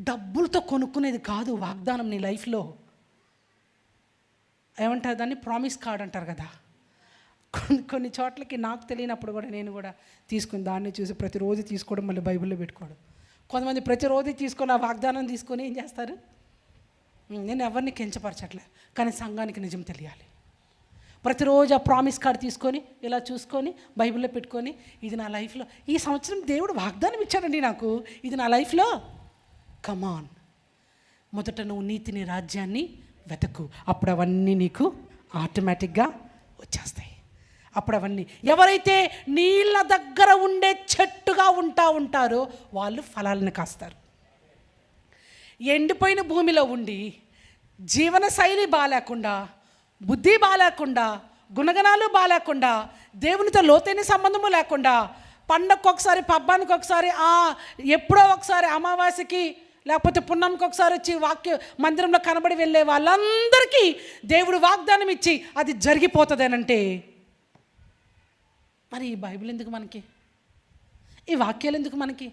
డబ్బులతో కొనుక్కునేది కాదు వాగ్దానం నీ లైఫ్లో. ఏమంటారు దాన్ని, ప్రామిస్ కార్డ్ అంటారు కదా. కొన్ని చోట్లకి నాకు తెలియనప్పుడు కూడా నేను కూడా తీసుకుని దాన్ని చూసి ప్రతిరోజు తీసుకోవడం, మళ్ళీ బైబిల్లో పెట్టుకోవడం. కొంతమంది ప్రతిరోజు తీసుకొని ఆ వాగ్దానం తీసుకొని ఏం చేస్తారు. నేను ఎవరిని కించపరచట్లే, కానీ సంఘానికి నిజం తెలియాలి. ప్రతిరోజు ఆ ప్రామిస్ కార్డ్ తీసుకొని ఇలా చూసుకొని బైబిల్లో పెట్టుకొని, ఇది నా లైఫ్లో ఈ సంవత్సరం దేవుడు వాగ్దానం ఇచ్చాడండి నాకు, ఇది నా లైఫ్లో. కమాన్, మొదట నువ్వు నీతిని, రాజ్యాన్ని వెతకు, అప్పుడు అవన్నీ నీకు ఆటోమేటిక్గా వచ్చేస్తాయి. అప్పుడు అవన్నీ, ఎవరైతే నీళ్ళ దగ్గర ఉండే చెట్టుగా ఉంటారో వాళ్ళు ఫలాలను కాస్తారు. ఎండిపోయిన భూమిలో ఉండి జీవన శైలి బాలేకుండా, బుద్ధి బాలేకుండా, గుణగణాలు బాలేకుండా, దేవునితో లోతైన సంబంధము లేకుండా, పండగకు ఒకసారి, పబ్బానికి ఒకసారి, ఎప్పుడో ఒకసారి అమావాస్యకి లేకపోతే పున్నంకి ఒకసారి వచ్చి వాక్య మందిరంలో కనబడి వెళ్ళే వాళ్ళందరికీ దేవుడు వాగ్దానం ఇచ్చి అది జరిగిపోతుందనంటే మరి ఈ బైబిల్ ఎందుకు మనకి, ఈ వాక్యాలు ఎందుకు మనకి?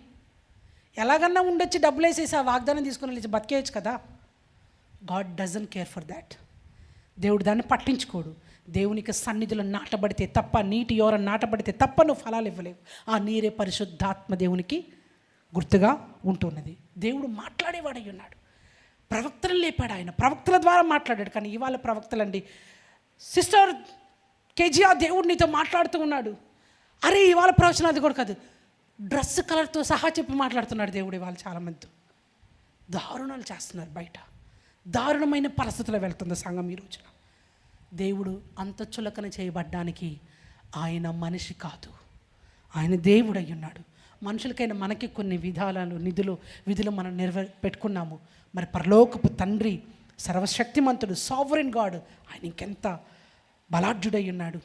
ఎలాగన్నా ఉండొచ్చి డబ్బులు వేసేసి ఆ వాగ్దానం తీసుకుని వెళ్ళి బతికేయచ్చు కదా. God doesn't care for that. దేవుడు దాన్ని పట్టించుకోడు. దేవునికి సన్నిధిలో నాటబడితే తప్ప, నీటి యోర నాటబడితే తప్ప నువ్వు ఫలాలు ఇవ్వలేవు. ఆ నీరే పరిశుద్ధాత్మ దేవునికి గుర్తుగా ఉంటున్నది. దేవుడు మాట్లాడేవాడై ఉన్నాడు. ప్రవక్తలు లేపాడు ఆయన, ప్రవక్తల ద్వారా మాట్లాడాడు. కానీ ఇవాళ ప్రవక్తలండి, సిస్టర్ కేజీఆర్ దేవుడు నీతో మాట్లాడుతూ ఉన్నాడు. అరే ఇవాళ ప్రవచనం అది కూడా కాదు, డ్రెస్ కలర్తో సహా చెప్పి మాట్లాడుతున్నాడు దేవుడు. ఇవాళ చాలామంది దారుణాలు చేస్తున్నారు బయట. దారుణమైన పరిస్థితుల్లో వెళ్తుంది సంఘం ఈ రోజున. దేవుడు అంత చులకన చేయబడ్డానికి ఆయన మనిషి కాదు, ఆయన దేవుడు అయి ఉన్నాడు. మనుషులకైనా మనకి కొన్ని విధులు మనం పెట్టుకున్నాము. మరి పరలోకపు తండ్రి, సర్వశక్తిమంతుడు, సావరెన్ గాడ్, ఆయన ఇంకెంత బలాఢ్యుడై ఉన్నాడు.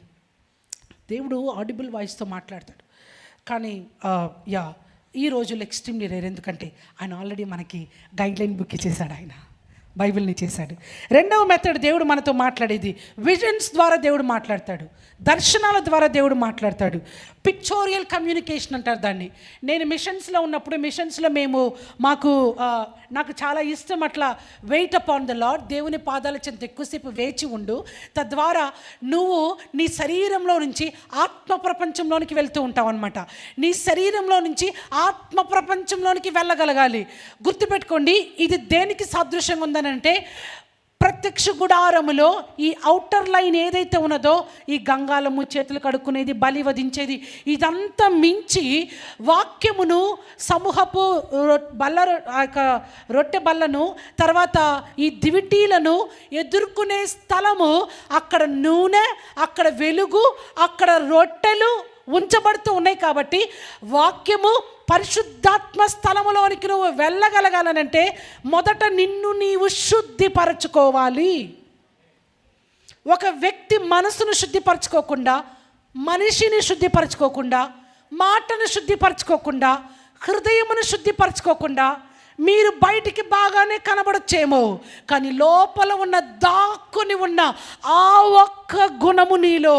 దేవుడు ఆడిబుల్ వాయిస్తో మాట్లాడతాడు. కానీ ఈ రోజుల్లో ఎక్స్ట్రీమ్లీ రేర్, ఎందుకంటే ఆయన ఆల్రెడీ మనకి గైడ్లైన్ బుక్ ఇచ్చేసాడు, ఆయన బైబిల్ని చేశాడు. రెండవ మెథడ్ దేవుడు మనతో మాట్లాడేది విజన్స్ ద్వారా దేవుడు మాట్లాడతాడు, దర్శనాల ద్వారా దేవుడు మాట్లాడతాడు. పిక్చోరియల్ కమ్యూనికేషన్ అంటారు దాన్ని. నేను మిషన్స్లో ఉన్నప్పుడు, మిషన్స్లో నాకు చాలా ఇష్టం అట్లా వెయిట్ అపాన్ ద లార్డ్, దేవుని పాదాల చెంత ఎక్కువసేపు వేచి ఉండు. తద్వారా నువ్వు నీ శరీరంలో నుంచి ఆత్మ ప్రపంచంలోనికి వెళ్తూ ఉంటావు అనమాట. నీ శరీరంలో నుంచి ఆత్మ ప్రపంచంలోనికి వెళ్ళగలగాలి. గుర్తుపెట్టుకోండి, ఇది దేనికి సాదృశ్యంగా ఉందనంటే, ప్రత్యక్ష గుడారములో ఈ ఔటర్ లైన్ ఏదైతే ఉన్నదో, ఈ గంగాలము, చేతులు కడుక్కునేది, బలి వధించేది, ఇదంతా మించి వాక్యమును, సమూహపు రొట్టె బల్లను, తర్వాత ఈ దివిటీలను ఎదుర్కొనే స్థలము, అక్కడ నూనె, అక్కడ వెలుగు, అక్కడ రొట్టెలు ఉంచబడుతూ ఉన్నాయి. కాబట్టి వాక్యము పరిశుద్ధాత్మ స్థలములోనికి నువ్వు వెళ్ళగలగాలనంటే మొదట నిన్ను నీవు శుద్ధిపరచుకోవాలి. ఒక వ్యక్తి మనసును శుద్ధిపరచుకోకుండా, మనిషిని శుద్ధిపరచుకోకుండా, మాటను శుద్ధిపరచుకోకుండా, హృదయమును శుద్ధిపరచుకోకుండా, మీరు బయటికి బాగానే కనబడచ్చేమో, కానీ లోపల ఉన్న దాక్కుని ఉన్న ఆ ఒక్క గుణము నీలో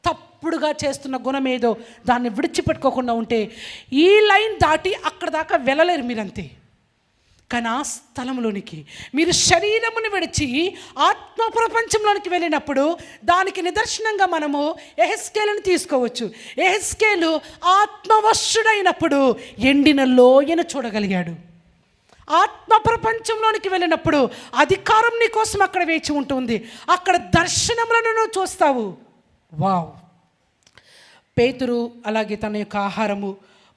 తప్పుడుగా చేస్తున్న గుణం ఏదో దాన్ని విడిచిపెట్టుకోకుండా ఉంటే ఈ లైన్ దాటి అక్కడ దాకా వెళ్ళలేరు మీరంతే. కానీ ఆ స్థలంలోనికి మీరు శరీరమును విడిచి ఆత్మ ప్రపంచంలోనికి వెళ్ళినప్పుడు దానికి నిదర్శనంగా మనము యెహెజ్కేలును తీసుకోవచ్చు. యెహెజ్కేలు ఆత్మవశుడైనప్పుడు ఎండిన లోయను చూడగలిగాడు. ఆత్మ ప్రపంచంలోనికి వెళ్ళినప్పుడు అధికారం నీ కోసం అక్కడ వేచి ఉంటుంది. అక్కడ దర్శనములను నువ్వు చూస్తావు. వావ్! పేతురు అలాగే తన యొక్క ఆహారము,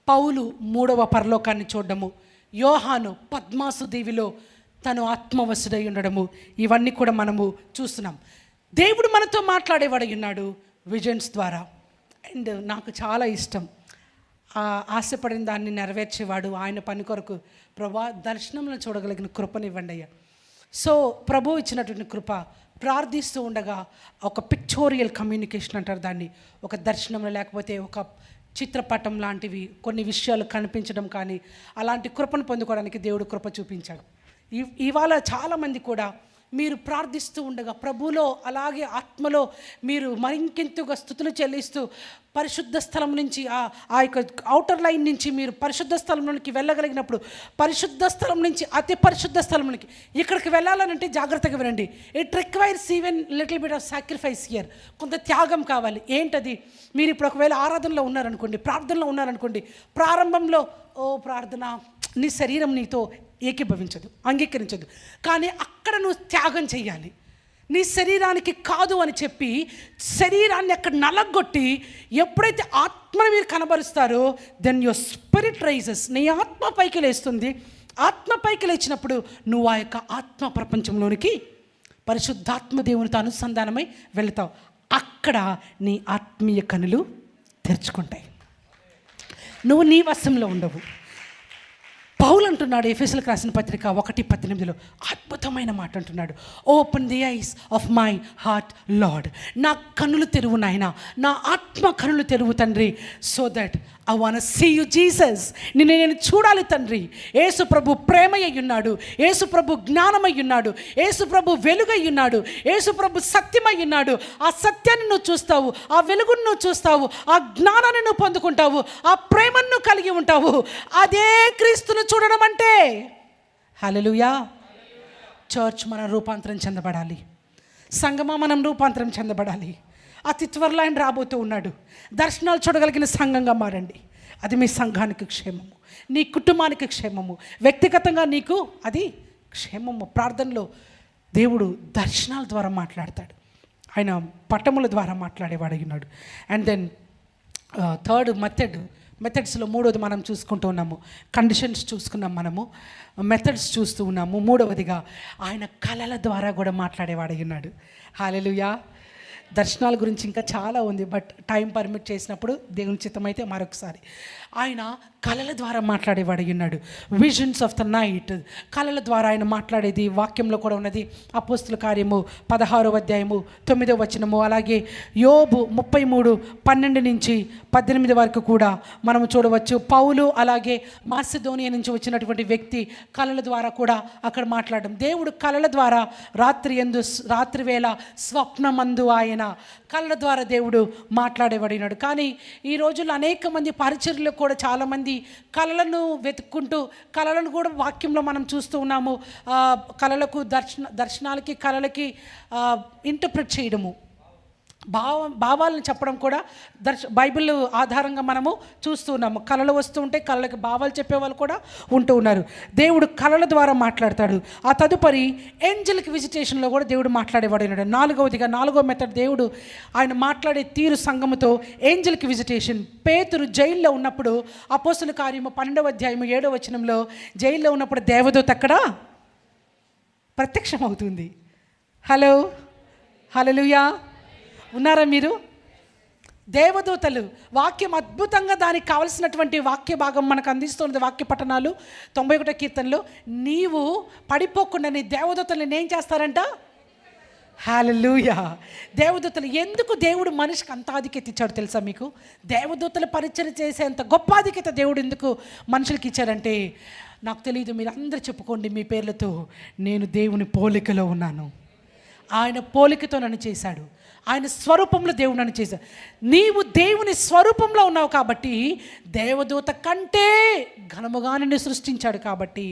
పౌలు 3వ పరలోకాన్ని చూడడము, యోహాను పద్మాసు దీవిలో తను ఆత్మవశుడై ఉండడము, ఇవన్నీ కూడా మనము చూస్తున్నాం. దేవుడు మనతో మాట్లాడేవాడై ఉన్నాడు విజన్స్ ద్వారా. అండ్ నాకు చాలా ఇష్టం, ఆశపడిన దాన్ని నెరవేర్చేవాడు. ఆయన పని కొరకు ప్రభా దర్శనంలో చూడగలిగిన కృపనివ్వండి అయ్యా. సో ప్రభు ఇచ్చినటువంటి కృప ప్రార్థిస్తూ ఉండగా ఒక పిక్చోరియల్ కమ్యూనికేషన్ అంటారు దాన్ని, ఒక దర్శనంలో లేకపోతే ఒక చిత్రపటం లాంటివి కొన్ని విషయాలు కనిపించడం కానీ అలాంటి కృపను పొందుకోవడానికి దేవుడు కృప చూపించాడు. ఇవాళ చాలామంది కూడా మీరు ప్రార్థిస్తూ ఉండగా ప్రభులో అలాగే ఆత్మలో మీరు మరింకెంతగా స్తుతులు చెల్లిస్తూ పరిశుద్ధ స్థలం నుంచి ఆ యొక్క ఔటర్ లైన్ నుంచి మీరు పరిశుద్ధ స్థలంలోనికి వెళ్ళగలిగినప్పుడు, పరిశుద్ధ స్థలం నుంచి అతి పరిశుద్ధ స్థలంలోనికి ఇక్కడికి వెళ్ళాలనంటే జాగ్రత్తగా వినండి. It requires even little bit of sacrifice here. కొంత త్యాగం కావాలి. ఏంటది? మీరు ఇప్పుడు ఒకవేళ ఆరాధనలో ఉన్నారనుకోండి, ప్రార్థనలో ఉన్నారనుకోండి, ప్రారంభంలో ప్రార్థన నీ శరీరం నీతో ఏకీభవించదు, అంగీకరించదు. కానీ అక్కడ నువ్వు త్యాగం చేయాలి. నీ శరీరానికి కాదు అని చెప్పి శరీరాన్ని అక్కడ నలగొట్టి ఎప్పుడైతే ఆత్మను మీరు కనబరుస్తారో దెన్ యువర్ స్పిరిట్ రైజెస్. నీ ఆత్మ పైకి లేస్తుంది. ఆత్మ పైకి లేచినప్పుడు నువ్వు ఆ యొక్క ఆత్మ ప్రపంచంలోనికి పరిశుద్ధాత్మ దేవునితో అనుసంధానమై వెళతావు. అక్కడ నీ ఆత్మీయ కనులు తెరుచుకుంటాయి. నువ్వు నీ వశంలో ఉండవు. పౌలు అంటున్నాడు ఎఫెసీయులకు రాసిన పత్రిక 1:18 అద్భుతమైన మాట అంటున్నాడు. Open the eyes of my heart Lord. నా కన్నులు తెరువు నాయనా, నా ఆత్మ కన్నులు తెరువు తండ్రి. So that I want see you Jesus. నేను చూడాలి తండ్రి. యేసు ప్రభు ప్రేమయ్య ఉన్నాడు, యేసు ప్రభు జ్ఞానమై ఉన్నాడు, యేసు ప్రభు వెలుగై ఉన్నాడు, యేసు ప్రభు సత్యమై ఉన్నాడు. ఆ సత్యాన్ని నువ్వు చూస్తావు, ఆ వెలుగును నువ్వు చూస్తావు, ఆ జ్ఞానాన్ని నువ్వు పొందుకుంటావు, ఆ ప్రేమను నువ్వు కలిగి ఉంటావు. అదే క్రీస్తును చూడడం అంటే. హల్లెలూయా. చర్చ్ మనం రూపాంతరం చెందబడాలి. సంఘమా మనం రూపాంతరం చెందబడాలి. అతి త్వరలో ఆయన రాబోతూ ఉన్నాడు. దర్శనాలు చూడగలిగిన సంఘంగా మారండి. అది మీ సంఘానికి క్షేమము, నీ కుటుంబానికి క్షేమము, వ్యక్తిగతంగా నీకు అది క్షేమము. ప్రార్థనలో దేవుడు దర్శనాల ద్వారా మాట్లాడతాడు. ఆయన పట్టముల ద్వారా మాట్లాడేవాడు ఉన్నాడు. అండ్ దెన్ థర్డ్ మెథడ్స్లో 3వది మనం చూసుకుంటూ ఉన్నాము. కండిషన్స్ చూసుకున్నాం, మనము మెథడ్స్ చూస్తూ ఉన్నాము. 3వదిగా ఆయన కళల ద్వారా కూడా మాట్లాడేవాడు ఉన్నాడు. హల్లెలూయా. దర్శనాల గురించి ఇంకా చాలా ఉంది, బట్ టైం పర్మిట్ చేసినప్పుడు దేవుని చిత్తమైతే మరొకసారి ఆయన కళల ద్వారా మాట్లాడేవాడు ఉన్నాడు. విజన్స్ ఆఫ్ ద నైట్, కళల ద్వారా ఆయన మాట్లాడేది వాక్యంలో కూడా ఉన్నది. అపోస్తుల కార్యము 16వ అధ్యాయము 9వ వచనము, అలాగే యోబు 33:12-18 వరకు కూడా మనము చూడవచ్చు. పౌలు అలాగే మాసిదోనియా నుంచి వచ్చినటువంటి వ్యక్తి కళల ద్వారా కూడా అక్కడ మాట్లాడడం. దేవుడు కళల ద్వారా రాత్రి వేళ స్వప్నమందు ఆయన కళల ద్వారా దేవుడు మాట్లాడేవాడినాడు. కానీ ఈ రోజుల్లో అనేక మంది పరిచర్యలు కూడా చాలామంది కళలను వెతుక్కుంటూ కళలను కూడా వాక్యంలో మనం చూస్తూ ఉన్నాము. కళలకు దర్శనాలకి కళలకి ఇంటర్ప్రిట్ చేయడము, భావాలను చెప్పడం కూడా బైబిల్ ఆధారంగా మనము చూస్తూ ఉన్నాము. కళలు వస్తూ ఉంటే కళలకు భావాలు చెప్పేవాళ్ళు కూడా ఉంటూ ఉన్నారు. దేవుడు కళల ద్వారా మాట్లాడతాడు. ఆ తదుపరి ఏంజలిక్ విజిటేషన్లో కూడా దేవుడు మాట్లాడేవాడు. 4వ మెథడ్ దేవుడు ఆయన మాట్లాడే తీరు సంఘముతో ఏంజలిక్ విజిటేషన్. పేతురు జైల్లో ఉన్నప్పుడు అపోస్తుల కార్యము 12వ అధ్యాయము 7వ వచనంలో జైల్లో ఉన్నప్పుడు దేవదూత అక్కడ ప్రత్యక్షమవుతుంది. హలో, హల్లెలూయా. ఉన్నారా మీరు? దేవదూతలు వాక్యం అద్భుతంగా దానికి కావలసినటువంటి వాక్య భాగం మనకు అందిస్తున్నది. వాక్య పఠనాలు 91వ కీర్తనలో నీవు పడిపోకుండా నీ దేవదూతలు ఏం చేస్తారంట? హల్లెలూయా. దేవదూతలు ఎందుకు దేవుడు మనిషికి అంత ఆధిక్యత ఇచ్చాడు తెలుసా మీకు? దేవదూతలు పరిచయం చేసేంత గొప్ప ఆధిక్యత దేవుడు ఎందుకు మనుషులకి ఇచ్చాడంటే, నాకు తెలియదు, మీరు అందరూ చెప్పుకోండి మీ పేర్లతో, నేను దేవుని పోలికలో ఉన్నాను, ఆయన పోలికతో నన్ను చేశాడు, ఆయన స్వరూపంలో దేవుడు నన్ను చేశాడు. నీవు దేవుని స్వరూపంలో ఉన్నావు కాబట్టి దేవదూత కంటే ఘనముగా నిన్ను సృష్టించాడు కాబట్టి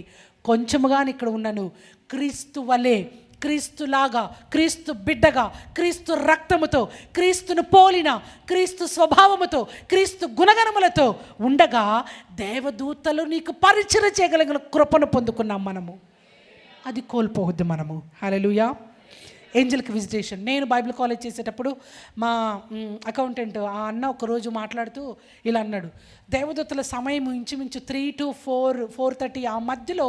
కొంచెముగాని ఇక్కడ ఉన్నను క్రీస్తు వలె, క్రీస్తులాగా, క్రీస్తు బిడ్డగా, క్రీస్తు రక్తముతో, క్రీస్తును పోలిన క్రీస్తు స్వభావముతో, క్రీస్తు గుణగణములతో ఉండగా దేవదూతలు నీకు పరిచయం చేయగలిగిన కృపను పొందుకున్నాం మనము. అది కోల్పోవద్దు మనము. హల్లెలూయా. Angelic visitation. నేను బైబిల్ కాలేజ్ చేసేటప్పుడు మా అకౌంటెంట్ ఆ అన్న ఒకరోజు మాట్లాడుతూ ఇలా అన్నాడు, దేవదూతల సమయం ఇంచుమించు 3 to 4:30 ఆ మధ్యలో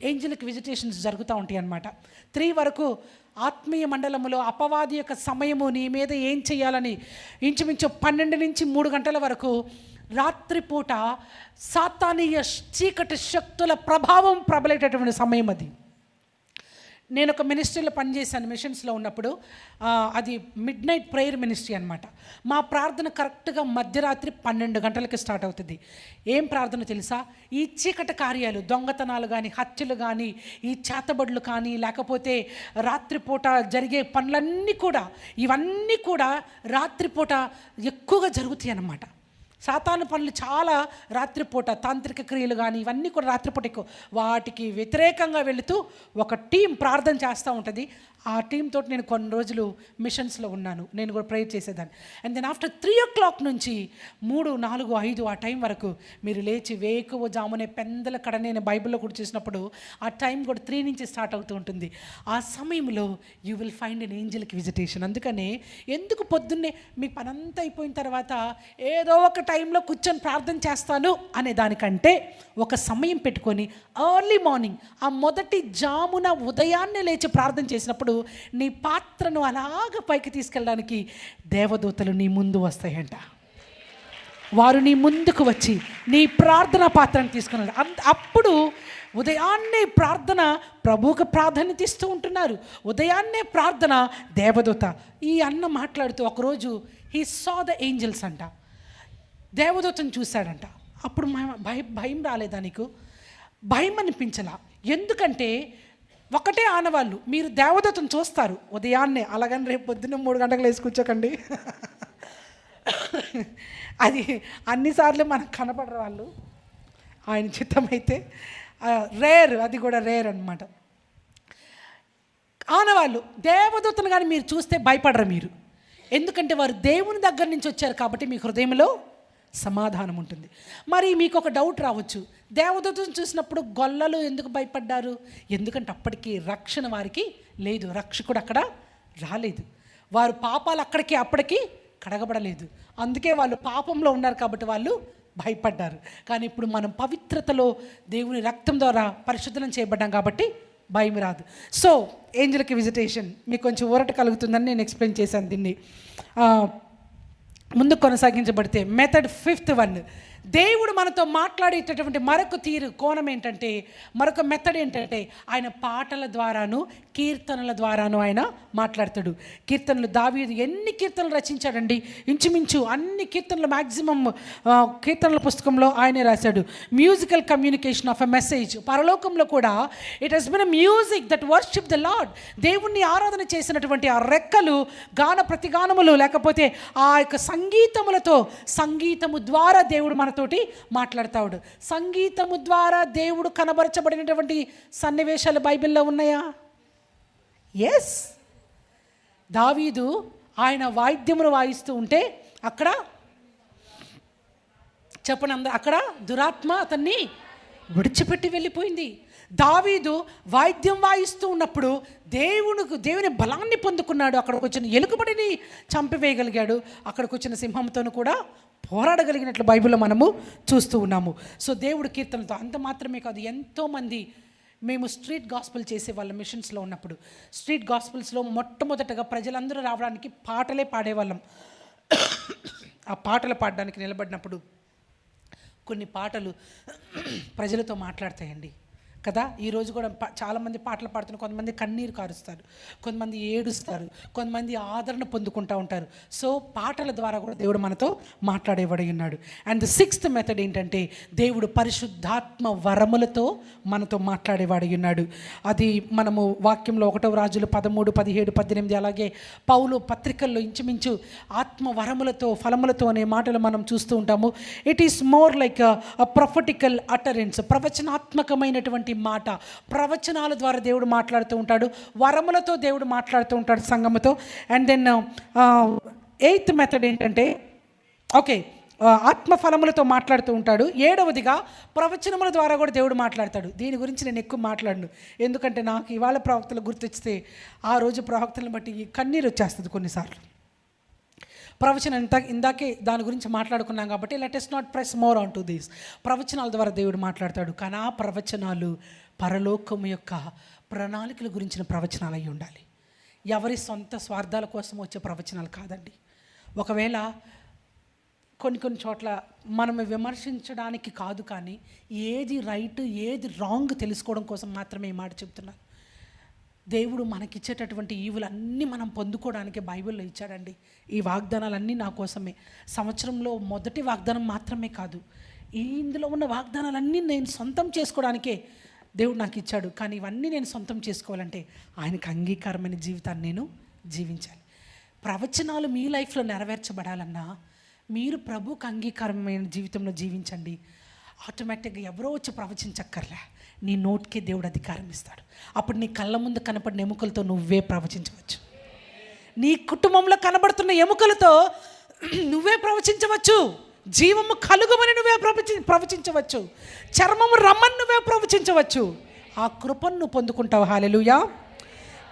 ఏంజెలిక్ విజిటేషన్స్ జరుగుతూ ఉంటాయి అన్నమాట. 3 వరకు ఆత్మీయ మండలములో అపవాది యొక్క సమయము నీ మీద ఏం చేయాలని ఇంచుమించు 12 నుంచి 3 గంటల వరకు రాత్రిపూట సాతానీయ చీకటి శక్తుల ప్రభావం ప్రబలేటటువంటి సమయం అది. నేను ఒక మినిస్ట్రీలో పనిచేశాను మిషన్స్లో ఉన్నప్పుడు. అది మిడ్ నైట్ ప్రేయర్ మినిస్ట్రీ అనమాట. మా ప్రార్థన కరెక్ట్గా మధ్యరాత్రి 12 గంటలకి స్టార్ట్ అవుతుంది. ఏం ప్రార్థన తెలుసా? ఈ చీకటి కార్యాలు, దొంగతనాలు కానీ, హత్యలు కానీ, ఈ చేతబడులు కానీ, లేకపోతే రాత్రిపూట జరిగే పనులన్నీ కూడా, ఇవన్నీ కూడా రాత్రిపూట ఎక్కువగా జరుగుతాయి అన్నమాట. సాతాను పనులు చాలా రాత్రిపూట, తాంత్రిక క్రియలు కానీ ఇవన్నీ కూడా రాత్రిపూట ఎక్కువ. వాటికి వ్యతిరేకంగా వెళుతూ ఒక టీం ప్రార్థన చేస్తూ ఉంటుంది. ఆ టీంతో నేను కొన్ని రోజులు మిషన్స్లో ఉన్నాను. నేను కూడా ప్రేయర్ చేసేదాన్ని. అండ్ దెన్ ఆఫ్టర్ 3 o'clock నుంచి 3, 4, 5 ఆ టైం వరకు మీరు లేచి వేకువ జామునే పెందల కడ, నేను బైబిల్లో కూడా చూసినప్పుడు ఆ టైం కూడా 3 నుంచి స్టార్ట్ అవుతూ ఉంటుంది. ఆ సమయంలో you will find an angelic visitation. అందుకనే ఎందుకు పొద్దున్నే మీ పనంతా అయిపోయిన తర్వాత ఏదో ఒక టైంలో కూర్చొని ప్రార్థన చేస్తాను అనే దానికంటే ఒక సమయం పెట్టుకొని ఎర్లీ మార్నింగ్ ఆ మొదటి జామున ఉదయాన్నే లేచి ప్రార్థన చేసినప్పుడు నీ పాత్రను అలాగ పైకి తీసుకెళ్ళడానికి దేవదూతలు నీ ముందు వస్తాయంట. వారు నీ ముందుకు వచ్చి నీ ప్రార్థన పాత్రను తీసుకున్నారు. అప్పుడు ఉదయాన్నే ప్రార్థన ప్రభువుకు ప్రాధాన్యత ఇస్తూ ఉంటున్నారు. ఉదయాన్నే ప్రార్థన దేవదూత. ఈ అన్న మాట్లాడుతూ ఒకరోజు హీ సా ద ఏంజల్స్ అంట. దేవదూతను చూశాడంట. అప్పుడు భయం రాలేదా నీకు? భయం అనిపించలా. ఎందుకంటే ఒకటే ఆనవాళ్ళు, మీరు దేవదూతను చూస్తారు ఉదయాన్నే, అలాగని రేపు పొద్దున్న 3 గంటలకు లేచి కూర్చోకండి. అది అన్నిసార్లు మనకు కనపడరు వాళ్ళు. ఆయన చిత్తమైతే రేర్, అది కూడా రేర్ అనమాట. ఆనవాళ్ళు దేవదూతను కానీ మీరు చూస్తే భయపడరు మీరు. ఎందుకంటే వారు దేవుని దగ్గర నుంచి వచ్చారు కాబట్టి మీ హృదయంలో సమాధానం ఉంటుంది. మరి మీకు ఒక డౌట్ రావచ్చు, దేవదూతను చూసినప్పుడు గొల్లలు ఎందుకు భయపడ్డారు? ఎందుకంటే అప్పటికి రక్షణ వారికి లేదు, రక్షకుడు అక్కడ రాలేదు. వారు పాపాలు అప్పటికి కడగబడలేదు. అందుకే వాళ్ళు పాపంలో ఉన్నారు కాబట్టి వాళ్ళు భయపడ్డారు. కానీ ఇప్పుడు మనం పవిత్రతలో దేవుని రక్తం ద్వారా పరిశుద్ధం చేయబడ్డాం కాబట్టి భయం రాదు. సో ఏంజెలిక్ విజిటేషన్ మీకు కొంచెం ఊరట కలుగుతుందని నేను ఎక్స్ప్లెయిన్ చేశాను. దీన్ని ముందు కొనసాగించబడితే మెథడ్ 5th one, దేవుడు మనతో మాట్లాడేటటువంటి మరొక కోణం ఏంటంటే, మరొక మెథడ్ ఏంటంటే ఆయన పాటల ద్వారాను కీర్తనల ద్వారాను ఆయన మాట్లాడతాడు. కీర్తనలు, దావీదు ఎన్ని కీర్తనలు రచించాడండి? ఇంచుమించు అన్ని కీర్తనలు మ్యాక్సిమం కీర్తనల పుస్తకంలో ఆయనే రాశాడు. Musical communication of a message. పరలోకంలో కూడా it has been a music that worship the lord. దేవుణ్ణి ఆరాధన చేసినటువంటి ఆ రెక్కలు, గాన ప్రతిగానములు, లేకపోతే ఆ యొక్క సంగీతములతో, సంగీతము ద్వారా దేవుడు మనతోటి మాట్లాడతాడు. సంగీతము ద్వారా దేవుడు కనబరచబడినటువంటి సన్నివేశాలు బైబిల్లో ఉన్నాయా? ఎస్. దావీదు ఆయన వాయిద్యమును వాయిస్తూ ఉంటే అక్కడ చెప్పనంద అక్కడ దురాత్మ అతన్ని విడిచిపెట్టి వెళ్ళిపోయింది. దావీదు వాయిద్యం వాయిస్తూ ఉన్నప్పుడు దేవుని బలాన్ని పొందుకున్నాడు. అక్కడికి వచ్చిన ఎలుకబడిని చంపివేయగలిగాడు. అక్కడికి వచ్చిన సింహంతోనూ కూడా పోరాడగలిగినట్లు బైబిల్లో మనము చూస్తూ ఉన్నాము. సో దేవుడు కీర్తనలతో, అంత మాత్రమే కాదు, ఎంతోమంది మేము స్ట్రీట్ గాస్పుల్ చేసేవాళ్ళం మిషన్స్లో ఉన్నప్పుడు. స్ట్రీట్ గాస్పుల్స్లో మొట్టమొదటగా ప్రజలందరూ రావడానికి పాటలే పాడేవాళ్ళం. ఆ పాటలు పాడడానికి నిలబడినప్పుడు కొన్ని పాటలు ప్రజలతో మాట్లాడతాయండి. కదా. ఈరోజు కూడా చాలామంది పాటలు పాడుతున్నారు, కొంతమంది కన్నీరు కారుస్తారు, కొంతమంది ఏడుస్తారు, కొంతమంది ఆదరణ పొందుకుంటూ ఉంటారు. సో పాటల ద్వారా కూడా దేవుడు మనతో మాట్లాడేవాడు ఉన్నాడు. అండ్ ది 6th మెథడ్ ఏంటంటే దేవుడు పరిశుద్ధాత్మ వరములతో మనతో మాట్లాడేవాడు ఉన్నాడు. అది మనము వాక్యంలో 1 రాజులు 13, 17, 18 అలాగే పౌలు పత్రికల్లో ఇంచుమించు ఆత్మ వరములతో ఫలములతో అనే మాటలు మనం చూస్తూ ఉంటాము. It is more like prophetical utterance, ప్రవచనాత్మకమైనటువంటి మాట. ప్రవచనాల ద్వారా దేవుడు మాట్లాడుతూ ఉంటాడు, వరములతో దేవుడు మాట్లాడుతూ ఉంటాడు సంఘముతో. అండ్ దెన్ 8th మెథడ్ ఏంటంటే ఆత్మఫలములతో మాట్లాడుతూ ఉంటాడు. 7వదిగా ప్రవచనముల ద్వారా కూడా దేవుడు మాట్లాడతాడు. దీని గురించి నేను ఎక్కువ మాట్లాడను, ఎందుకంటే నాకు ఇవాళ ప్రవక్తలు గుర్తొచ్చితే ఆ రోజు ప్రవక్తలను బట్టి కన్నీరు వచ్చేస్తుంది కొన్నిసార్లు. ప్రవచనం ఇందాకే దాని గురించి మాట్లాడుకున్నాం కాబట్టి let us not press more on to this. ప్రవచనాల ద్వారా దేవుడు మాట్లాడతాడు, కానీ ఆ ప్రవచనాలు పరలోకము యొక్క ప్రణాళికల గురించిన ప్రవచనాలు అయి ఉండాలి. ఎవరి సొంత స్వార్థాల కోసం వచ్చే ప్రవచనాలు కాదండి. ఒకవేళ కొన్ని చోట్ల మనం విమర్శించడానికి కాదు, కానీ ఏది రైట్ ఏది రాంగ్ తెలుసుకోవడం కోసం మాత్రమే ఈ మాట చెప్తున్నాను. దేవుడు మనకిచ్చేటటువంటి ఈవులన్నీ మనం పొందుకోవడానికే బైబిల్లో ఇచ్చాడండి. ఈ వాగ్దానాలన్నీ నా కోసమే. సంవత్సరంలో మొదటి వాగ్దానం మాత్రమే కాదు, ఇందులో ఉన్న వాగ్దానాలన్నీ నేను సొంతం చేసుకోవడానికే దేవుడు నాకు ఇచ్చాడు. కానీ ఇవన్నీ నేను సొంతం చేసుకోవాలంటే ఆయనకు అంగీకారమైన జీవితాన్ని నేను జీవించాలి. ప్రవచనాలు మీ లైఫ్లో నెరవేర్చబడాలన్నా మీరు ప్రభుకు అంగీకారమైన జీవితంలో జీవించండి. ఆటోమేటిక్గా ఎవరో వచ్చి ప్రవచించక్కర్లే, నీ నోటికే దేవుడు అధికారం ఇస్తాడు. అప్పుడు నీ కళ్ళ ముందు కనపడిన ఎముకలతో నువ్వే ప్రవచించవచ్చు. నీ కుటుంబంలో కనబడుతున్న ఎముకలతో నువ్వే ప్రవచించవచ్చు. జీవము కలుగుమని నువ్వే ప్రవచించవచ్చు. చర్మము రమ్మని నువ్వే ప్రవచించవచ్చు. ఆ కృపను నువ్వు పొందుకుంటావు. హల్లెలూయా.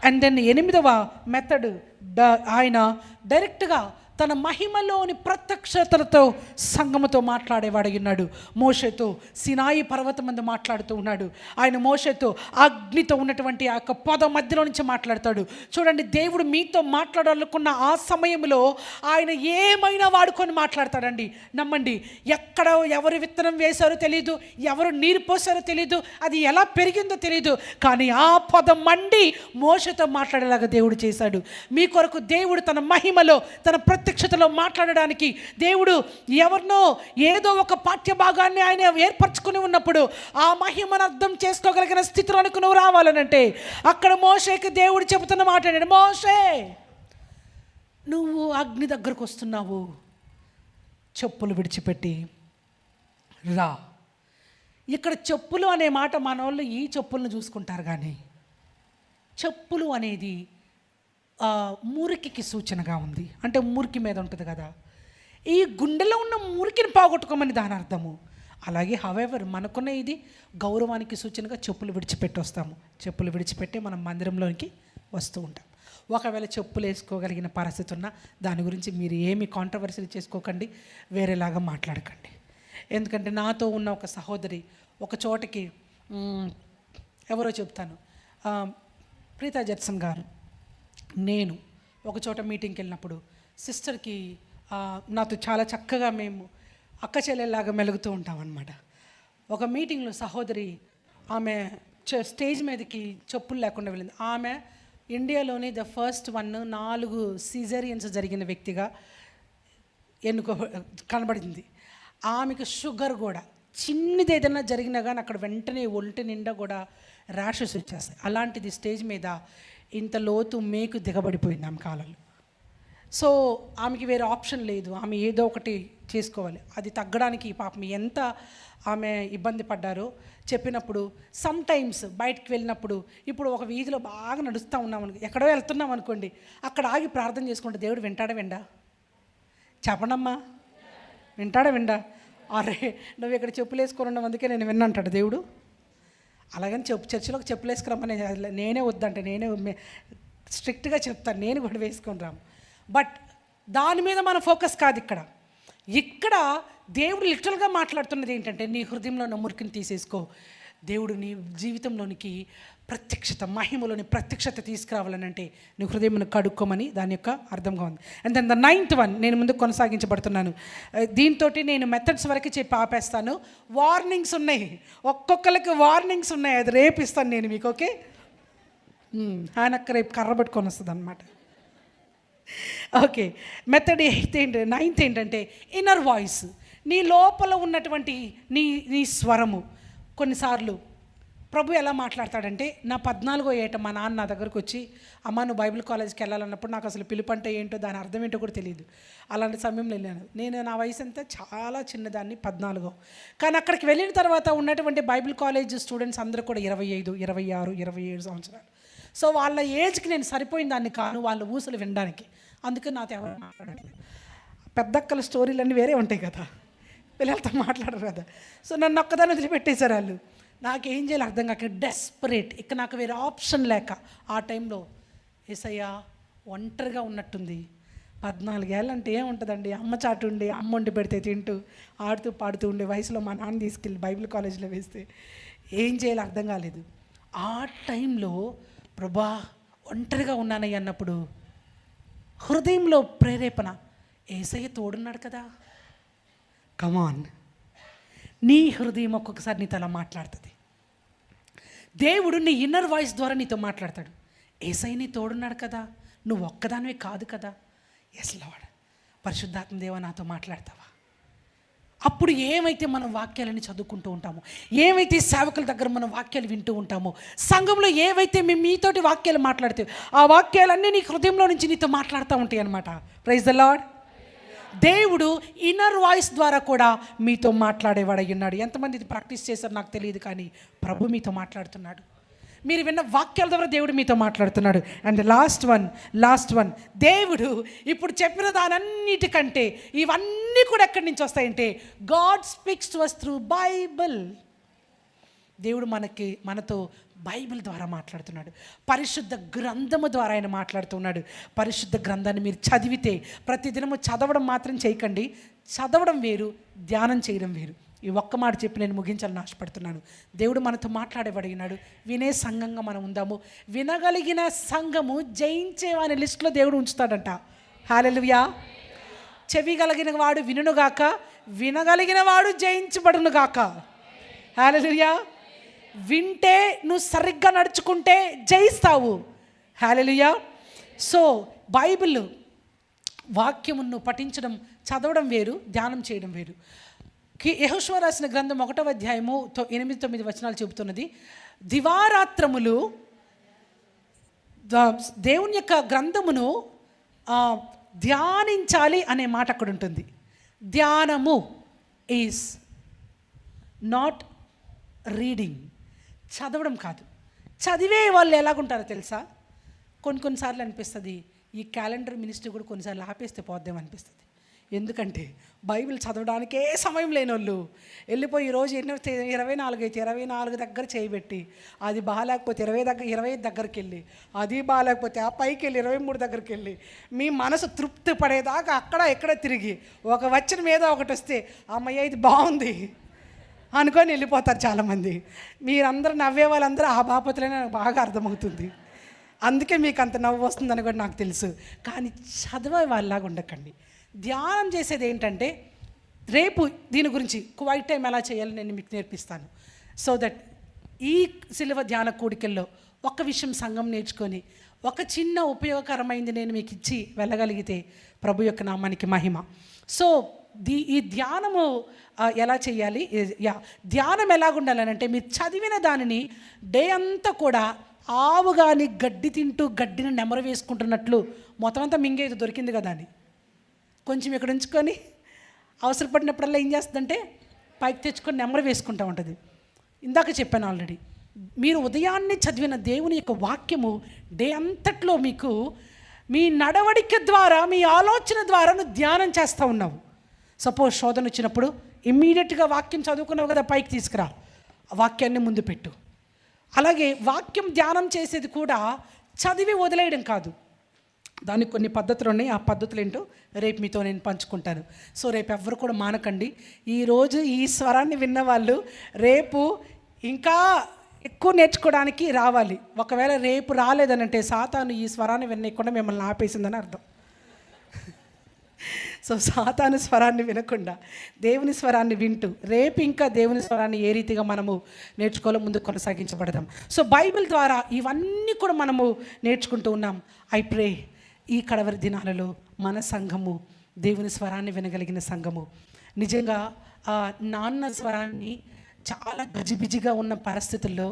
అండ్ దెన్ 8వ మెథడ్, ఆయన డైరెక్ట్గా తన మహిమలోని ప్రత్యక్షతలతో సంఘముతో మాట్లాడేవాడు ఉన్నాడు. మోషేతో సినాయి పర్వతం మీద మాట్లాడుతూ ఉన్నాడు. ఆయన మోషేతో అగ్నితో ఉన్నటువంటి ఆ యొక్క పొద మధ్యలో నుంచి మాట్లాడతాడు. చూడండి, దేవుడు మీతో మాట్లాడాలనుకున్న ఆ సమయంలో ఆయన ఏమైనా వాడుకొని మాట్లాడతాడండి. నమ్మండి, ఎక్కడ ఎవరు విత్తనం వేశారో తెలియదు, ఎవరు నీరు పోసారో తెలియదు, అది ఎలా పెరిగిందో తెలియదు, కానీ ఆ పొద మండి మోషేతో మాట్లాడేలాగా దేవుడు చేశాడు. మీ కొరకు దేవుడు తన మహిమలో తన ప్రత్యక్షతలో మాట్లాడడానికి దేవుడు ఎవరినో ఏదో ఒక పాఠ్య భాగాన్ని ఆయన ఏర్పరచుకుని ఉన్నప్పుడు ఆ మహిమను అర్థం చేసుకోగలిగిన స్థితిలోనికి నువ్వు రావాలనంటే అక్కడ మోషేకి దేవుడు చెబుతున్న మాట ఏంటంటే, మోషే నువ్వు అగ్ని దగ్గరకు వస్తున్నావు, చెప్పులు విడిచిపెట్టి రా. ఇక్కడ చెప్పులు అనే మాట మన వాళ్ళు ఈ చెప్పులను చూసుకుంటారు, కానీ చెప్పులు అనేది మురికికి సూచనగా ఉంది. అంటే మురికి మీద ఉంటుంది కదా, ఈ గుండెలో ఉన్న మురికిని పోగొట్టుకోమని దాని అర్థము. అలాగే హవెవర్ మనకున్న ఇది గౌరవానికి సూచనగా చెప్పులు విడిచిపెట్టి వస్తాము. చెప్పులు విడిచిపెట్టి మనం మందిరంలోనికి వస్తూ ఉంటాం. ఒకవేళ చెప్పులు వేసుకోగలిగిన పరిస్థితి ఉన్నా దాని గురించి మీరు ఏమి కాంట్రవర్సీలు చేసుకోకండి, వేరేలాగా మాట్లాడకండి. ఎందుకంటే నాతో ఉన్న ఒక సహోదరి ఒక చోటకి, ఎవరో చెప్తాను, ప్రీతా జెట్సన్ గారు, నేను ఒక చోట మీటింగ్కి వెళ్ళినప్పుడు సిస్టర్కి నాతో చాలా చక్కగా మేము అక్క చెల్లెల్లాగా మెలుగుతూ ఉంటాం అన్నమాట. ఒక మీటింగ్లో సహోదరి ఆమె స్టేజ్ మీదకి చెప్పులు లేకుండా వెళ్ళింది. ఆమె ఇండియాలోని ద ఫస్ట్ 4 సిజేరియన్స్ జరిగిన వ్యక్తిగా కనబడింది. ఆమెకు షుగర్ కూడా, చిన్నది ఏదైనా జరిగినా కానీ అక్కడ వెంటనే ఒంటి నిండా కూడా ర్యాషెస్ వచ్చేస్తాయి. అలాంటిది స్టేజ్ మీద ఇంత లోతు మేకు దిగబడిపోయింది ఆమె కాలంలో. సో ఆమెకి వేరే ఆప్షన్ లేదు, ఆమె ఏదో ఒకటి చేసుకోవాలి. అది తగ్గడానికి పాపం ఎంత ఆమె ఇబ్బంది పడ్డారో చెప్పినప్పుడు, సమ్ టైమ్స్ బయటికి వెళ్ళినప్పుడు, ఇప్పుడు ఒక వీధిలో బాగా నడుస్తూ ఉన్నాం, ఎక్కడో వెళ్తున్నాం అనుకోండి, అక్కడ ఆగి ప్రార్థన చేసుకుంటే దేవుడు వింటాడా విండా? చెప్పండమ్మా, వింటాడా విండా? అరే నువ్వు ఇక్కడ చెప్పులు వేసుకొని ఉన్నావు అందుకే నేను విన్నంటాడు దేవుడు. అలాగని చర్చిలోకి చెప్పులు వేసుకురమ్మని నేనే వద్దంటే, నేనే స్ట్రిక్ట్గా చెప్తాను, నేను కూడా వేసుకొని రాము. బట్ దాని మీద మన ఫోకస్ కాదు. ఇక్కడ దేవుడు లిటరల్గా మాట్లాడుతున్నది ఏంటంటే, నీ హృదయంలో ఉన్న మురికిని తీసేసుకో. దేవుడు నీ జీవితంలోనికి ప్రత్యక్షత, మహిమలోని ప్రత్యక్షత తీసుకురావాలనంటే నీ హృదయం కడుక్కోమని దాని యొక్క అర్థంగా ఉంది. And then the 9th one, నేను ముందు కొనసాగించబడుతున్నాను. దీంతో నేను మెథడ్స్ వరకు చెప్పి ఆపేస్తాను. వార్నింగ్స్ ఉన్నాయి, ఒక్కొక్కరికి వార్నింగ్స్ ఉన్నాయి. అది రేపు ఇస్తాను నేను మీకు. ఓకే, ఆయనక్క రేపు కర్ర పట్టుకొని వస్తుంది అనమాట. ఓకే, మెథడ్ 9th ఏంటంటే ఇన్నర్ వాయిస్. నీ లోపల ఉన్నటువంటి నీ స్వరము. కొన్నిసార్లు ప్రభు ఎలా మాట్లాడతాడంటే, నా 14వ ఏట మా నాన్న నా దగ్గరకు వచ్చి, అమ్మ నువ్వు బైబిల్ కాలేజ్కి వెళ్ళాలన్నప్పుడు నాకు అసలు పిలుపు అంటే ఏంటో, దాని అర్థం ఏంటో కూడా తెలియదు. అలాంటి సమయంలో వెళ్ళాను. నా వయసు అంతా చాలా చిన్నదాన్ని, 14. కానీ అక్కడికి వెళ్ళిన తర్వాత ఉన్నటువంటి బైబిల్ కాలేజ్ స్టూడెంట్స్ అందరూ కూడా 25, 26, 27 సంవత్సరాలు. సో వాళ్ళ ఏజ్కి నేను సరిపోయిన దాన్ని కాను వాళ్ళ ఊసులు వినడానికి. అందుకని నాతో ఎవరు మాట్లాడలేదు. పెద్దక్కల స్టోరీలన్నీ వేరే ఉంటాయి కదా, పిల్లలతో మాట్లాడరు కదా. సో నన్ను ఒక్కదాన్ని వదిలిపెట్టేశారు వాళ్ళు. నాకేం చేయాలి అర్థం కాక డెస్పరేట్. ఇక నాకు వేరే ఆప్షన్ లేక ఆ టైంలో యేసయ్య ఒంటరిగా ఉన్నట్టుంది. 14 ఏళ్ళు అంటే ఏముంటుందండి, అమ్మ చాటు ఉండి అమ్మ వండి పెడితే తింటూ ఆడుతూ పాడుతూ ఉండే వయసులో మా నాన్న తీసుకెళ్ళి బైబిల్ కాలేజీలో వేస్తే ఏం చేయాలో అర్థం కాలేదు. ఆ టైంలో ప్రభా ఒంటరిగా ఉన్నానయ్య అన్నప్పుడు హృదయంలో ప్రేరేపణ, యేసయ్య తోడున్నాడు కదా. కమాన్, నీ హృదయం ఒక్కొక్కసారి నీతో అలా మాట్లాడుతుంది. దేవుడు నీ ఇన్నర్ వాయిస్ ద్వారా నీతో మాట్లాడతాడు. యేసయ్య నీ తోడున్నాడు కదా, నువ్వు ఒక్కదానివే కాదు కదా. ఎస్ లార్డ్, పరిశుద్ధాత్మ దేవా నాతో మాట్లాడతావా. అప్పుడు ఏమైతే మనం వాక్యాలని చదువుకుంటూ ఉంటామో, ఏమైతే సేవకుల దగ్గర మనం వాక్యాలు వింటూ ఉంటామో, సంఘంలో ఏవైతే మేము మీతోటి వాక్యాలు మాట్లాడితే ఆ వాక్యాలన్నీ నీ హృదయంలో నుంచి నీతో మాట్లాడుతూ ఉంటాయి అన్నమాట. Praise the Lord. దేవుడు ఇన్నర్ వాయిస్ ద్వారా కూడా మీతో మాట్లాడేవాడై ఉన్నాడు. ఎంతమంది ఇది ప్రాక్టీస్ చేశారు నాకు తెలియదు, కానీ ప్రభు మీతో మాట్లాడుతున్నాడు. మీరు విన్న వాక్యాల ద్వారా దేవుడు మీతో మాట్లాడుతున్నాడు. అండ్ లాస్ట్ వన్, దేవుడు ఇప్పుడు చెప్పిన దానన్నిటికంటే ఇవన్నీ కూడా ఎక్కడి నుంచి వస్తాయంటే, God speaks to us through Bible. దేవుడు మనతో బైబిల్ ద్వారా మాట్లాడుతున్నాడు. పరిశుద్ధ గ్రంథము ద్వారా ఆయన మాట్లాడుతున్నాడు. పరిశుద్ధ గ్రంథాన్ని మీరు చదివితే, ప్రతిదినము చదవడం మాత్రం చేయకండి. చదవడం వేరు, ధ్యానం చేయడం వేరు. ఈ ఒక్క మాట చెప్పి నేను ముగించాలని ఆశపడుతున్నాను. దేవుడు మనతో మాట్లాడేవాడినాడు. వినే సంఘంగా మనం ఉందాము. వినగలిగిన సంఘము జయించేవాని లిస్టులో దేవుడు ఉంచుతాడంట. హల్లెలూయా. చెవి కలిగిన వాడు వినుగాక, వినగలిగిన వాడు జయించబడునుగాక. హల్లెలూయా. వింటే నువ్వు సరిగ్గా నడుచుకుంటే జయిస్తావు. హల్లెలూయా. సో బైబిల్ వాక్యమును పఠించడం, చదవడం వేరు, ధ్యానం చేయడం వేరు. యెహోషువ రాసిన గ్రంథం 1వ అధ్యాయము 8-9 వచనాలు చెబుతున్నది, దివారాత్రములు దేవుని యొక్క గ్రంథమును ధ్యానించాలి అనే మాట అక్కడ ఉంటుంది. ధ్యానము ఈజ్ నాట్ రీడింగ్, చదవడం కాదు. చదివే వాళ్ళు ఎలాగుంటారో తెలుసా, కొన్నిసార్లు అనిపిస్తుంది ఈ క్యాలెండర్ మినిస్ట్రీ కూడా కొన్నిసార్లు ఆపేస్తే పోద్దాం అనిపిస్తుంది. ఎందుకంటే బైబిల్ చదవడానికే సమయం లేని వాళ్ళు వెళ్ళిపోయి ఈరోజు 24 అయితే 24 దగ్గర చేయబెట్టి, అది బాగాలేకపోతే 20 దగ్గరికి వెళ్ళి, అది బాగాలేకపోతే ఆ పైకి వెళ్ళి 23 దగ్గరికి వెళ్ళి, మీ మనసు తృప్తి పడేదాకా అక్కడ ఎక్కడ తిరిగి ఒక వచ్చిన మీద ఒకటి వస్తే అమ్మయ్య ఇది బాగుంది అనుకొని వెళ్ళిపోతారు చాలామంది. మీరందరూ నవ్వే వాళ్ళందరూ ఆ బాపతులనే నాకు బాగా అర్థమవుతుంది. అందుకే మీకు అంత నవ్వు వస్తుందని కూడా నాకు తెలుసు. కానీ చదివే వాళ్ళలాగా ఉండకండి. ధ్యానం చేసేది ఏంటంటే, రేపు దీని గురించి క్వైట్ టైం ఎలా చేయాలో నేను మీకు నేర్పిస్తాను. సో దట్ ఈ సిలువ ధ్యాన కూడికల్లో ఒక విషయం సంఘం నేర్చుకొని ఒక చిన్న ఉపయోగకరమైంది నేను మీకు ఇచ్చి వెళ్ళగలిగితే ప్రభు యొక్క నామానికి మహిమ. సో ఈ ధ్యానము ఎలా చేయాలి, ధ్యానం ఎలాగుండాలనంటే, మీరు చదివిన దానిని డే అంతా కూడా ఆవు కానీ గడ్డి తింటూ గడ్డిని నెమరు వేసుకుంటున్నట్లు మొత్తం అంతా మింగేది దొరికింది కదా అని కొంచెం ఇక్కడ ఉంచుకొని అవసరపడినప్పుడల్లా ఏం చేస్తుందంటే పైకి తెచ్చుకొని నెమరు వేసుకుంటూ ఉంటుంది. ఇందాక చెప్పాను ఆల్రెడీ, మీరు ఉదయాన్నే చదివిన దేవుని యొక్క వాక్యము డే అంతట్లో మీకు మీ నడవడిక ద్వారా, మీ ఆలోచన ద్వారా నువ్వు ధ్యానం చేస్తూ ఉన్నావు. సపోజ్ శోధన వచ్చినప్పుడు ఇమ్మీడియట్గా వాక్యం చదువుకున్నావు కదా, పైకి తీసుకురా, వాక్యాన్ని ముందు పెట్టు. అలాగే వాక్యం ధ్యానం చేసేది కూడా చదివి వదిలేయడం కాదు, దానికి కొన్ని పద్ధతులు ఉన్నాయి. ఆ పద్ధతులు ఏంటో రేపు మీతో నేను పంచుకుంటాను. సో రేపు ఎవ్వరు కూడా మానకండి. ఈరోజు ఈ స్వరాన్ని విన్న వాళ్ళు రేపు ఇంకా ఎక్కువ నేర్చుకోవడానికి రావాలి. ఒకవేళ రేపు రాలేదనంటే సాతాను ఈ స్వరాన్ని వినకుండా మిమ్మల్ని ఆపేసిందని అర్థం. సో సాతాను స్వరాన్ని వినకుండా దేవుని స్వరాన్ని వింటూ రేపు ఇంకా దేవుని స్వరాన్ని ఏ రీతిగా మనము నేర్చుకోవాలో ముందు కొనసాగించబడదాం. సో బైబిల్ ద్వారా ఇవన్నీ కూడా మనము నేర్చుకుంటూ ఉన్నాం. ఐ ప్రే ఈ కడవరి దినాలలో మన సంఘము దేవుని స్వరాన్ని వినగలిగిన సంఘము. నిజంగా నాన్న స్వరాన్ని చాలా గజిబిజిగా ఉన్న పరిస్థితుల్లో,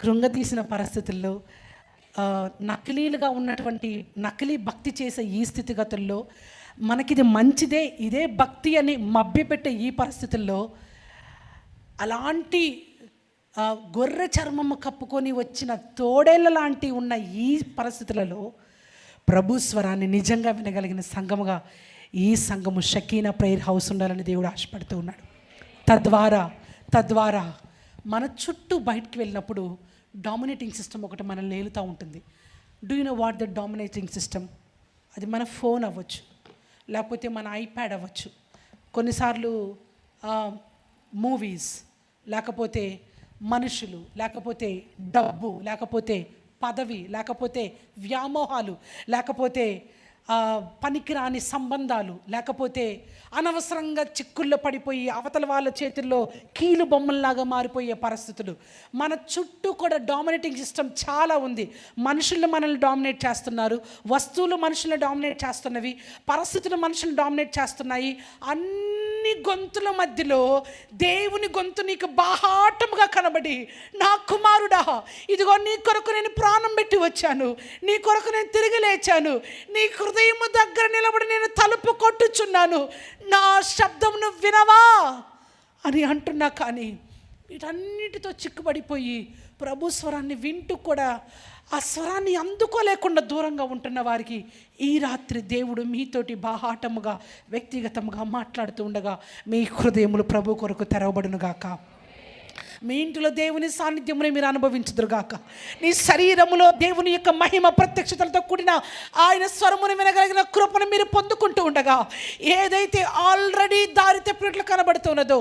కృంగతీసిన పరిస్థితుల్లో, నకిలీలుగా ఉన్నటువంటి నకిలీ భక్తి చేసే ఈ స్థితిగతుల్లో మనకిది మంచిదే, ఇదే భక్తి అని మభ్యపెట్టే ఈ పరిస్థితుల్లో అలాంటి గొర్రె చర్మము కప్పుకొని వచ్చిన తోడేళ్ళ లాంటి ఉన్న ఈ పరిస్థితులలో ప్రభు స్వరాన్ని నిజంగా వినగలిగిన సంఘముగా ఈ సంఘము షకీనా ప్రేయర్ హౌస్ ఉండాలని దేవుడు ఆశపడుతూ ఉన్నాడు. తద్వారా మన చుట్టూ బయటికి వెళ్ళినప్పుడు డామినేటింగ్ సిస్టమ్ ఒకటి మనల్ని ఏలుతూ ఉంటుంది. Do you know what the dominating system? అది మన ఫోన్ అవ్వచ్చు, లేకపోతే మన ఐప్యాడ్ అవ్వచ్చు, కొన్నిసార్లు మూవీస్, లేకపోతే మనుషులు, లేకపోతే డబ్బు, లేకపోతే పదవి, లేకపోతే వ్యామోహాలు, లేకపోతే పనికిరాని సంబంధాలు, లేకపోతే అనవసరంగా చిక్కుల్లో పడిపోయి అవతల వాళ్ళ చేతుల్లో కీలు బొమ్మల్లాగా మారిపోయే పరిస్థితులు. మన చుట్టూ కూడా డామినేటింగ్ సిస్టమ్ చాలా ఉంది. మనుషులు మనల్ని డామినేట్ చేస్తున్నారు, వస్తువులు మనుషులను డామినేట్ చేస్తున్నవి, పరిస్థితులు మనుషులను డామినేట్ చేస్తున్నాయి. అన్ని గొంతుల మధ్యలో దేవుని గొంతు నీకు బాహాటముగా కనబడి, నా కుమారుడా, ఇదిగో నీ కొరకు నేను ప్రాణం పెట్టి వచ్చాను, నీ కొరకు నేను తిరిగి లేచాను, నీ హృదయము దగ్గర నిలబడి నేను తలుపు కొట్టుచున్నాను, నా శబ్దమును వినవా అని అంటున్నా. కానీ వీటన్నిటితో చిక్కుబడిపోయి ప్రభు స్వరాన్ని వింటూ కూడా ఆ స్వరాన్ని అందుకోలేకుండా దూరంగా ఉంటున్న వారికి ఈ రాత్రి దేవుడు మీతోటి బాహాటముగా వ్యక్తిగతంగా మాట్లాడుతూ ఉండగా మీ హృదయములు ప్రభు కొరకు తెరవబడునుగాక. మీ ఇంటిలో దేవుని సాన్నిధ్యముని మీరు అనుభవించుదురుగాక. నీ శరీరములో దేవుని యొక్క మహిమ ప్రత్యక్షతలతో కూడిన ఆయన స్వరమును వినగలిగిన కృపను మీరు పొందుకుంటూ ఉండగా, ఏదైతే ఆల్రెడీ దారి తప్పినట్లు కనబడుతున్నదో,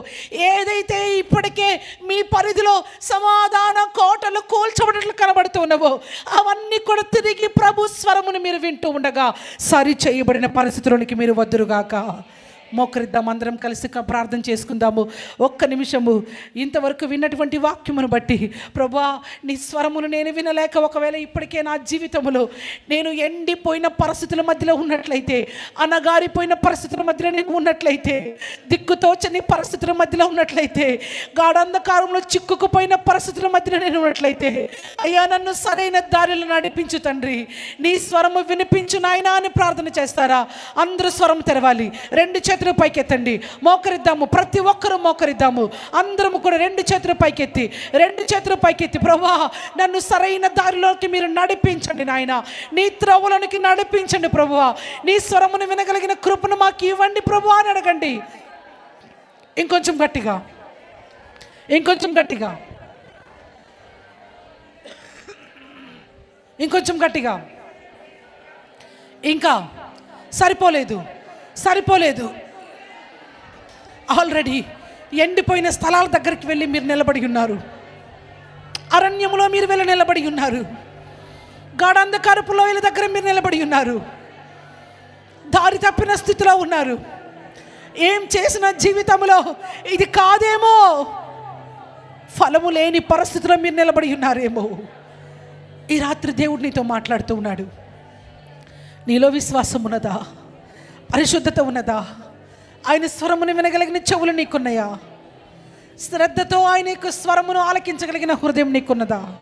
ఏదైతే ఇప్పటికే మీ పరిధిలో సమాధాన కోటలు కూల్చబడినట్లు కనబడుతున్నవో, అవన్నీ కూడా తిరిగి ప్రభు స్వరమును మీరు వింటూ ఉండగా సరి చేయబడిన పరిస్థితుల్లోనికి మీరు వద్దురుగాక. మోకరిద్దాం, అందరం కలిసి ప్రార్థన చేసుకుందాము. ఒక్క నిమిషము ఇంతవరకు విన్నటువంటి వాక్యమును బట్టి ప్రభువా, నీ స్వరమును నేను వినలేక ఒకవేళ ఇప్పటికే నా జీవితంలో నేను ఎండిపోయిన పరిస్థితుల మధ్యలో ఉన్నట్లయితే, అనగారిపోయిన పరిస్థితుల మధ్యలో నేను ఉన్నట్లయితే, దిక్కుతోచని పరిస్థితుల మధ్యలో ఉన్నట్లయితే, గాఢంధకారంలో చిక్కుకుపోయిన పరిస్థితుల మధ్యలో నేను ఉన్నట్లయితే, అయ్యా నన్ను సరైన దారిలో నడిపించు తండ్రి, నీ స్వరము వినిపించు నాయనా అని ప్రార్థన చేస్తారా? అందరూ స్వరం తెరవాలి. రెండు చేతులు పైకెత్తండి, మోకరిద్దాము. ప్రతి ఒక్కరూ మోకరిద్దాము. అందరము కూడా రెండు చేతులు పైకెత్తి ప్రభువా, నన్ను సరైన దారిలోకి మీరు నడిపించండి నాయన, నీ త్రోవలోనికి నడిపించండి ప్రభువా, నీ స్వరమును వినగలిగిన కృపను మాకు ఇవ్వండి ప్రభువా అని అడగండి. ఇంకొంచెం గట్టిగా, ఇంకొంచెం గట్టిగా, ఇంకొంచెం గట్టిగా. ఇంకా సరిపోలేదు. ఆల్రెడీ ఎండిపోయిన స్థలాల దగ్గరికి వెళ్ళి మీరు నిలబడి ఉన్నారు. అరణ్యంలో మీరు వెళ్ళి నిలబడి ఉన్నారు. గాఢంధకారపు లోయల దగ్గర మీరు నిలబడి ఉన్నారు. దారి తప్పిన స్థితిలో ఉన్నారు. ఏం చేసిన జీవితంలో ఇది కాదేమో, ఫలము లేని పరిస్థితిలో మీరు నిలబడి ఉన్నారేమో. ఈ రాత్రి దేవుడు నీతో మాట్లాడుతూ ఉన్నాడు. నీలో విశ్వాసం ఉన్నదా? పరిశుద్ధత ఉన్నదా? ఆయన స్వరమును వినగలిగిన చెవులు నీకున్నాయా? శ్రద్ధతో ఆయన యొక్క స్వరమును ఆలకించగలిగిన హృదయం నీకున్నదా?